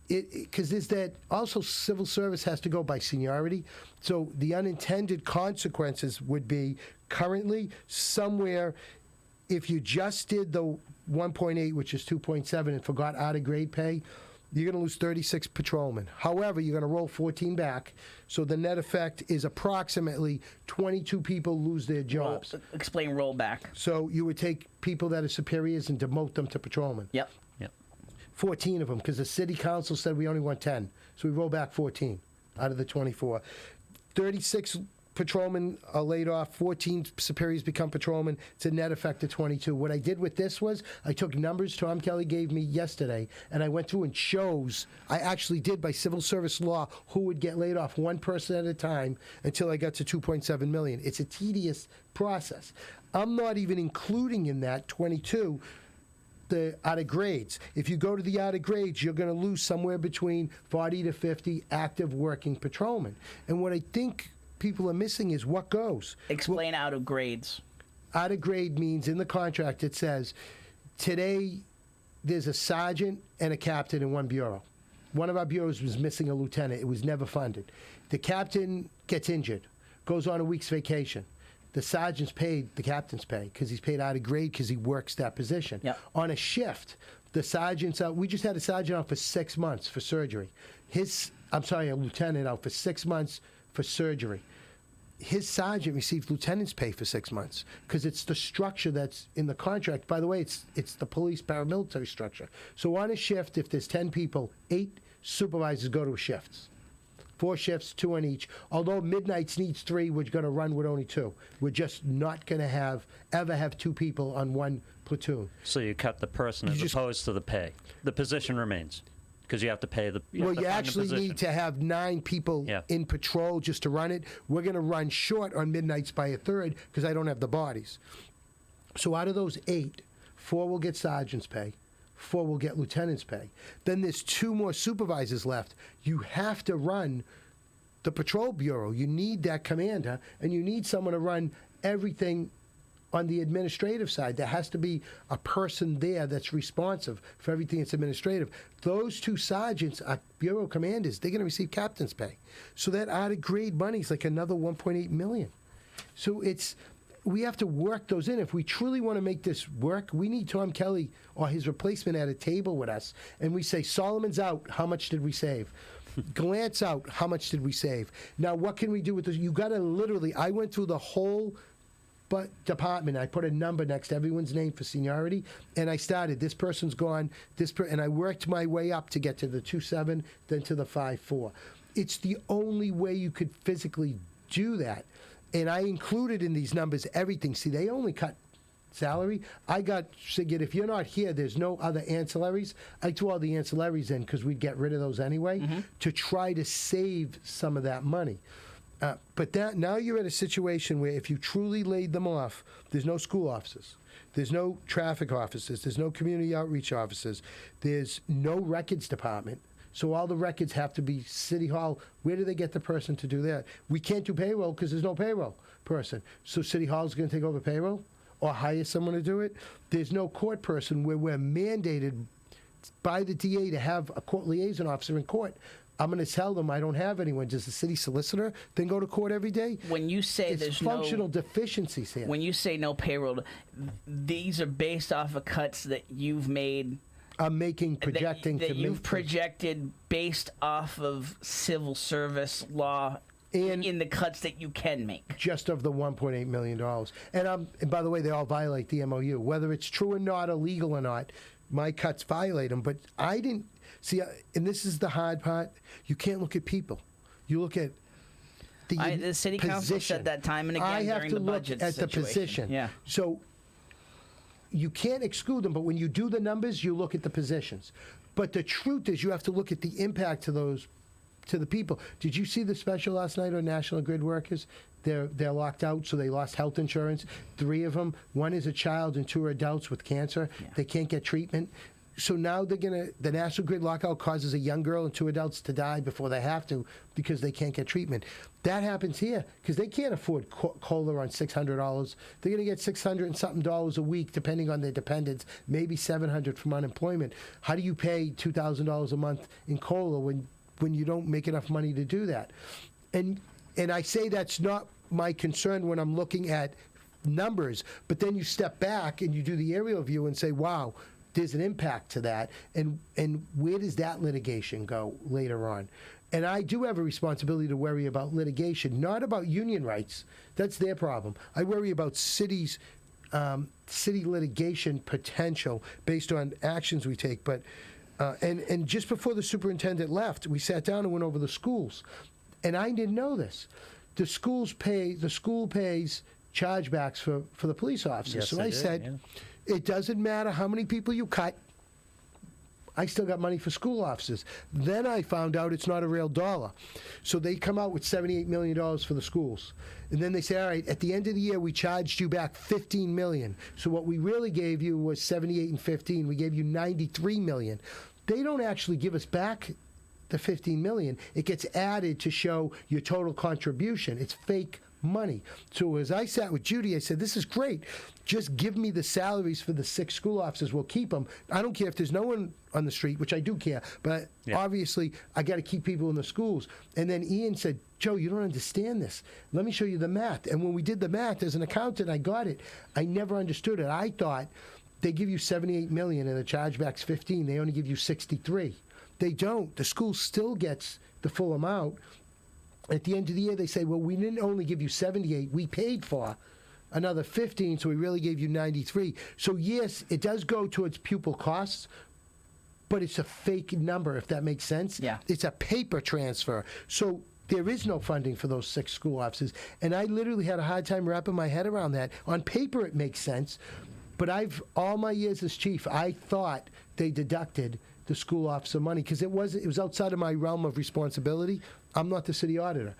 because there's that also civil service has to go by seniority. So the unintended consequences would be currently somewhere, if you just did the 1.8, which is 2.7, and forgot out of grade pay, you're going to lose 36 patrolmen. However, you're going to roll 14 back, so the net effect is approximately 22 people lose their jobs. Explain rollback. So you would take people that are superiors and demote them to patrolmen. Yep. 14 of them, because the city council said we only want 10. So we roll back 14 out of the 24. 36 patrolmen are laid off, 14 superiors become patrolmen. It's a net effect of 22. What I did with this was I took numbers Tom Kelly gave me yesterday, and I went through and chose, I actually did by civil service law, who would get laid off one person at a time until I got to 2.7 million. It's a tedious process. I'm not even including in that 22 the out of grades. If you go to the out of grades, you're going to lose somewhere between 40 to 50 active working patrolmen. And what I think people are missing is what goes. Explain out of grades. Out of grade means in the contract it says, today there's a sergeant and a captain in one bureau. One of our bureaus was missing a lieutenant. It was never funded. The captain gets injured, goes on a week's vacation. The sergeant's paid the captain's pay because he's paid out of grade because he works that position. Yep. On a shift, the sergeant's out. We just had a sergeant out for 6 months for surgery. A lieutenant out for 6 months for surgery. His sergeant received lieutenant's pay for 6 months because it's the structure that's in the contract. By the way, it's the police paramilitary structure. So on a shift, if there's 10 people, 8 supervisors go to shifts. 4 shifts, 2 on each. Although Midnights needs 3, we're going to run with only 2. We're just not going to ever have 2 people on one platoon. So you cut the person as opposed to the pay. The position remains because you have to pay the. You actually need to have 9 people in patrol just to run it. We're going to run short on Midnights by a third because I don't have the bodies. So out of those 8, 4 will get sergeant's pay. 4 will get lieutenant's pay. Then there's 2 more supervisors left. You have to run the patrol bureau. You need that commander, and you need someone to run everything on the administrative side. There has to be a person there that's responsive for everything that's administrative. Those 2 sergeants are bureau commanders. They're going to receive captain's pay. So that out of grade money is like another 1.8 million. So we have to work those in. If we truly want to make this work, we need Tom Kelly or his replacement at a table with us, and we say, Solomon's out, how much did we save? Gallant's out, how much did we save? Now, what can we do with this? You got to literally, I went through the whole department. I put a number next to everyone's name for seniority, and I started, this person's gone, and I worked my way up to get to the 2.7, then to the 5.4. It's the only way you could physically do that. And I included in these numbers everything. See, they only cut salary. I figured if you're not here, there's no other ancillaries. I threw all the ancillaries in because we'd get rid of those anyway to try to save some of that money. But now you're in a situation where if you truly laid them off, there's no school officers. There's no traffic officers. There's no community outreach officers. There's no records department. So all the records have to be City Hall. Where do they get the person to do that? We can't do payroll because there's no payroll person. So City Hall's going to take over payroll or hire someone to do it. There's no court person where we're mandated by the DA to have a court liaison officer in court. I'm going to tell them I don't have anyone. Does the city solicitor then go to court every day? When you say it's there's functional deficiencies here. When you say no payroll, these are based off of cuts that you've made. I'm projecting that you've projected based off of civil service law in the cuts that you can make. Just of the $1.8 million. And by the way, they all violate the MOU. Whether it's true or not, illegal or not, my cuts violate them. But I didn't see, and this is the hard part, you can't look at people. You look at the city council said that time and again I have during to the look budget at situation. the position. Yeah. So you can't exclude them, but when you do the numbers, you look at the positions. But the truth is, you have to look at the impact to the people. Did you see the special last night on National Grid workers? They're locked out, so they lost health insurance. 3 of them, 1 is a child and 2 are adults with cancer. Yeah. They can't get treatment. So now the National Grid lockout causes a young girl and 2 adults to die before they have to because they can't get treatment. That happens here because they can't afford COLA on $600. They're going to get $600 and something a week, depending on their dependents, maybe $700 from unemployment. How do you pay $2,000 a month in COLA when you don't make enough money to do that? And I say that's not my concern when I'm looking at numbers, but then you step back and you do the aerial view and say, wow, there's an impact to that, and where does that litigation go later on? And I do have a responsibility to worry about litigation, not about union rights. That's their problem. I worry about city litigation potential based on actions we take. But and just before the superintendent left, we sat down and went over the schools, and I didn't know this. The school pays chargebacks for the police officers. Yes, so they I do, said, yeah. It doesn't matter how many people you cut. I still got money for school officers. Then I found out it's not a real dollar. So they come out with $78 million for the schools. And then they say, all right, at the end of the year, we charged you back $15 million. So what we really gave you was 78 and 15. We gave you $93 million. They don't actually give us back the $15 million. It gets added to show your total contribution. It's fake money. So as I sat with Judy, I said, this is great. Just give me the salaries for the 6 school officers. We'll keep them. I don't care if there's no one on the street, which I do care, but obviously I got to keep people in the schools. And then Ian said, Joe, you don't understand this. Let me show you the math. And when we did the math, as an accountant, I got it. I never understood it. I thought they give you $78 million and the chargeback's 15. They only give you 63. They don't. The school still gets the full amount. At the end of the year, they say, well, we didn't only give you 78. We paid for another 15, so we really gave you 93. So, yes, it does go towards pupil costs, but it's a fake number, if that makes sense. Yeah. It's a paper transfer. So there is no funding for those 6 school officers. And I literally had a hard time wrapping my head around that. On paper, it makes sense. But all my years as chief, I thought they deducted the school officer money because it was outside of my realm of responsibility. I'm not the city auditor.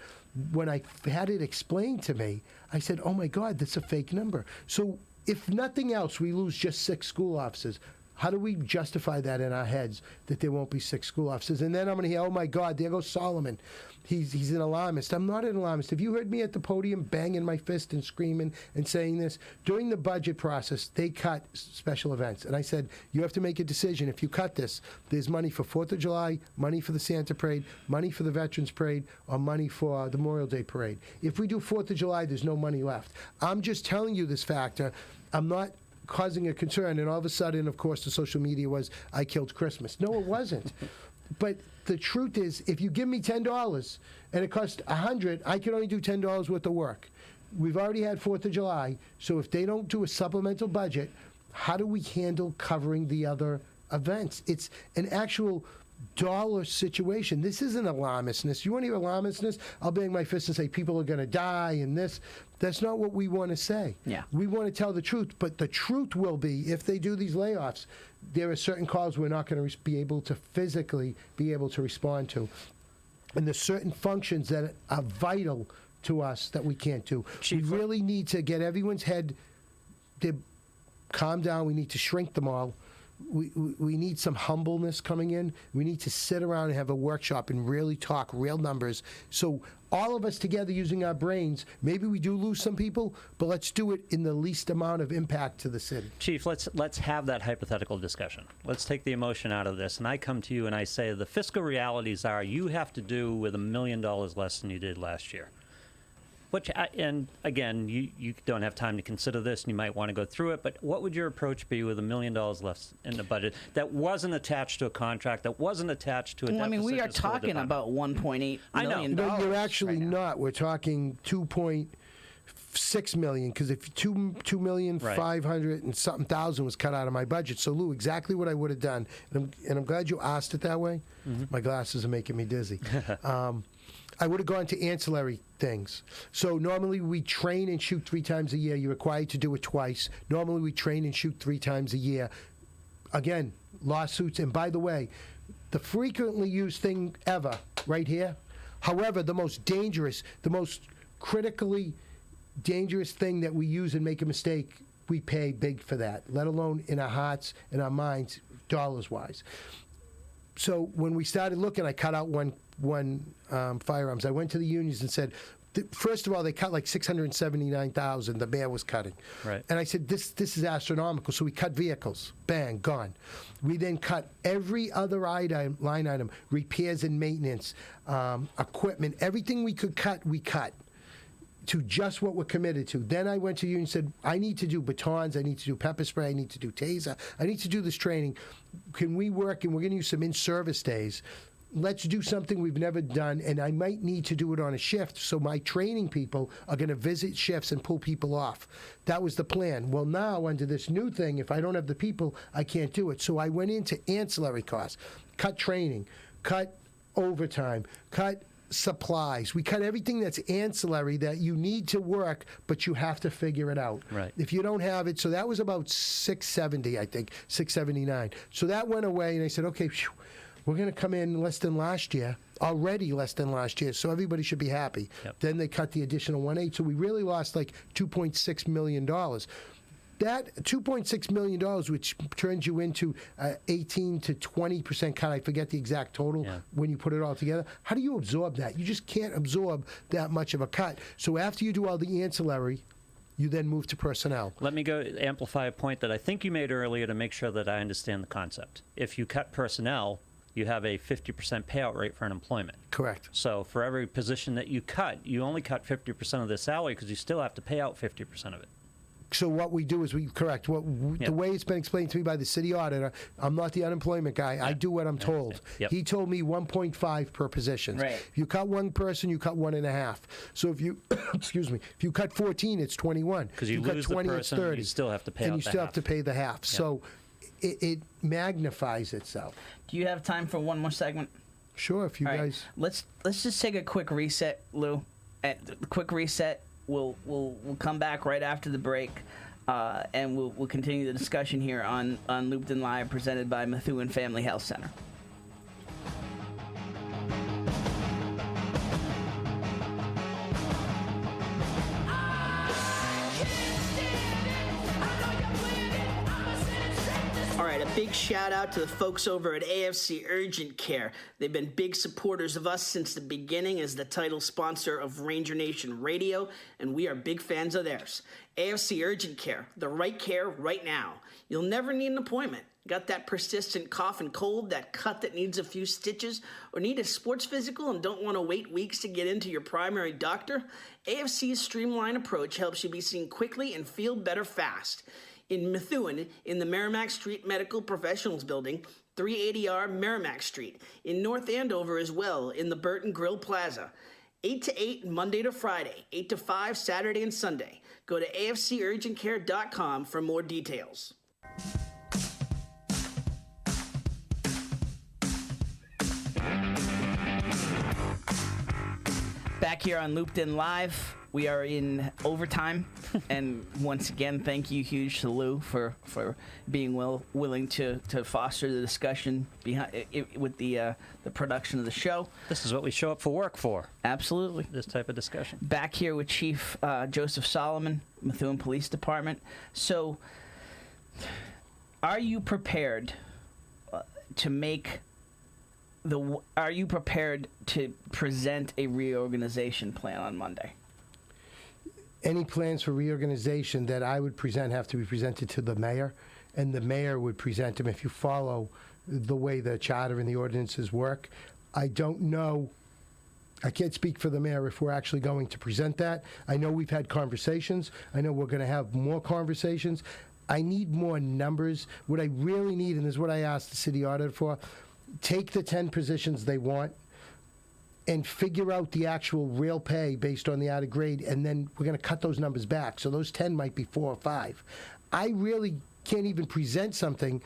When I had it explained to me, I said, oh my God, that's a fake number. So if nothing else, we lose just 6 school officers. How do we justify that in our heads that there won't be 6 school officers? And then I'm going to hear, oh my God, there goes Solomon. He's an alarmist. I'm not an alarmist. Have you heard me at the podium banging my fist and screaming and saying this? During the budget process, they cut special events. And I said, you have to make a decision. If you cut this, there's money for 4th of July, money for the Santa Parade, money for the Veterans Parade, or money for the Memorial Day Parade. If we do 4th of July, there's no money left. I'm just telling you this factor. I'm not causing a concern, and all of a sudden, of course, the social media was, I killed Christmas. No, it wasn't. But the truth is, if you give me $10 and it costs $100, I can only do $10 worth of work. We've already had 4th of July, so if they don't do a supplemental budget, how do we handle covering the other events? It's an actual dollar situation. This isn't alarmistness. You want to hear alarmistness? I'll bang my fist and say people are going to die and this. That's not what we want to say. Yeah. We want to tell the truth, but the truth will be, if they do these layoffs, there are certain calls we're not going to be able to physically be able to respond to. And there's certain functions that are vital to us that we can't do. Chief, we really need to get everyone's head calm down. We need to shrink them all. We need some humbleness coming in. We need to sit around and have a workshop and really talk real numbers. So all of us together using our brains, maybe we do lose some people, but let's do it in the least amount of impact to the city. Chief, let's have that hypothetical discussion. Let's take the emotion out of this. And I come to you and I say the fiscal realities are you have to do with $1 million less than you did last year. And again, you don't have time to consider this, and you might want to go through it, but what would your approach be with $1 million less in the budget that wasn't attached to a contract, that wasn't attached to a deficit? I mean, we are in the school talking department? about $1.8 I know. million. No, you're actually right now. not. We're talking 2.6 million, because if 2,500,000 and something thousand was cut out of my budget. So Lou, exactly what I would have done, and I'm glad you asked it that way. Mm-hmm. My glasses are making me dizzy. I would have gone to ancillary things. So normally we train and shoot 3 times a year. You're required to do it twice. Normally we train and shoot 3 times a year. Again, lawsuits. And by the way, the frequently used thing ever, right here. However, the most dangerous, the most critically dangerous thing that we use and make a mistake, we pay big for that, let alone in our hearts and our minds, dollars-wise. So when we started looking, I cut out one firearms. I went to the unions and said, first of all, they cut like $679,000. The mayor was cutting, Right. and I said, this is astronomical. So we cut vehicles, bang, gone. We then cut every other line item, repairs and maintenance, equipment, everything we could cut, we cut to just what we're committed to. Then I went to you and said, I need to do batons, I need to do pepper spray, I need to do taser, I need to do this training. Can we work, and we're going to use some in-service days. Let's do something we've never done, and I might need to do it on a shift, so my training people are going to visit shifts and pull people off. That was the plan. Well, now, under this new thing, if I don't have the people, I can't do it. So I went into ancillary costs, cut training, cut overtime, cut supplies. We cut everything that's ancillary that you need to work, but you have to figure it out. Right. If you don't have it, so that was about $670, I think, $679. So that went away, and I said, okay, phew, we're going to come in less than last year, already less than last year, so everybody should be happy. Yep. Then they cut the additional 1.8, so we really lost like $2.6 million. That $2.6 million, which turns you into 18 to 20% cut, I forget the exact total when you put it all together. How do you absorb that? You just can't absorb that much of a cut. So after you do all the ancillary, you then move to personnel. Let me go amplify a point that I think you made earlier to make sure that I understand the concept. If you cut personnel, you have a 50% payout rate for unemployment. Correct. So for every position that you cut, you only cut 50% of the salary because you still have to pay out 50% of it. So what we do is the way it's been explained to me by the city auditor, I'm not the unemployment guy. I do what I'm told. Yep. He told me 1.5 per position. Right. If you cut one person, you cut 1.5. So if you, excuse me, if you cut 14, it's 21. Because you cut lose 20, the it's person, 30. you still have to pay and out you the still half. have to pay the half. So it magnifies itself. Do you have time for one more segment? Sure, if you All right. guys. Let's just take a quick reset, Lou. Quick reset. We'll come back right after the break, and we'll continue the discussion here on Looped in Live, presented by Methuen Family Health Center. All right, a big shout out to the folks over at AFC Urgent Care. They've been big supporters of us since the beginning as the title sponsor of Ranger Nation Radio, and we are big fans of theirs. AFC Urgent Care, the right care right now. You'll never need an appointment. Got that persistent cough and cold, that cut that needs a few stitches, or need a sports physical and don't want to wait weeks to get into your primary doctor? AFC's streamlined approach helps you be seen quickly and feel better fast. In Methuen, in the Merrimack Street Medical Professionals Building, 380R Merrimack Street. In North Andover as well, in the Burton Grill Plaza. 8 to 8 Monday to Friday, 8 to 5 Saturday and Sunday. Go to afcurgentcare.com for more details. Back here on Looped In Live, we are in overtime, and once again, thank you huge to Lou for being willing to foster the discussion behind with the production of the show. This is what we show up for work for. Absolutely. This type of discussion. Back here with Chief Joseph Solomon, Methuen Police Department. So, are you prepared Are you prepared to present a reorganization plan on Monday? Any plans for reorganization that I would present have to be presented to the mayor, and the mayor would present them if you follow the way the charter and the ordinances work. I don't know. I can't speak for the mayor if we're actually going to present that. I know we've had conversations. I know we're going to have more conversations. I need more numbers. What I really need, and this is what I asked the city auditor for, take the 10 positions they want and figure out the actual real pay based on the added grade, and then we're going to cut those numbers back. So those 10 might be 4 or 5. I really can't even present something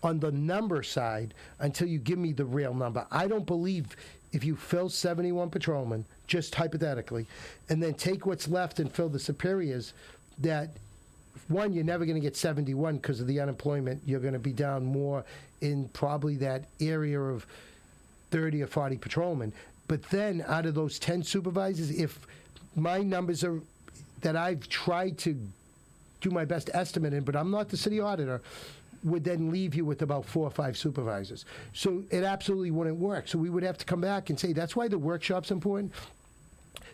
on the number side until you give me the real number. I don't believe if you fill 71 patrolmen, just hypothetically, and then take what's left and fill the superiors, that one, you're never going to get 71 because of the unemployment. You're going to be down more in probably that area of 30 or 40 patrolmen. But then out of those 10 supervisors, if my numbers are that I've tried to do my best estimate in, but I'm not the city auditor, would then leave you with about 4 or 5 supervisors. So it absolutely wouldn't work. So we would have to come back and say, that's why the workshop's important.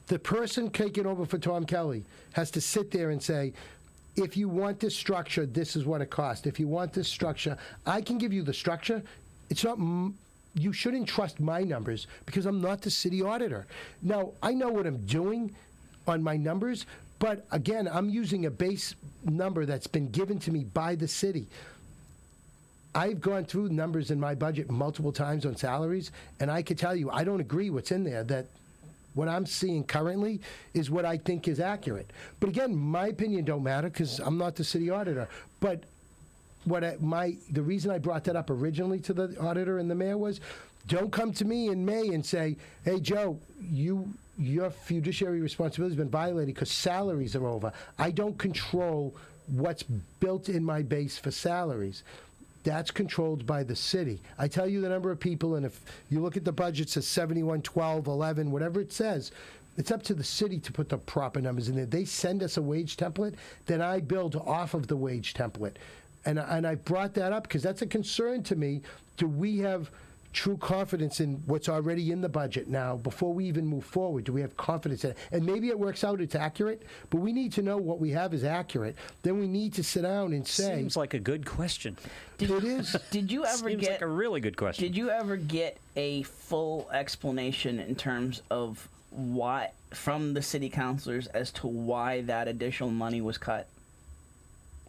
The person taking over for Tom Kelly has to sit there and say, if you want this structure, this is what it costs. If you want this structure, I can give you the structure. It's not, you shouldn't trust my numbers because I'm not the city auditor. Now, I know what I'm doing on my numbers, but again, I'm using a base number that's been given to me by the city. I've gone through numbers in my budget multiple times on salaries, and I can tell you, I don't agree what's in there, that what I'm seeing currently is what I think is accurate. But again, my opinion don't matter because I'm not the city auditor. But the reason I brought that up originally to the auditor and the mayor was, don't come to me in May and say, hey, Joe, your fiduciary responsibility has been violated because salaries are over. I don't control what's built in my base for salaries. That's controlled by the city. I tell you the number of people, and if you look at the budget, it says 71, 12, 11, whatever it says, it's up to the city to put the proper numbers in there. They send us a wage template, then I build off of the wage template. And I brought that up because that's a concern to me. Do we have true confidence in what's already in the budget now before we even move forward? Do we have confidence in it? And maybe it works out, it's accurate, but we need to know what we have is accurate. Then we need to sit down and say... Seems like a good question. It is. Did you ever Seems get like a really good question. Did you ever get a full explanation in terms of why from the city councilors as to why that additional money was cut?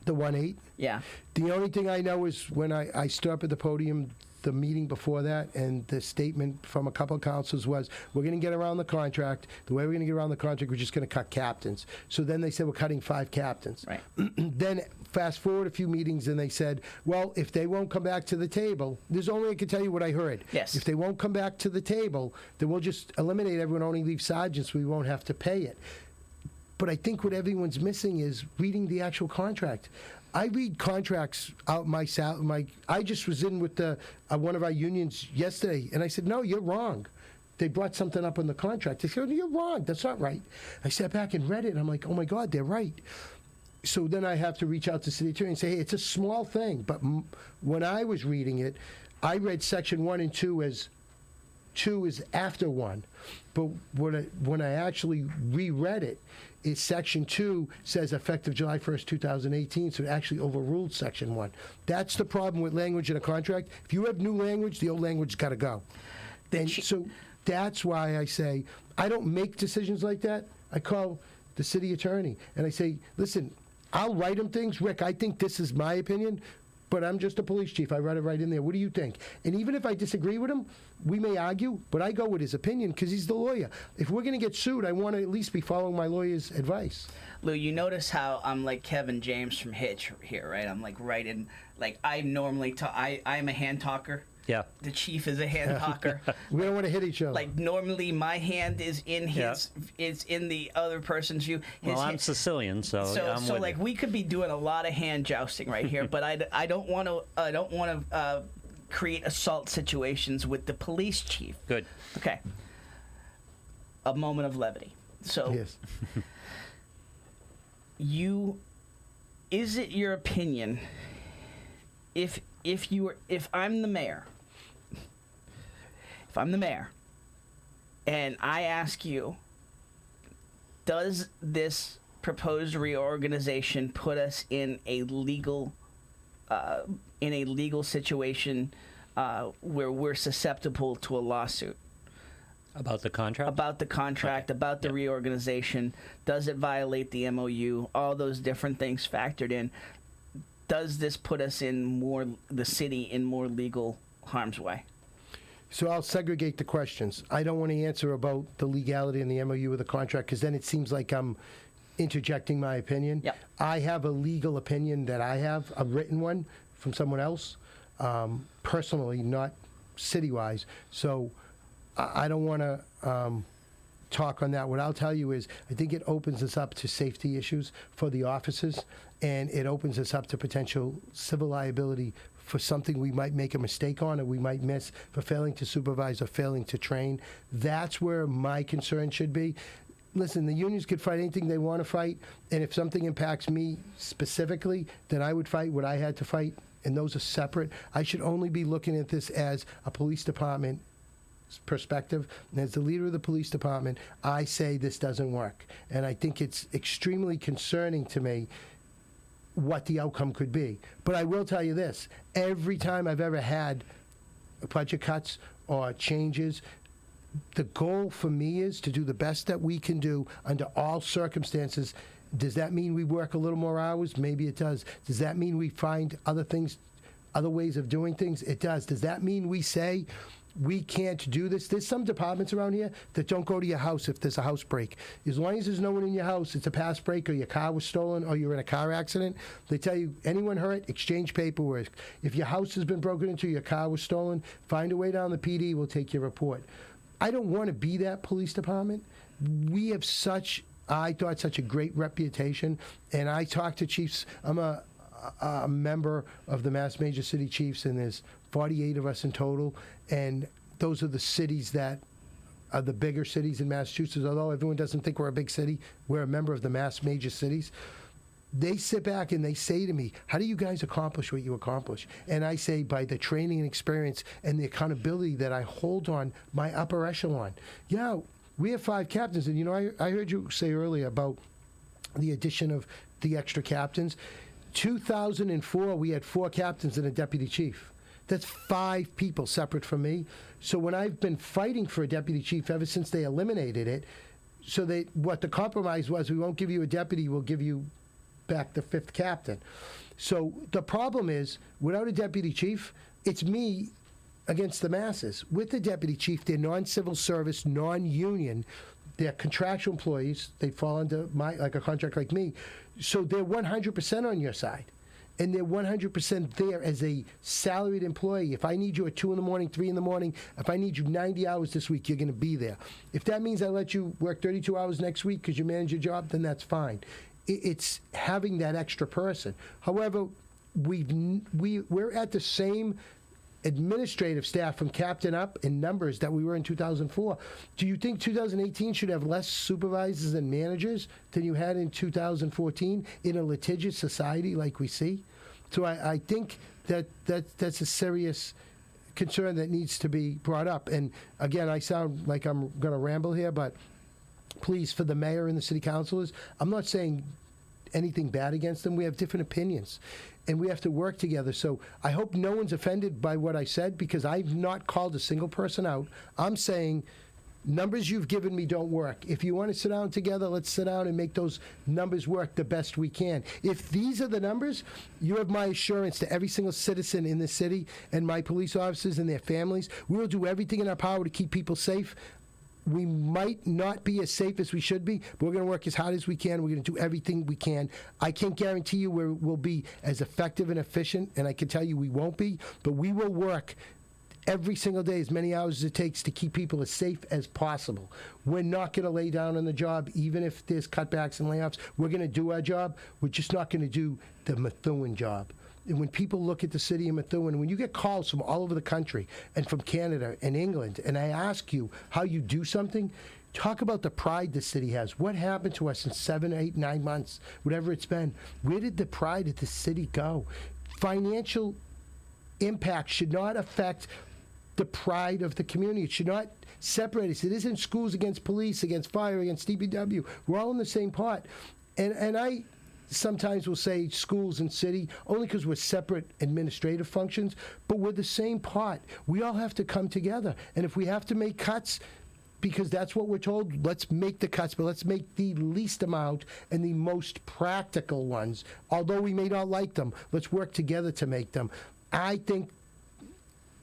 The 1.8? Yeah. The only thing I know is when I stood up at the podium the meeting before that, and the statement from a couple of councils was, we're going to get around the contract. The way we're going to get around the contract, we're just going to cut captains. So then they said, we're cutting 5 captains. Right. Then fast forward a few meetings, and they said, well, if they won't come back to the table, there's only I can tell you what I heard. Yes. If they won't come back to the table, then we'll just eliminate everyone, only leave sergeants, we won't have to pay it. But I think what everyone's missing is reading the actual contract. I read contracts out I just was in with one of our unions yesterday, and I said, no, you're wrong. They brought something up in the contract. They said, you're wrong. That's not right. I sat back and read it, and I'm like, oh, my God, they're right. So then I have to reach out to the city attorney and say, hey, it's a small thing. But when I was reading it, I read section 1 and 2 as 2 is after 1. But when I actually reread it, section 2 says effective July 1st, 2018, so it actually overruled section 1. That's the problem with language in a contract. If you have new language, the old language got to go. And so that's why I say, I don't make decisions like that. I call the city attorney, and I say, listen, I'll write him things. Rick, I think this is my opinion, but I'm just a police chief. I write it right in there. What do you think? And even if I disagree with him, we may argue, but I go with his opinion because he's the lawyer. If we're going to get sued, I want to at least be following my lawyer's advice. Lou, you notice how I'm like Kevin James from Hitch here, right? I'm like right in, like I normally talk, I'm a hand talker. Yeah. The chief is a hand talker. We don't want to hit each other. Like normally my hand is in his, is in the other person's view. Well, I'm Sicilian, so I'm so with like you. we could be doing a lot of hand jousting right here, but I don't want to create assault situations with the police chief. Good. Okay. A moment of levity. So Yes. Is it your opinion if I'm the mayor, and I ask you, does this proposed reorganization put us in a legal situation where we're susceptible to a lawsuit? About the contract? About the contract, about the reorganization. Does it violate the MOU? All those different things factored in. Does this put us in the city in more legal harm's way? So I'll segregate the questions. I don't want to answer about the legality and the MOU of the contract because then it seems like I'm interjecting my opinion. Yep. I have a legal opinion that I have, a written one from someone else, personally, not city-wise. So I don't want to talk on that. What I'll tell you is I think it opens us up to safety issues for the officers, and it opens us up to potential civil liability for something we might make a mistake on or we might miss for failing to supervise or failing to train. That's where my concern should be. Listen, the unions could fight anything they want to fight, and if something impacts me specifically, then I would fight what I had to fight, and those are separate. I should only be looking at this as a police department perspective, and as the leader of the police department, I say this doesn't work. And I think it's extremely concerning to me what the outcome could be. But I will tell you this, every time I've ever had budget cuts or changes, the goal for me is to do the best that we can do under all circumstances. Does that mean we work a little more hours? Maybe it does. Does that mean we find other things, other ways of doing things? It does. Does that mean we say we can't do this? There's some departments around here that don't go to your house if there's a house break. As long as there's no one in your house, it's a pass break or your car was stolen or you're in a car accident, they tell you, anyone hurt, exchange paperwork. If your house has been broken into, your car was stolen, find a way down the PD, we'll take your report. I don't want to be that police department. We have I thought, such a great reputation, and I talk to chiefs. I'm a member of the Mass Major City Chiefs, and there's 48 of us in total, and those are the cities that are the bigger cities in Massachusetts. Although everyone doesn't think we're a big city, we're a member of the Mass Major Cities. They sit back and they say to me, how do you guys accomplish what you accomplish? And I say, by the training and experience and the accountability that I hold on my upper echelon. Yeah, we have 5 captains, and I heard you say earlier about the addition of the extra captains. 2004, we had 4 captains and a deputy chief. That's 5 people separate from me. So when I've been fighting for a deputy chief ever since they eliminated it, what the compromise was, we won't give you a deputy, we'll give you back the 5th captain. So the problem is, without a deputy chief, it's me against the masses. With the deputy chief, they're non-civil service, non-union, they're contractual employees, they fall under like a contract like me, so they're 100% on your side. And they're 100% there as a salaried employee. If I need you at 2 in the morning, 3 in the morning, if I need you 90 hours this week, you're going to be there. If that means I let you work 32 hours next week because you manage your job, then that's fine. It's having that extra person. However, we're at the same administrative staff from captain up in numbers that we were in 2004. Do you think 2018 should have less supervisors and managers than you had in 2014 in a litigious society like we see? So I think that's a serious concern that needs to be brought up. And again, I sound like I'm going to ramble here, but please, for the mayor and the city councilors, I'm not saying anything bad against them. We have different opinions, and we have to work together. So I hope no one's offended by what I said, because I've not called a single person out. I'm saying numbers you've given me don't work. If you want to sit down together, let's sit down and make those numbers work the best we can. If these are the numbers, you have my assurance to every single citizen in this city and my police officers and their families, we will do everything in our power to keep people safe. We might not be as safe as we should be, but we're going to work as hard as we can. We're going to do everything we can. I can't guarantee you we'll be as effective and efficient, and I can tell you we won't be, but we will work every single day, as many hours as it takes, to keep people as safe as possible. We're not going to lay down on the job, even if there's cutbacks and layoffs. We're going to do our job. We're just not going to do the Methuen job. And when people look at the city of Methuen, when you get calls from all over the country and from Canada and England, and I ask you how you do something, talk about the pride the city has. What happened to us in 7, 8, 9 months, whatever it's been? Where did the pride of the city go? Financial impact should not affect the pride of the community. It should not separate us. It isn't schools against police, against fire, against DPW. We're all in the same pot. And I sometimes will say schools and city only because we're separate administrative functions, but we're the same pot. We all have to come together. And if we have to make cuts, because that's what we're told, let's make the cuts, but let's make the least amount and the most practical ones. Although we may not like them, let's work together to make them. I think,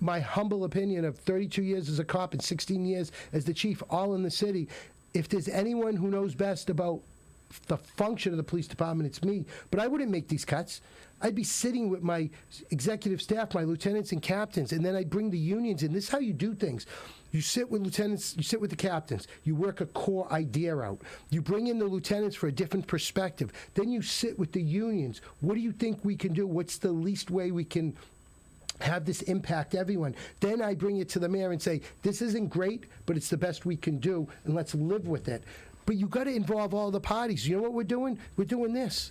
my humble opinion of 32 years as a cop and 16 years as the chief, all in the city, if there's anyone who knows best about the function of the police department. It's me. But I wouldn't make these cuts. I'd be sitting with my executive staff, my lieutenants and captains, and then I'd bring the unions in. This is how you do things. You sit with lieutenants, you sit with the captains, you work a core idea out. You bring in the lieutenants for a different perspective. Then you sit with the unions. What do you think we can do? What's the least way we can have this impact everyone? Then I bring it to the mayor and say, this isn't great, but it's the best we can do, and let's live with it. But you got to involve all the parties. You know what we're doing? We're doing this.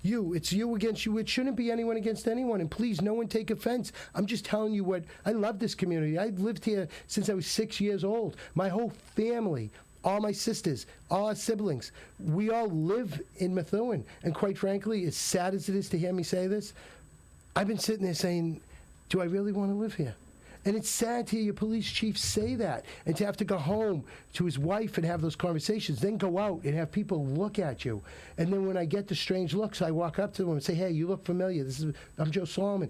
It's you against you. It shouldn't be anyone against anyone. And please, no one take offense. I'm just telling you what, I love this community. I've lived here since I was 6 years old. My whole family, all my sisters, all our siblings, we all live in Methuen. And quite frankly, as sad as it is to hear me say this, I've been sitting there saying, do I really want to live here? And it's sad to hear your police chief say that, and to have to go home to his wife and have those conversations, then go out and have people look at you. And then when I get the strange looks, I walk up to them and say, hey, you look familiar. I'm Joe Solomon.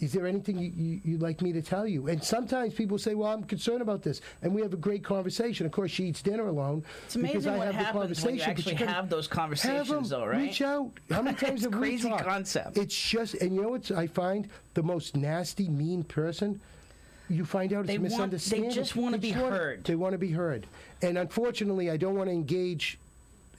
Is there anything you'd like me to tell you? And sometimes people say, well, I'm concerned about this. And we have a great conversation. Of course, she eats dinner alone. It's amazing what happens when you actually have those conversations, though, right? Reach out. How many times have we crazy talked? Concept. It's just, and you know what I find? The most nasty, mean person, you find out it's misunderstanding. They just want to be heard. They want to be heard. And unfortunately, I don't want to engage,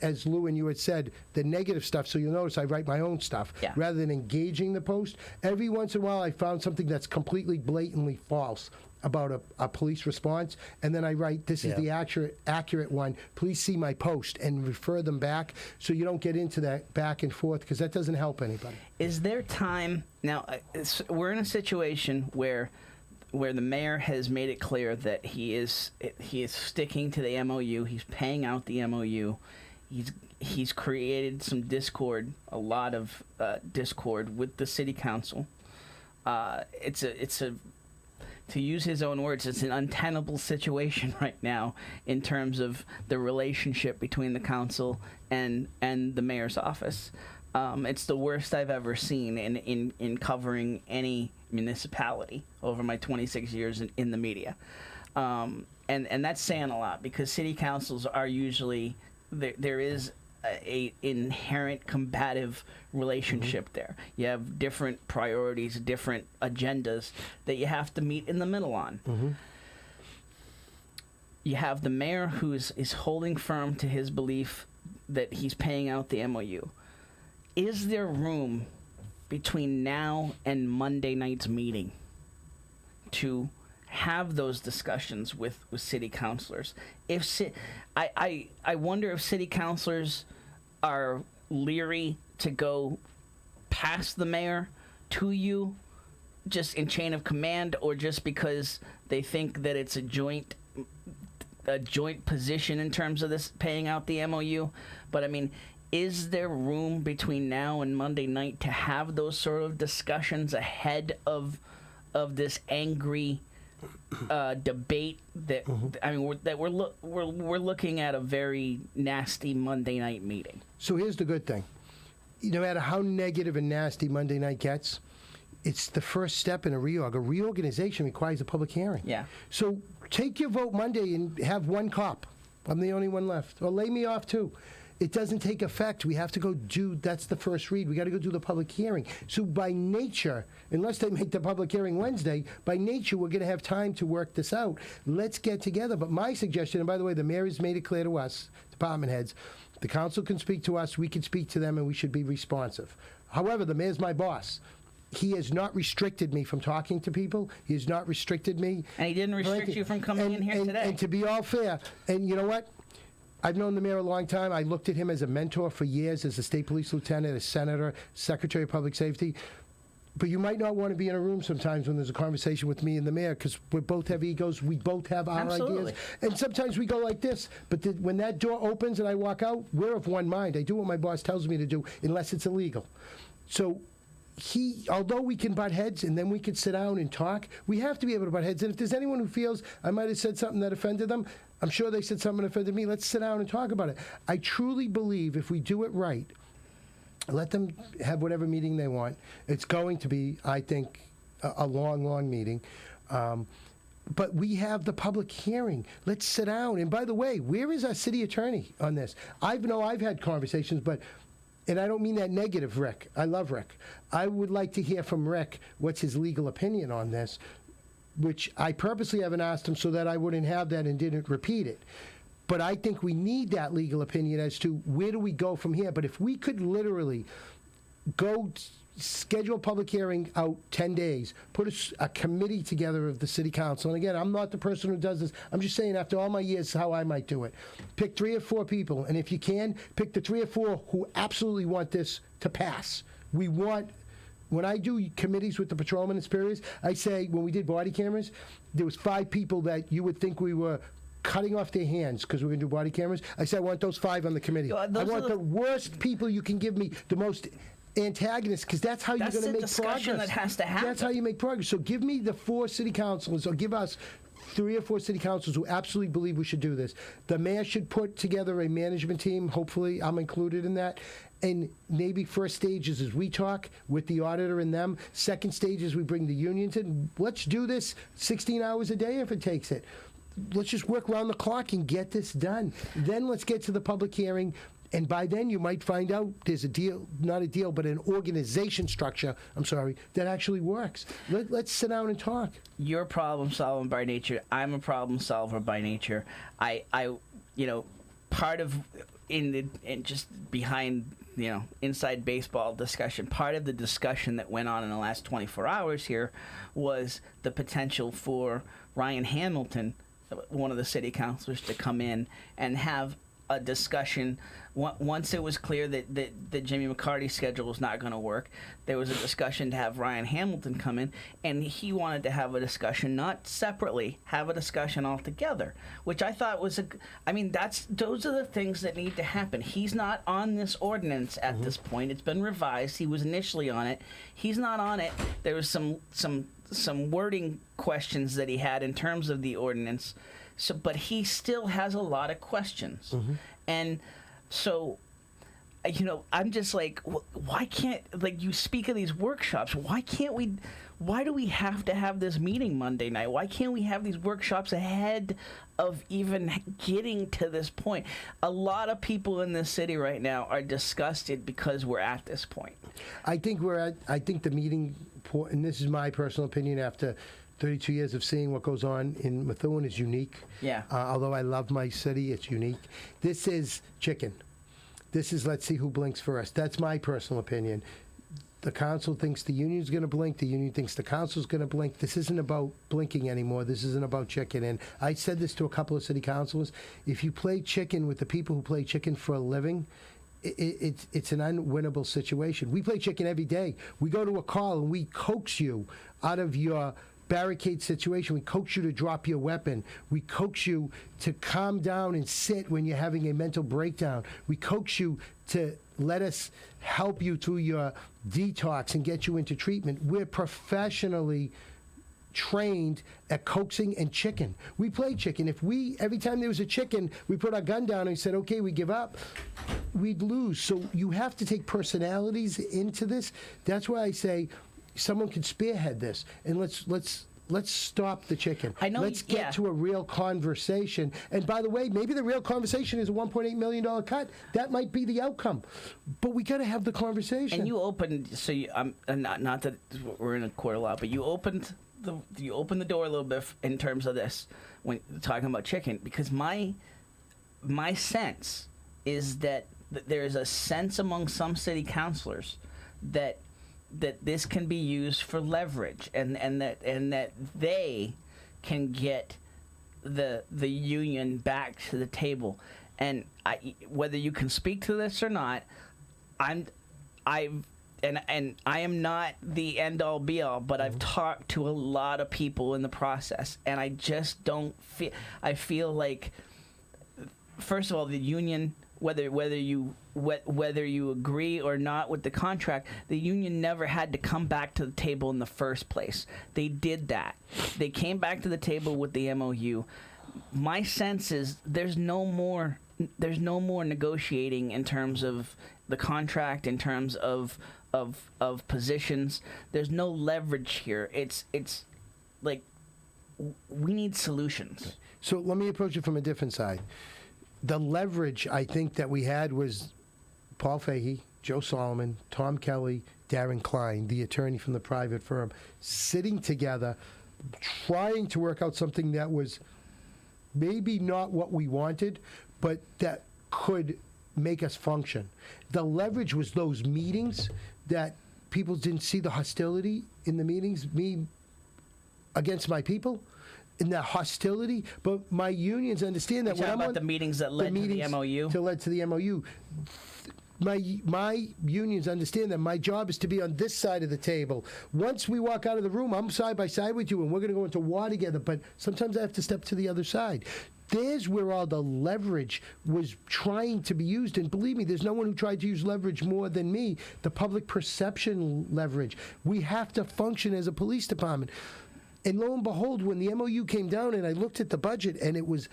as Lou and you had said, the negative stuff. So you'll notice I write my own stuff rather than engaging the post. Every once in a while, I found something that's completely blatantly false about a police response, and then I write, this is the accurate one. Please see my post, and refer them back so you don't get into that back and forth, because that doesn't help anybody. Is there time now? We're in a situation where the mayor has made it clear that he is sticking to the MOU. He's paying out the MOU. He's created some discord, a lot of discord with the city council. It's a to use his own words, it's an untenable situation right now in terms of the relationship between the council and the mayor's office. It's the worst I've ever seen in covering any municipality over my 26 years in the media. And that's saying a lot, because city councils are usually, there is a inherent combative relationship there. You have different priorities, different agendas that you have to meet in the middle on. You have the mayor who is holding firm to his belief that he's paying out the MOU. Is there room between now and Monday night's meeting to have those discussions with city councilors? I wonder if city councilors are leery to go past the mayor to you, just in chain of command, or just because they think that it's a joint position in terms of this paying out the MOU. But I mean, is there room between now and Monday night to have those sort of discussions ahead of this angry debate that I mean we're looking at a very nasty Monday night meeting? So here's the good thing: no matter how negative and nasty Monday night gets, it's the first step in a reorg. A reorganization requires a public hearing. Yeah. So take your vote Monday and have one cop. I'm the only one left, or lay me off too. It doesn't take effect. We have to go that's the first read. We got to go do the public hearing. So by nature, unless they make the public hearing Wednesday, by nature, we're going to have time to work this out. Let's get together. But my suggestion, and by the way, the mayor has made it clear to us, department heads, the council can speak to us, we can speak to them, and we should be responsive. However, the mayor's my boss. He has not restricted me from talking to people. He has not restricted me. And he didn't restrict you from coming in here today. And to be all fair, and you know what? I've known the mayor a long time. I looked at him as a mentor for years, as a state police lieutenant, a senator, secretary of public safety. But you might not want to be in a room sometimes when there's a conversation with me and the mayor, because we both have egos. We both have our ideas. And sometimes we go like this. But when that door opens and I walk out, we're of one mind. I do what my boss tells me to do, unless it's illegal. So although we can butt heads and then we can sit down and talk, we have to be able to butt heads. And if there's anyone who feels I might have said something that offended them, I'm sure they said something that offended me. Let's sit down and talk about it. I truly believe if we do it right, let them have whatever meeting they want. It's going to be, I think, a long, long meeting. But we have the public hearing. Let's sit down. And by the way, where is our city attorney on this? I've had conversations, but, and I don't mean that negative, Rick. I love Rick. I would like to hear from Rick what's his legal opinion on this, which I purposely haven't asked him so that I wouldn't have that and didn't repeat it. But I think we need that legal opinion as to where do we go from here. But if we could literally go schedule a public hearing out 10 days, put a committee together of the city council. And again, I'm not the person who does this. I'm just saying after all my years how I might do it. Pick 3 or 4 people. And if you can, pick the 3 or 4 who absolutely want this to pass. When I do committees with the patrolmen and superiors, I say, when we did body cameras, there was 5 people that you would think we were cutting off their hands because we're going to do body cameras. I said, I want those 5 on the committee. I want the worst people you can give me, the most antagonists, because that's how you're going to make progress. That's the discussion that has to happen. That's how you make progress. So give me the 4 city councilors, or give us 3 or 4 city councilors who absolutely believe we should do this. The mayor should put together a management team. Hopefully, I'm included in that. And maybe first stages is we talk with the auditor and them. Second stage is we bring the unions in. Let's do this 16 hours a day if it takes it. Let's just work around the clock and get this done. Then let's get to the public hearing. And by then you might find out there's a deal, not a deal, but an organization structure, that actually works. Let's sit down and talk. You're a problem solver by nature. I'm a problem solver by nature. I part of just behind, inside baseball discussion, part of the discussion that went on in the last 24 hours here was the potential for Ryan Hamilton, one of the city councilors, to come in and have a discussion. Once it was clear that Jimmy McCarty's schedule was not going to work, there was a discussion to have Ryan Hamilton come in, and he wanted to have a discussion, not separately, have a discussion all together, which I thought was those are the things that need to happen. He's not on this ordinance at this point. It's been revised. He was initially on it. He's not on it. There was some wording questions that he had in terms of the ordinance. So, but he still has a lot of questions. And so, I'm just like, why can't, you speak of these workshops, why do we have to have this meeting Monday night? Why can't we have these workshops ahead of even getting to this point? A lot of people in this city right now are disgusted because we're at this point. I think the meeting, and this is my personal opinion after 32 years of seeing what goes on in Methuen, is unique. Yeah. Although I love my city, it's unique. This is chicken. This is let's see who blinks first. That's my personal opinion. The council thinks the union's going to blink. The union thinks the council's going to blink. This isn't about blinking anymore. This isn't about chicken. And I said this to a couple of city councilors. If you play chicken with the people who play chicken for a living, it's an unwinnable situation. We play chicken every day. We go to a call and we coax you out of your barricade situation. We coax you to drop your weapon. We coax you to calm down and sit when you're having a mental breakdown. We coax you to let us help you through your detox and get you into treatment. We're professionally trained at coaxing and chicken. We play chicken. If every time there was a chicken, we put our gun down and said, okay, we give up, we'd lose. So you have to take personalities into this. That's why I say someone could spearhead this, and let's stop the chicken. I know. Let's get to a real conversation. And by the way, maybe the real conversation is a $1.8 million cut. That might be the outcome. But we got to have the conversation. And you opened, not that we're in a court a lot, but you opened the door a little bit in terms of this when talking about chicken, because my sense is that there is a sense among some city councilors that this can be used for leverage, and that they can get the union back to the table. And whether you can speak to this or not, I am not the end all be all, but I've talked to a lot of people in the process, and I just don't feel. I feel like, first of all, the union, whether you agree or not with the contract, the union never had to come back to the table in the first place. They did that. They came back to the table with the MOU. My sense is there's no more negotiating in terms of the contract, in terms of positions. There's no leverage here. It's like we need solutions. So let me approach it from a different side. The leverage I think that we had was Paul Fahey, Joe Solomon, Tom Kelly, Darren Klein, the attorney from the private firm, sitting together, trying to work out something that was maybe not what we wanted, but that could make us function. The leverage was those meetings that people didn't see the hostility in the meetings, me against my people, in that hostility, but my unions understand that You're when talking I'm about on the meetings that led to the MOU? led to the MOU. My unions understand that my job is to be on this side of the table. Once we walk out of the room, I'm side by side with you, and we're going to go into war together, but sometimes I have to step to the other side. There's where all the leverage was trying to be used, and believe me, there's no one who tried to use leverage more than me, the public perception leverage. We have to function as a police department. And lo and behold, when the MOU came down and I looked at the budget, and it was,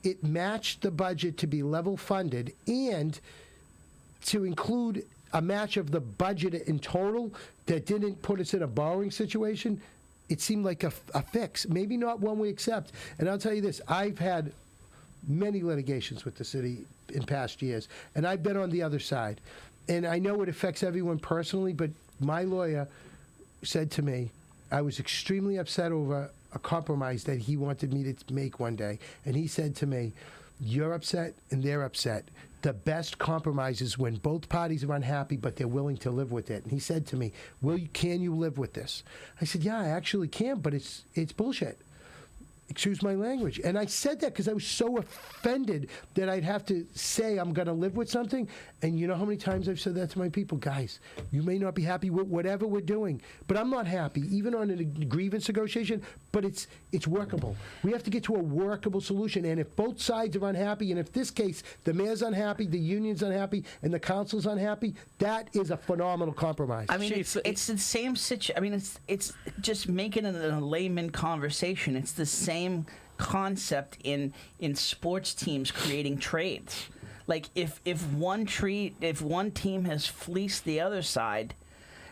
it matched the budget to be level funded and to include a match of the budget in total that didn't put us in a borrowing situation, it seemed like a fix. Maybe not one we accept. And I'll tell you this, I've had many litigations with the city in past years, and I've been on the other side. And I know it affects everyone personally, but my lawyer said to me, I was extremely upset over a compromise that he wanted me to make one day. And he said to me, you're upset and they're upset. The best compromise is when both parties are unhappy, but they're willing to live with it. And he said to me, can you live with this? I said, yeah, I actually can, but it's bullshit. Excuse my language. And I said that because I was so offended that I'd have to say I'm going to live with something. And you know how many times I've said that to my people? Guys, you may not be happy with whatever we're doing, but I'm not happy, even on a grievance negotiation, but it's workable. We have to get to a workable solution. And if both sides are unhappy, and if this case, the mayor's unhappy, the union's unhappy, and the council's unhappy, that is a phenomenal compromise. I mean, it's the same situation. I mean, it's just making it a layman conversation. It's the same concept in sports teams creating trades. Like if one team has fleeced the other side,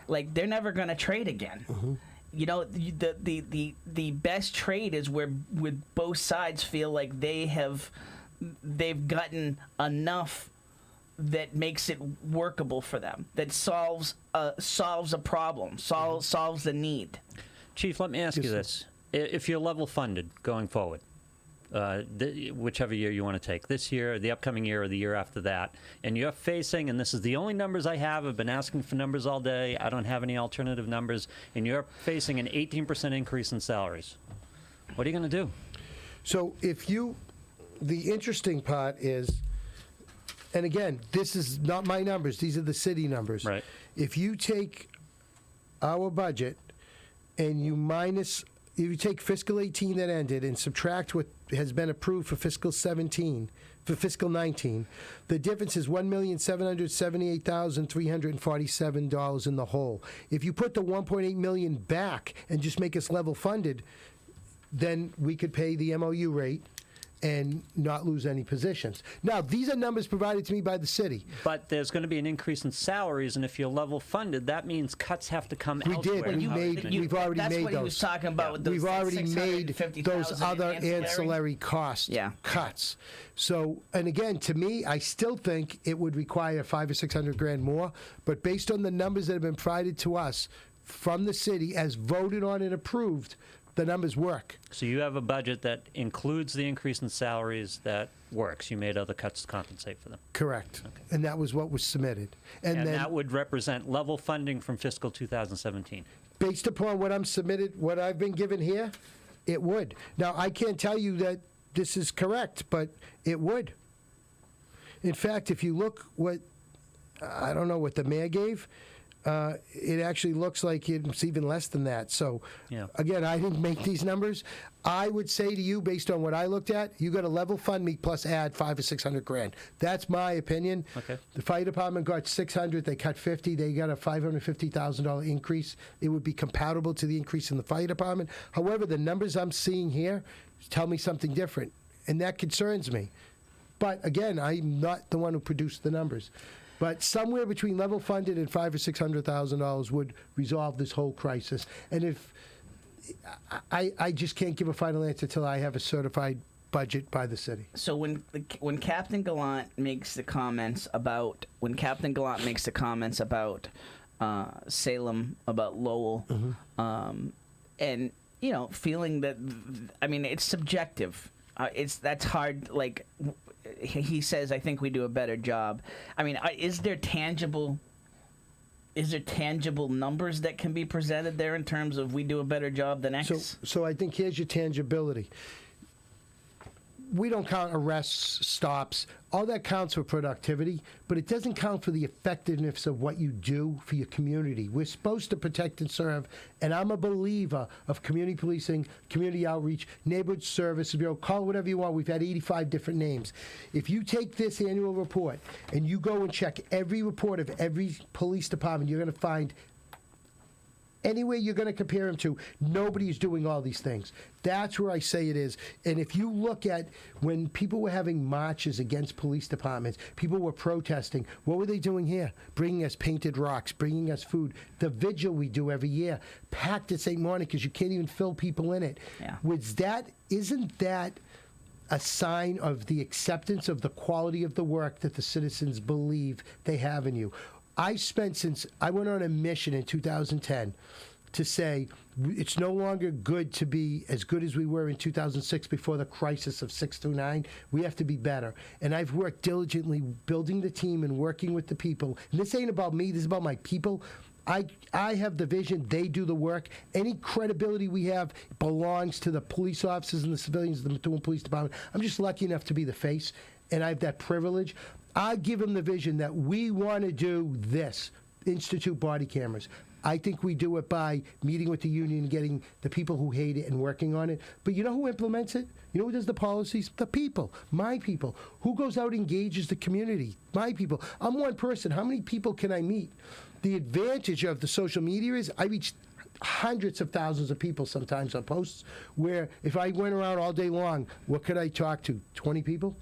like they're never going to trade again. Mm-hmm. You know, the best trade is where with both sides feel like they've gotten enough that makes it workable for them, that solves a problem, solves the need. Chief, let me ask you this. If you're level funded going forward, whichever year you want to take, this year, the upcoming year, or the year after that, and you're facing, and this is the only numbers I have, I've been asking for numbers all day, I don't have any alternative numbers, and you're facing an 18% increase in salaries, what are you going to do? So the interesting part is, and again, this is not my numbers, these are the city numbers. Right. If you take our budget and you take fiscal 18 that ended and subtract what has been approved for fiscal 17, for fiscal 19, the difference is $1,778,347 in the hole. If you put the $1.8 million back and just make us level funded, then we could pay the MOU rate and not lose any positions. Now, these are numbers provided to me by the city. But there's going to be an increase in salaries, and if you're level funded, that means cuts have to come We elsewhere. did. We've already That's made what those. he was talking about with those We've already made those 650,000 other ancillary cost Yeah. cuts. So, and again, to me, I still think it would require $500,000 or $600,000 more. But based on the numbers that have been provided to us from the city, as voted on and approved, the numbers work. So you have a budget that includes the increase in salaries that works. You made other cuts to compensate for them. Correct. Okay. And that was what was submitted. And then, that would represent level funding from fiscal 2017. based upon what what I've been given here, it would. Now, I can't tell you that this is correct, but it would. In fact, if you look I don't know what the mayor gave, it actually looks like it's even less than that. So, Yeah. Again, I didn't make these numbers. I would say to you, based on what I looked at, you got to level fund me plus add $500,000 or $600,000. That's my opinion. Okay. The fire department got $600,000. They cut $50,000. They got a $550,000 increase. It would be comparable to the increase in the fire department. However, the numbers I'm seeing here tell me something different, and that concerns me. But again, I'm not the one who produced the numbers. But somewhere between level funded and $500,000 or $600,000 would resolve this whole crisis. And I just can't give a final answer till I have a certified budget by the city. So when Captain Gallant makes the comments about Salem, about Lowell, and feeling that, I mean, it's subjective. That's hard. Like he says, I think we do a better job. I mean, is there tangible numbers that can be presented there in terms of we do a better job than X? So I think here's your tangibility. We don't count arrests, stops. All that counts for productivity, but it doesn't count for the effectiveness of what you do for your community. We're supposed to protect and serve, and I'm a believer of community policing, community outreach, neighborhood service bureau, call it whatever you want. We've had 85 different names. If you take this annual report and you go and check every report of every police department, you're going to find anywhere you're going to compare them to, nobody's doing all these things. That's where I say it is. And if you look at when people were having marches against police departments, people were protesting, what were they doing here? Bringing us painted rocks, bringing us food. The vigil we do every year, packed at St. Monica's, you can't even fill people in it. Yeah. Isn't that a sign of the acceptance of the quality of the work that the citizens believe they have in you? Since I went on a mission in 2010 to say it's no longer good to be as good as we were in 2006 before the crisis of 6 through 9. We have to be better. And I've worked diligently building the team and working with the people. And this ain't about me, this is about my people. I have the vision, they do the work. Any credibility we have belongs to the police officers and the civilians of the Methuen Police Department. I'm just lucky enough to be the face, and I have that privilege. I give them the vision that we want to do this, institute body cameras. I think we do it by meeting with the union and getting the people who hate it and working on it. But you know who implements it? You know who does the policies? The people, my people. Who goes out and engages the community? My people. I'm one person. How many people can I meet? The advantage of the social media is I reach hundreds of thousands of people sometimes on posts, where if I went around all day long, what could I talk to? 20 people?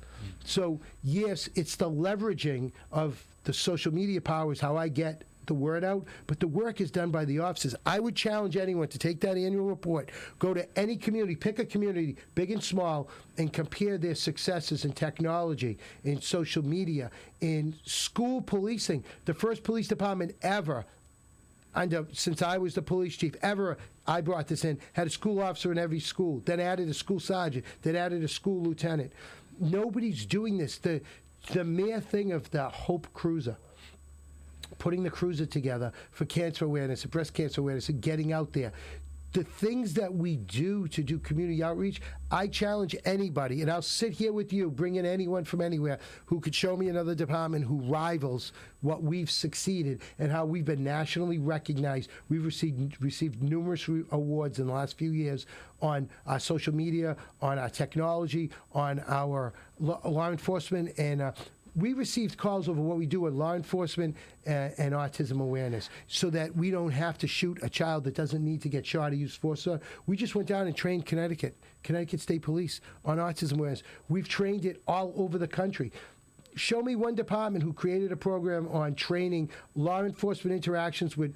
So, yes, it's the leveraging of the social media power is how I get the word out, but the work is done by the officers. I would challenge anyone to take that annual report, go to any community, pick a community, big and small, and compare their successes in technology, in social media, in school policing. The first police department ever, since I was the police chief, I brought this in, had a school officer in every school, then added a school sergeant, then added a school lieutenant. Nobody's doing this. The mere thing of the Hope Cruiser, putting the cruiser together for cancer awareness, breast cancer awareness, and getting out there. The things that we do to do community outreach, I challenge anybody, and I'll sit here with you, bring in anyone from anywhere who could show me another department who rivals what we've succeeded and how we've been nationally recognized. We've received numerous awards in the last few years on our social media, on our technology, on our law enforcement, and we received calls over what we do with law enforcement and autism awareness, so that we don't have to shoot a child that doesn't need to get shot or use force. We just went down and trained Connecticut State Police on autism awareness. We've trained it all over the country. Show me one department who created a program on training law enforcement interactions with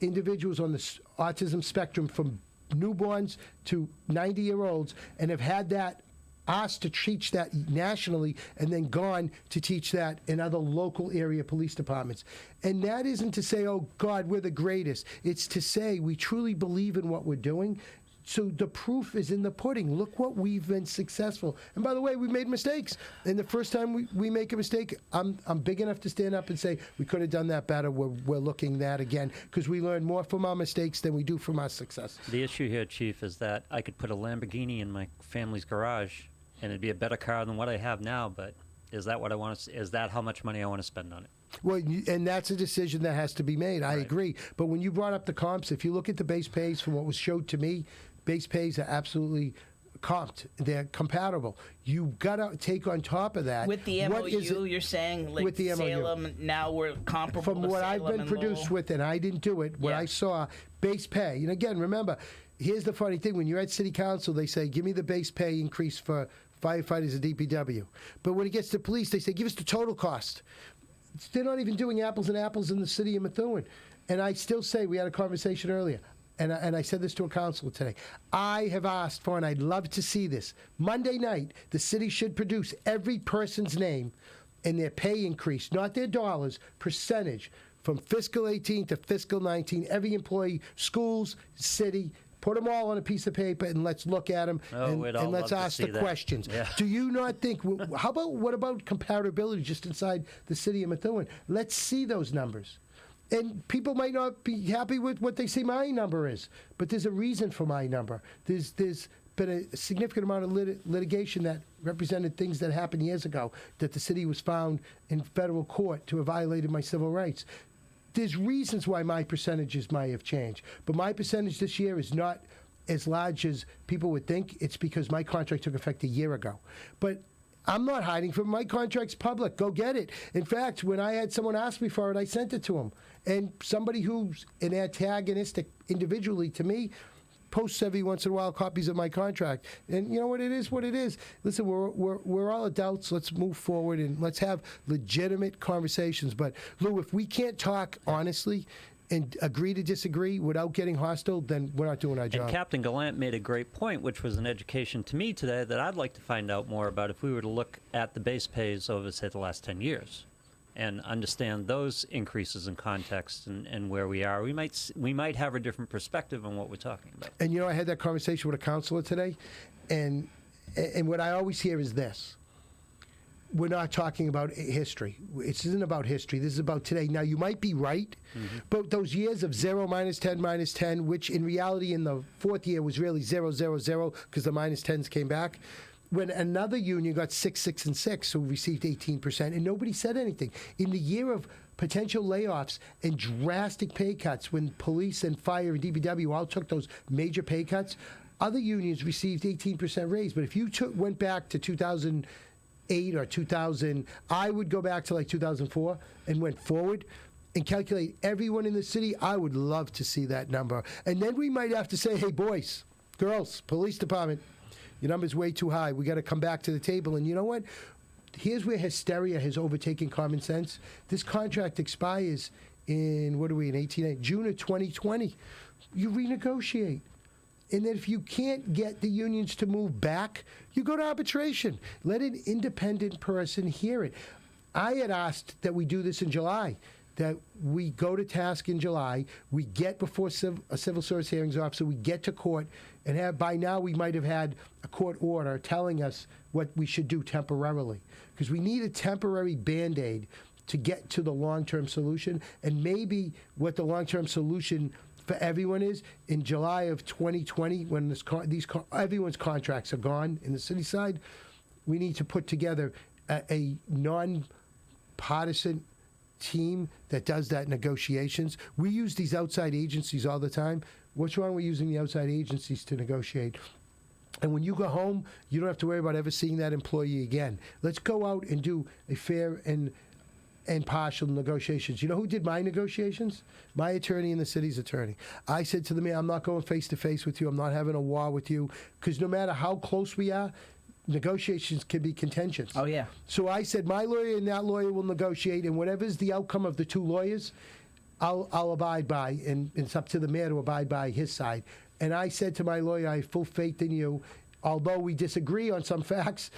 individuals on the autism spectrum from newborns to 90-year-olds, and have had that asked to teach that nationally and then gone to teach that in other local area police departments. And that isn't to say, oh, God, we're the greatest. It's to say we truly believe in what we're doing. So the proof is in the pudding. Look what we've been successful. And by the way, we've made mistakes. And the first time we make a mistake, I'm big enough to stand up and say, we could have done that better. We're looking that again, because we learn more from our mistakes than we do from our success. The issue here, Chief, is that I could put a Lamborghini in my family's garage, and it'd be a better car than what I have now, but is that what I want to? Is that how much money I want to spend on it? Well, and that's a decision that has to be made. I agree. But when you brought up the comps, if you look at the base pays from what was showed to me, base pays are absolutely comped. They're compatible. You got to take on top of that. With the MOU, you're saying, like, with the Salem, MOU. Now we're comparable From to what Salem I've been and produced Lowell. with, and I didn't do it, what Yeah. I saw, base pay. And again, remember, here's the funny thing. When you're at city council, they say, give me the base pay increase for firefighters at DPW. But when it gets to police, they say, give us the total cost. They're not even doing apples and apples in the city of Methuen. And I still say, we had a conversation earlier, and I said this to a councilor today, I have asked for, and I'd love to see this, Monday night, the city should produce every person's name and their pay increase, not their dollars, percentage, from fiscal 18 to fiscal 19, every employee, schools, city, put them all on a piece of paper and let's look at them and we'd all let's love to ask see the that. questions. Yeah. Do you not think, what about comparability just inside the city of Methuen? Let's see those numbers. And people might not be happy with what they say my number is, but there's a reason for my number. There's been a significant amount of litigation that represented things that happened years ago that the city was found in federal court to have violated my civil rights. There's reasons why my percentages might have changed, but my percentage this year is not as large as people would think. It's because my contract took effect a year ago. But I'm not hiding from it. My contract's public. Go get it. In fact, when I had someone ask me for it, I sent it to them. And somebody who's an antagonistic individually to me posts every once in a while copies of my contract. And you know what? It is what it is. Listen, we're all adults. Let's move forward and let's have legitimate conversations. But, Lou, if we can't talk honestly and agree to disagree without getting hostile, then we're not doing our job. And Captain Gallant made a great point, which was an education to me today that I'd like to find out more about if we were to look at the base pays over, say, the last 10 years and understand those increases in context and where we are. We might have a different perspective on what we're talking about. And, you know, I had that conversation with a counselor today, and what I always hear is this. We're not talking about history. This isn't about history. This is about today. Now, you might be right, but those years of 0, -10, -10, which in reality in the fourth year was really 0, 0, 0, because the -10s came back, when another union got 6, 6, and 6, who received 18%, and nobody said anything. In the year of potential layoffs and drastic pay cuts, when police and fire and DPW all took those major pay cuts, other unions received 18% raise. But if you went back to 2008 or 2000, I would go back to like 2004 and went forward and calculate everyone in the city. I would love to see that number. And then we might have to say, hey, boys, girls, police department, your number's way too high. We got to come back to the table. And you know what? Here's where hysteria has overtaken common sense. This contract expires in, in June of 2020. You renegotiate. And then if you can't get the unions to move back, you go to arbitration. Let an independent person hear it. I had asked that we do this in July, that we go to task in July, we get before a civil service hearings officer, we get to court, and by now we might have had a court order telling us what we should do temporarily. Because we need a temporary Band-Aid to get to the long-term solution. And maybe what the long-term solution for everyone is, in July of 2020, when everyone's contracts are gone in the city side, we need to put together a non-partisan team that does that negotiations. We use these outside agencies all the time. What's wrong with using the outside agencies to negotiate? And when you go home, you don't have to worry about ever seeing that employee again. Let's go out and do a fair and partial negotiations. You know who did my negotiations? My attorney and the city's attorney. I said to the man, I'm not going face-to-face with you. I'm not having a war with you. Because no matter how close we are, negotiations can be contentious. Oh, yeah. So I said, my lawyer and that lawyer will negotiate, and whatever's the outcome of the two lawyers, I'll abide by, and it's up to the mayor to abide by his side. And I said to my lawyer, I have full faith in you. Although we disagree on some facts,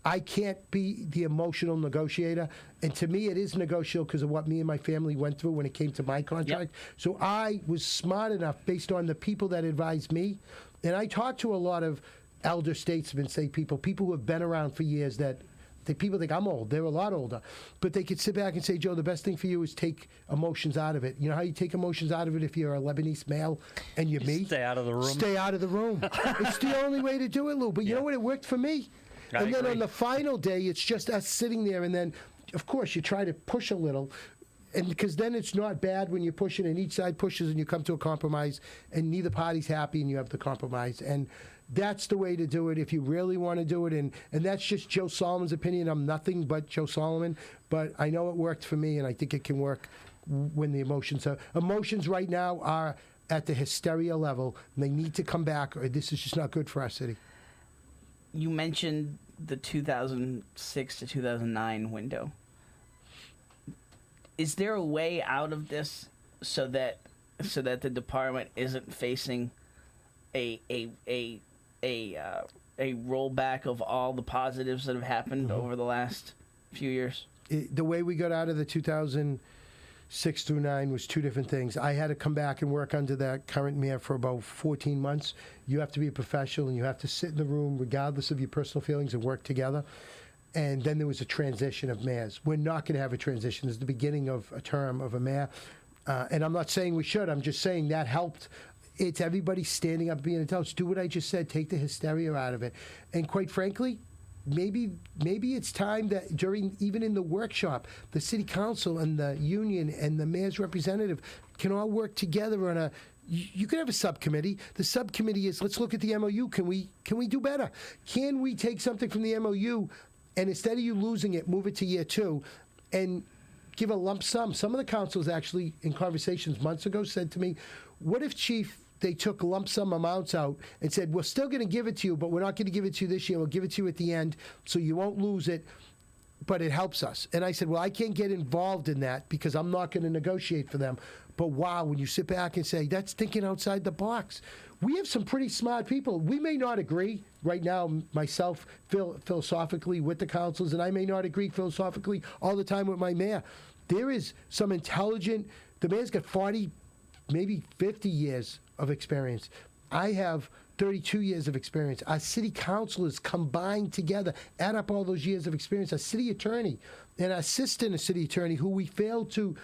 I can't be the emotional negotiator. And to me, it is negotiable because of what me and my family went through when it came to my contract. Yep. So I was smart enough, based on the people that advised me, and I talked to a lot of elder statesmen, people who have been around for years that people think I'm old. They're a lot older. But they could sit back and say, Joe, the best thing for you is take emotions out of it. You know how you take emotions out of it if you're a Lebanese male and you're me? Stay out of the room. Stay out of the room. It's the only way to do it, Lou. But you know what? It worked for me. And then on the final day, it's just us sitting there. And then, of course, you try to push a little. And because then it's not bad when you're pushing and each side pushes and you come to a compromise and neither party's happy and you have the compromise. And that's the way to do it if you really want to do it. And that's just Joe Solomon's opinion. I'm nothing but Joe Solomon. But I know it worked for me, and I think it can work when the emotions right now are at the hysteria level. And they need to come back, or this is just not good for our city. You mentioned the 2006 to 2009 window. Is there a way out of this so that so that the department isn't facing a rollback of all the positives that have happened over the last few years? The way we got out of the 2006 through 9 was two different things. I had to come back and work under that current mayor for about 14 months. You have to be a professional, and you have to sit in the room regardless of your personal feelings and work together. And then there was a transition of mayors. We're not going to have a transition. It's the beginning of a term of a mayor. And I'm not saying we should. I'm just saying that helped. It's everybody standing up, being adults. Do what I just said. Take the hysteria out of it. And quite frankly, maybe it's time that even in the workshop, the city council and the union and the mayor's representative can all work together on a. You can have a subcommittee. The subcommittee is, let's look at the MOU. Can we do better? Can we take something from the MOU and instead of you losing it, move it to year 2 and give a lump sum? Some of the councils actually, in conversations months ago, said to me, what if, Chief, they took lump sum amounts out and said, we're still going to give it to you, but we're not going to give it to you this year. We'll give it to you at the end so you won't lose it, but it helps us. And I said, well, I can't get involved in that because I'm not going to negotiate for them. But wow, when you sit back and say, that's thinking outside the box. We have some pretty smart people. We may not agree right now, myself, philosophically with the councils, and I may not agree philosophically all the time with my mayor. There is some intelligent, the mayor's got 40, maybe 50 years of experience. I have 32 years of experience. Our city councilors combined together, add up all those years of experience. Our city attorney and our assistant city attorney, who we failed to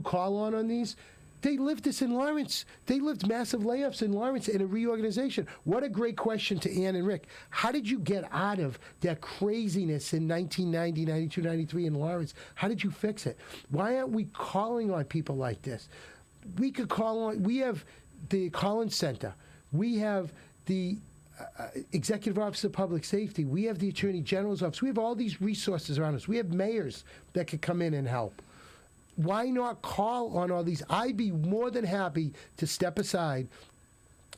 call on these, they lived this in Lawrence. They lived massive layoffs in Lawrence and a reorganization. What a great question to Ann and Rick. How did you get out of that craziness in 1990, 92, 93 in Lawrence? How did you fix it? Why aren't we calling on people like this? We have the Collins Center. We have the Executive Office of Public Safety. We have the Attorney General's Office. We have all these resources around us. We have mayors that could come in and help. Why not call on all these? I'd be more than happy to step aside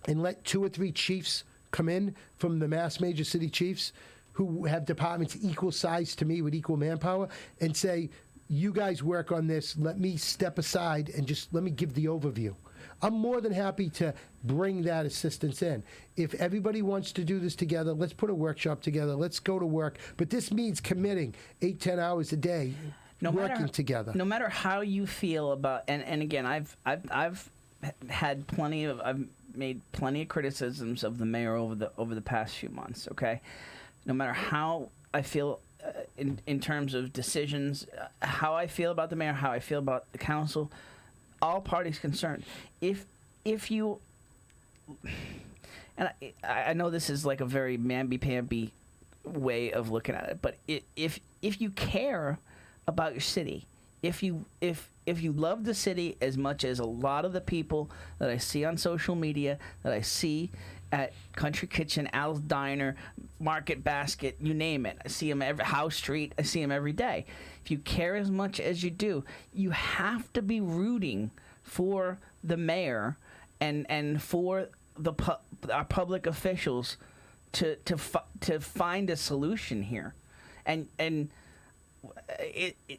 and let 2 or 3 chiefs come in from the mass major city chiefs who have departments equal size to me with equal manpower and say, you guys work on this. Let me step aside and just let me give the overview. I'm more than happy to bring that assistance in. If everybody wants to do this together, let's put a workshop together. Let's go to work. But this means committing 8-10 hours a day. Working together. No matter how you feel about, and again, I've made plenty of criticisms of the mayor over the past few months. Okay, no matter how I feel in terms of decisions, how I feel about the mayor, how I feel about the council, all parties concerned. If you, and I know this is like a very mamby-pamby way of looking at it, but if you care about your city, if you love the city as much as a lot of the people that I see on social media, that I see at Country Kitchen, Al's Diner, Market Basket, you name it, I see them every House Street, I see them every day. If you care as much as you do, you have to be rooting for the mayor and for our public officials to find a solution here, and.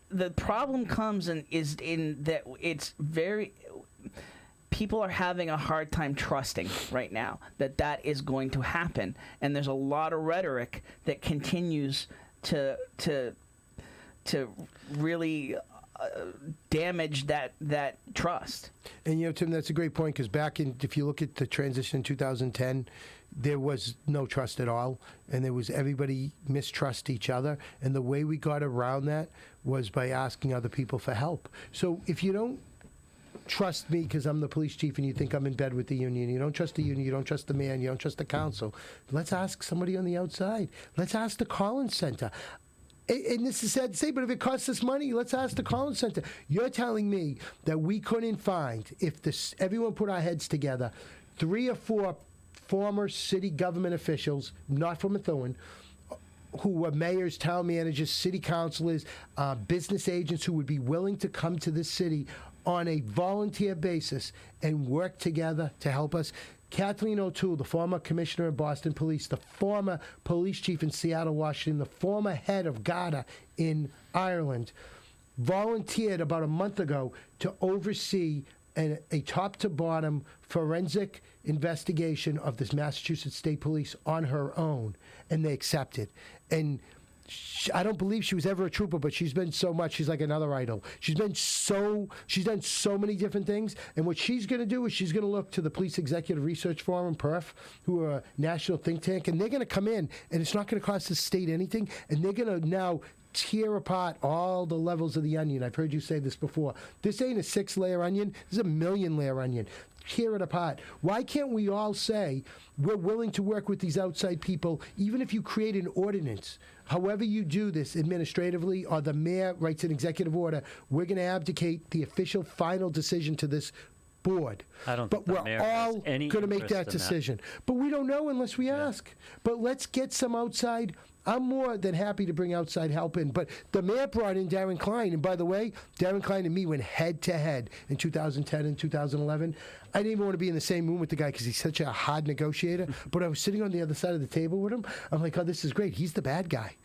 The problem comes is in that it's very people are having a hard time trusting right now that is going to happen, and there's a lot of rhetoric that continues to really damage that trust. And Tim, that's a great point, because if you look at the transition in 2010, there was no trust at all, and there was everybody mistrust each other, and the way we got around that was by asking other people for help. So if you don't trust me because I'm the police chief and you think I'm in bed with the union, you don't trust the union, you don't trust the man, you don't trust the council, let's ask somebody on the outside. Let's ask the Collins Center. And this is sad to say, but if it costs us money, let's ask the Collins Center. You're telling me that we couldn't find, if everyone put our heads together, 3 or 4 former city government officials, not from Methuen, who were mayors, town managers, city councilors, business agents who would be willing to come to this city on a volunteer basis and work together to help us. Kathleen O'Toole, the former commissioner of Boston Police, the former police chief in Seattle, Washington, the former head of Garda in Ireland, volunteered about a month ago to oversee a top-to-bottom forensic investigation of this Massachusetts State Police on her own, and they accepted. And I don't believe she was ever a trooper, but she's been so much. She's like another idol. She's done so many different things. And what she's going to do is she's going to look to the Police Executive Research Forum, PERF, who are a national think tank, and they're going to come in, and it's not going to cost the state anything, and they're going to now tear apart all the levels of the onion. I've heard you say this before. This ain't a 6-layer onion. This is a 1,000,000-layer onion. Tear it apart. Why can't we all say we're willing to work with these outside people, even if you create an ordinance? However you do this administratively, or the mayor writes an executive order, we're going to abdicate the official final decision to this board. I don't but think the we're mayor has all any going to make interest that in decision. But we don't know unless we ask. But let's get some outside. I'm more than happy to bring outside help in. But the mayor brought in Darren Klein. And by the way, Darren Klein and me went head to head in 2010 and 2011. I didn't even want to be in the same room with the guy because he's such a hard negotiator. But I was sitting on the other side of the table with him. I'm like, oh, this is great. He's the bad guy.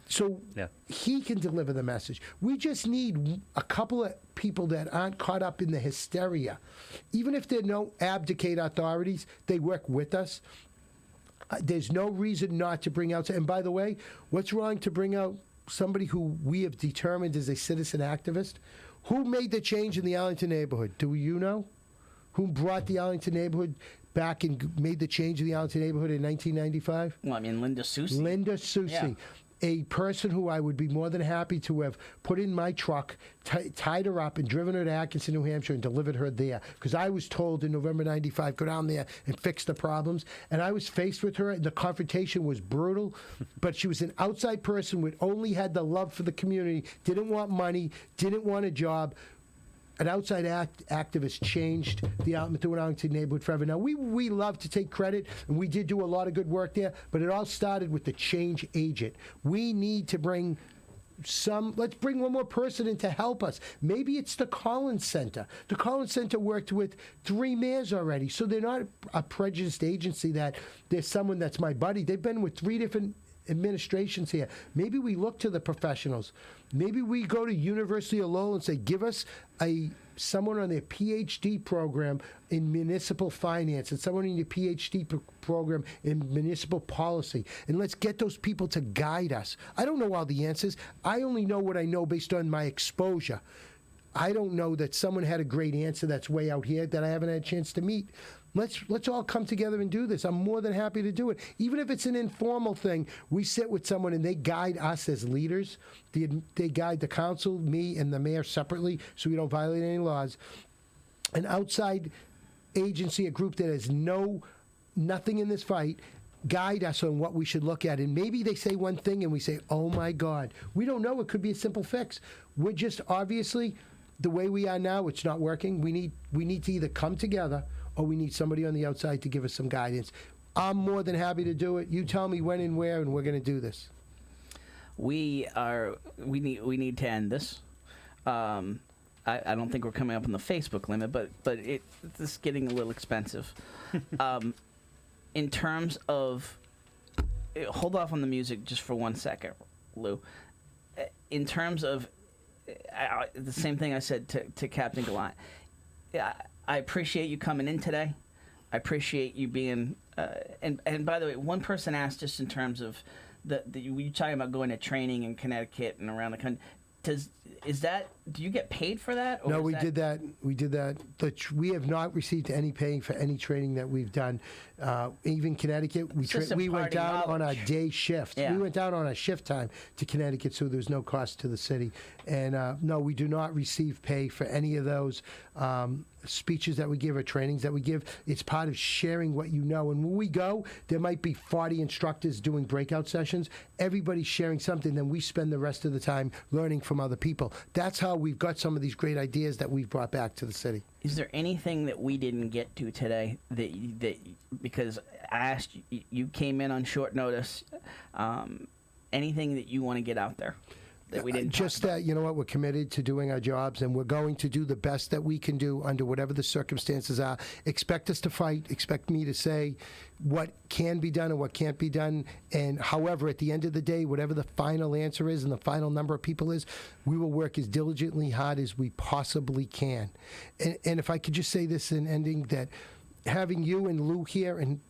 So he can deliver the message. We just need a couple of people that aren't caught up in the hysteria. Even if they don't abdicate authorities, they work with us. There's no reason not to bring out. And by the way, what's wrong to bring out somebody who we have determined is a citizen activist? Who made the change in the Arlington neighborhood? Do you know? Who brought the Arlington neighborhood back and made the change in the Arlington neighborhood in 1995? Well, I mean, Linda Soucy. Linda Soucy. Yeah. A person who I would be more than happy to have put in my truck, tied her up, and driven her to Atkinson, New Hampshire, and delivered her there. Because I was told in November '95, go down there and fix the problems. And I was faced with her, and the confrontation was brutal. But she was an outside person who only had the love for the community, didn't want money, didn't want a job. An outside activist changed the Arlington neighborhood forever. Now, we love to take credit, and we did do a lot of good work there, but it all started with the change agent. We need to bring let's bring one more person in to help us. Maybe it's the Collins Center. The Collins Center worked with 3 mayors already, so they're not a prejudiced agency that there's someone that's my buddy. They've been with 3 different administrations here. Maybe we look to the professionals. Maybe we go to University of Lowell and say, give us someone on their PhD program in municipal finance and someone in your PhD program in municipal policy. And let's get those people to guide us. I don't know all the answers. I only know what I know based on my exposure. I don't know that someone had a great answer that's way out here that I haven't had a chance to meet. Let's all come together and do this. I'm more than happy to do it. Even if it's an informal thing, we sit with someone and they guide us as leaders. They guide the council, me, and the mayor separately so we don't violate any laws. An outside agency, a group that has nothing in this fight, guide us on what we should look at. And maybe they say one thing and we say, oh my God. We don't know. It could be a simple fix. We're just obviously, the way we are now, it's not working. We need to either come together or we need somebody on the outside to give us some guidance. I'm more than happy to do it. You tell me when and where, and we're going to do this. We need to end this. I don't think we're coming up on the Facebook limit, but it's getting a little expensive. In terms of, hold off on the music just for 1 second, Lou. In terms of the same thing I said to Captain Gallant. I appreciate you coming in today. I appreciate you being. And by the way, one person asked just in terms of you talking about going to training in Connecticut and around the country. Do you get paid for that? Or no, we did that. We did that. We have not received any pay for any training that we've done. Even Connecticut, we went down on a day shift. Yeah. We went down on a shift time to Connecticut, so there's no cost to the city. And no, we do not receive pay for any of those speeches that we give or trainings that we give. It's part of sharing what you know. And when we go, there might be 40 instructors doing breakout sessions. Everybody's sharing something, then we spend the rest of the time learning from other people. That's how we've got some of these great ideas that we've brought back to the city. Is there anything that we didn't get to today that because I asked you came in on short notice, anything that you want to get out there? that we didn't Just talk about? that, you know what, we're committed to doing our jobs, and we're going to do the best that we can do under whatever the circumstances are. Expect us to fight. Expect me to say what can be done and what can't be done. And however, at the end of the day, whatever the final answer is and the final number of people is, we will work as diligently hard as we possibly can. And if I could just say this in ending, that having you and Lou here, and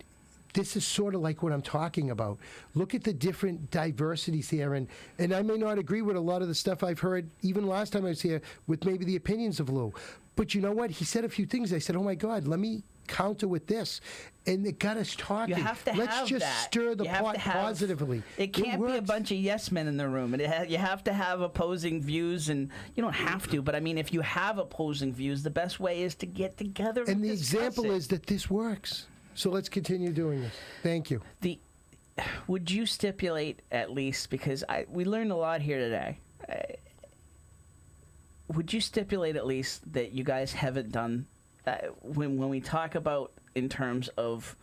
this is sort of like what I'm talking about. Look at the different diversities here, and I may not agree with a lot of the stuff I've heard, even last time I was here, with maybe the opinions of Lou. But you know what? He said a few things. I said, oh my God, let me counter with this. And it got us talking. You have to Let's have just that. stir the You have pot to have- positively. It can't be a works. bunch of yes men in the room. You have to have opposing views, and you don't have to, but I mean, if you have opposing views, the best way is to get together And the discuss example it. is that this works. So let's continue doing this. Thank you. Would you stipulate, at least, because we learned a lot here today, would you stipulate at least that you guys haven't done, when we talk about in terms of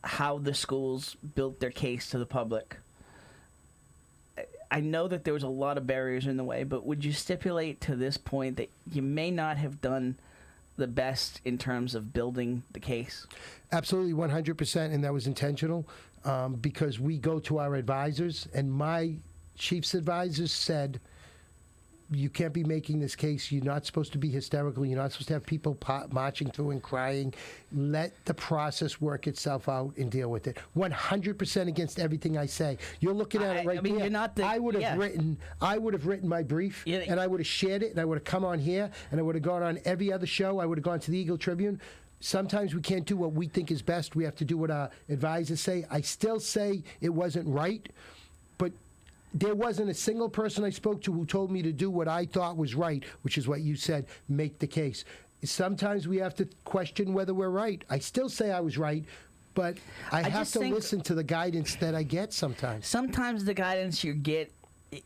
how the schools built their case to the public, I know that there was a lot of barriers in the way, but would you stipulate to this point that you may not have done the best in terms of building the case? Absolutely, 100%, and that was intentional, because we go to our advisors, and my chief's advisors said, you can't be making this case. You're not supposed to be hysterical. You're not supposed to have people marching through and crying. Let the process work itself out and deal with it. 100% against everything I say. You're looking at it right there. You're not the, I would have written my brief, and I would have shared it, and I would have come on here, and I would have gone on every other show. I would have gone to the Eagle Tribune. Sometimes we can't do what we think is best. We have to do what our advisors say. I still say it wasn't right, but there wasn't a single person I spoke to who told me to do what I thought was right, which is what you said, make the case. Sometimes we have to question whether we're right. I still say I was right, but I have just to think listen to the guidance that I get sometimes. Sometimes the guidance you get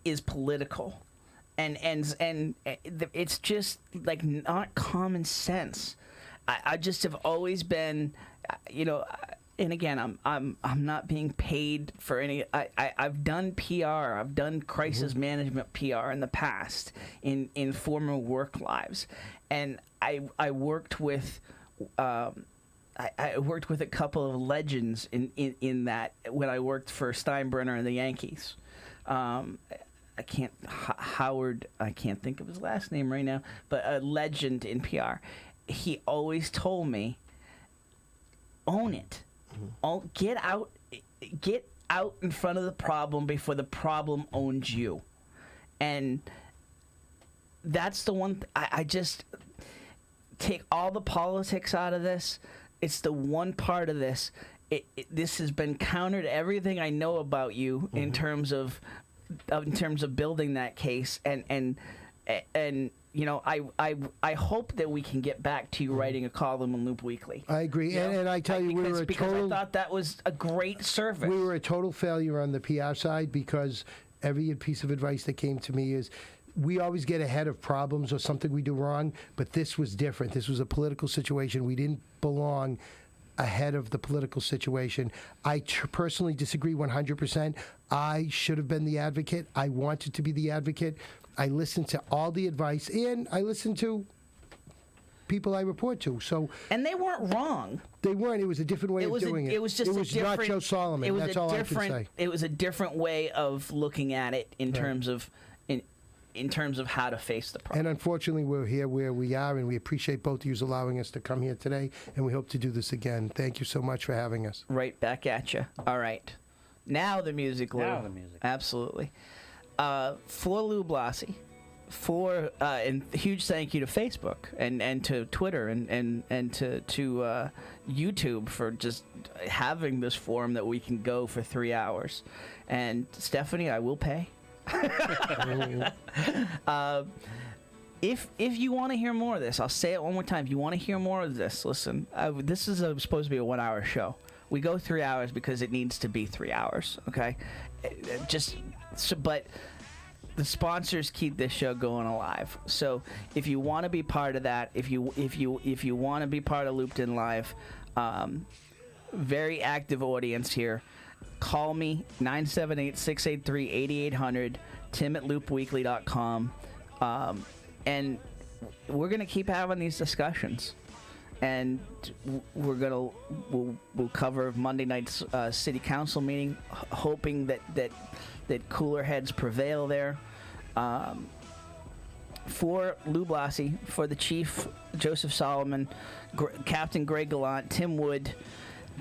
is political, and it's just like not common sense. I just have always been, and again, I'm not being paid for any. I've done PR. I've done crisis management PR in the past in former work lives, and I worked with. I worked with a couple of legends in that when I worked for Steinbrenner and the Yankees. Howard. I can't think of his last name right now, but a legend in PR. He always told me, own it. Get out in front of the problem before the problem owns you. And that's the one I just take all the politics out of this. It's the one part of this. This has been counter to everything I know about you in terms of building that case, and I hope that we can get back to you writing a column in Loop Weekly. I agree, and I tell you, because I thought that was a great service. We were a total failure on the PR side, because every piece of advice that came to me is, we always get ahead of problems or something we do wrong, but this was different. This was a political situation. We didn't belong ahead of the political situation. I personally disagree 100%. I should have been the advocate. I wanted to be the advocate. I listened to all the advice, and I listened to people I report to. And they weren't wrong. They weren't. It was a different way of doing it. It was just not Joe Solomon. That's all I can say. It was a different way of looking at it in terms of how to face the problem. And unfortunately, we're here where we are, and we appreciate both of you allowing us to come here today, and we hope to do this again. Thank you so much for having us. Right back at you. All right. Now the music, Lou. Now the music. Absolutely. For Lou Blasi, and huge thank you to Facebook and to Twitter and to YouTube for just having this forum that we can go for 3 hours. And Stephanie, I will pay. If you want to hear more of this, I'll say it one more time. If you want to hear more of this, listen. This is supposed to be a 1 hour show. We go 3 hours because it needs to be 3 hours. Okay, but the sponsors keep this show going alive. So if you want to be part of that, if you want to be part of Looped In Live, very active audience here. Call me, 978-683-8800, tim@loopweekly.com. And we're going to keep having these discussions. And we'll cover Monday night's city council meeting, hoping that cooler heads prevail there. For Lou Blassie, for the chief, Joseph Solomon, Captain Greg Gallant, Tim Wood,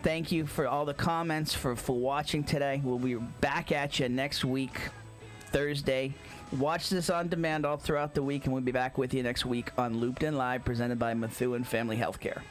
thank you for all the comments, for watching today. We'll be back at you next week, Thursday. Watch this on demand all throughout the week, and we'll be back with you next week on Looped In Live, presented by Methuen Family Healthcare.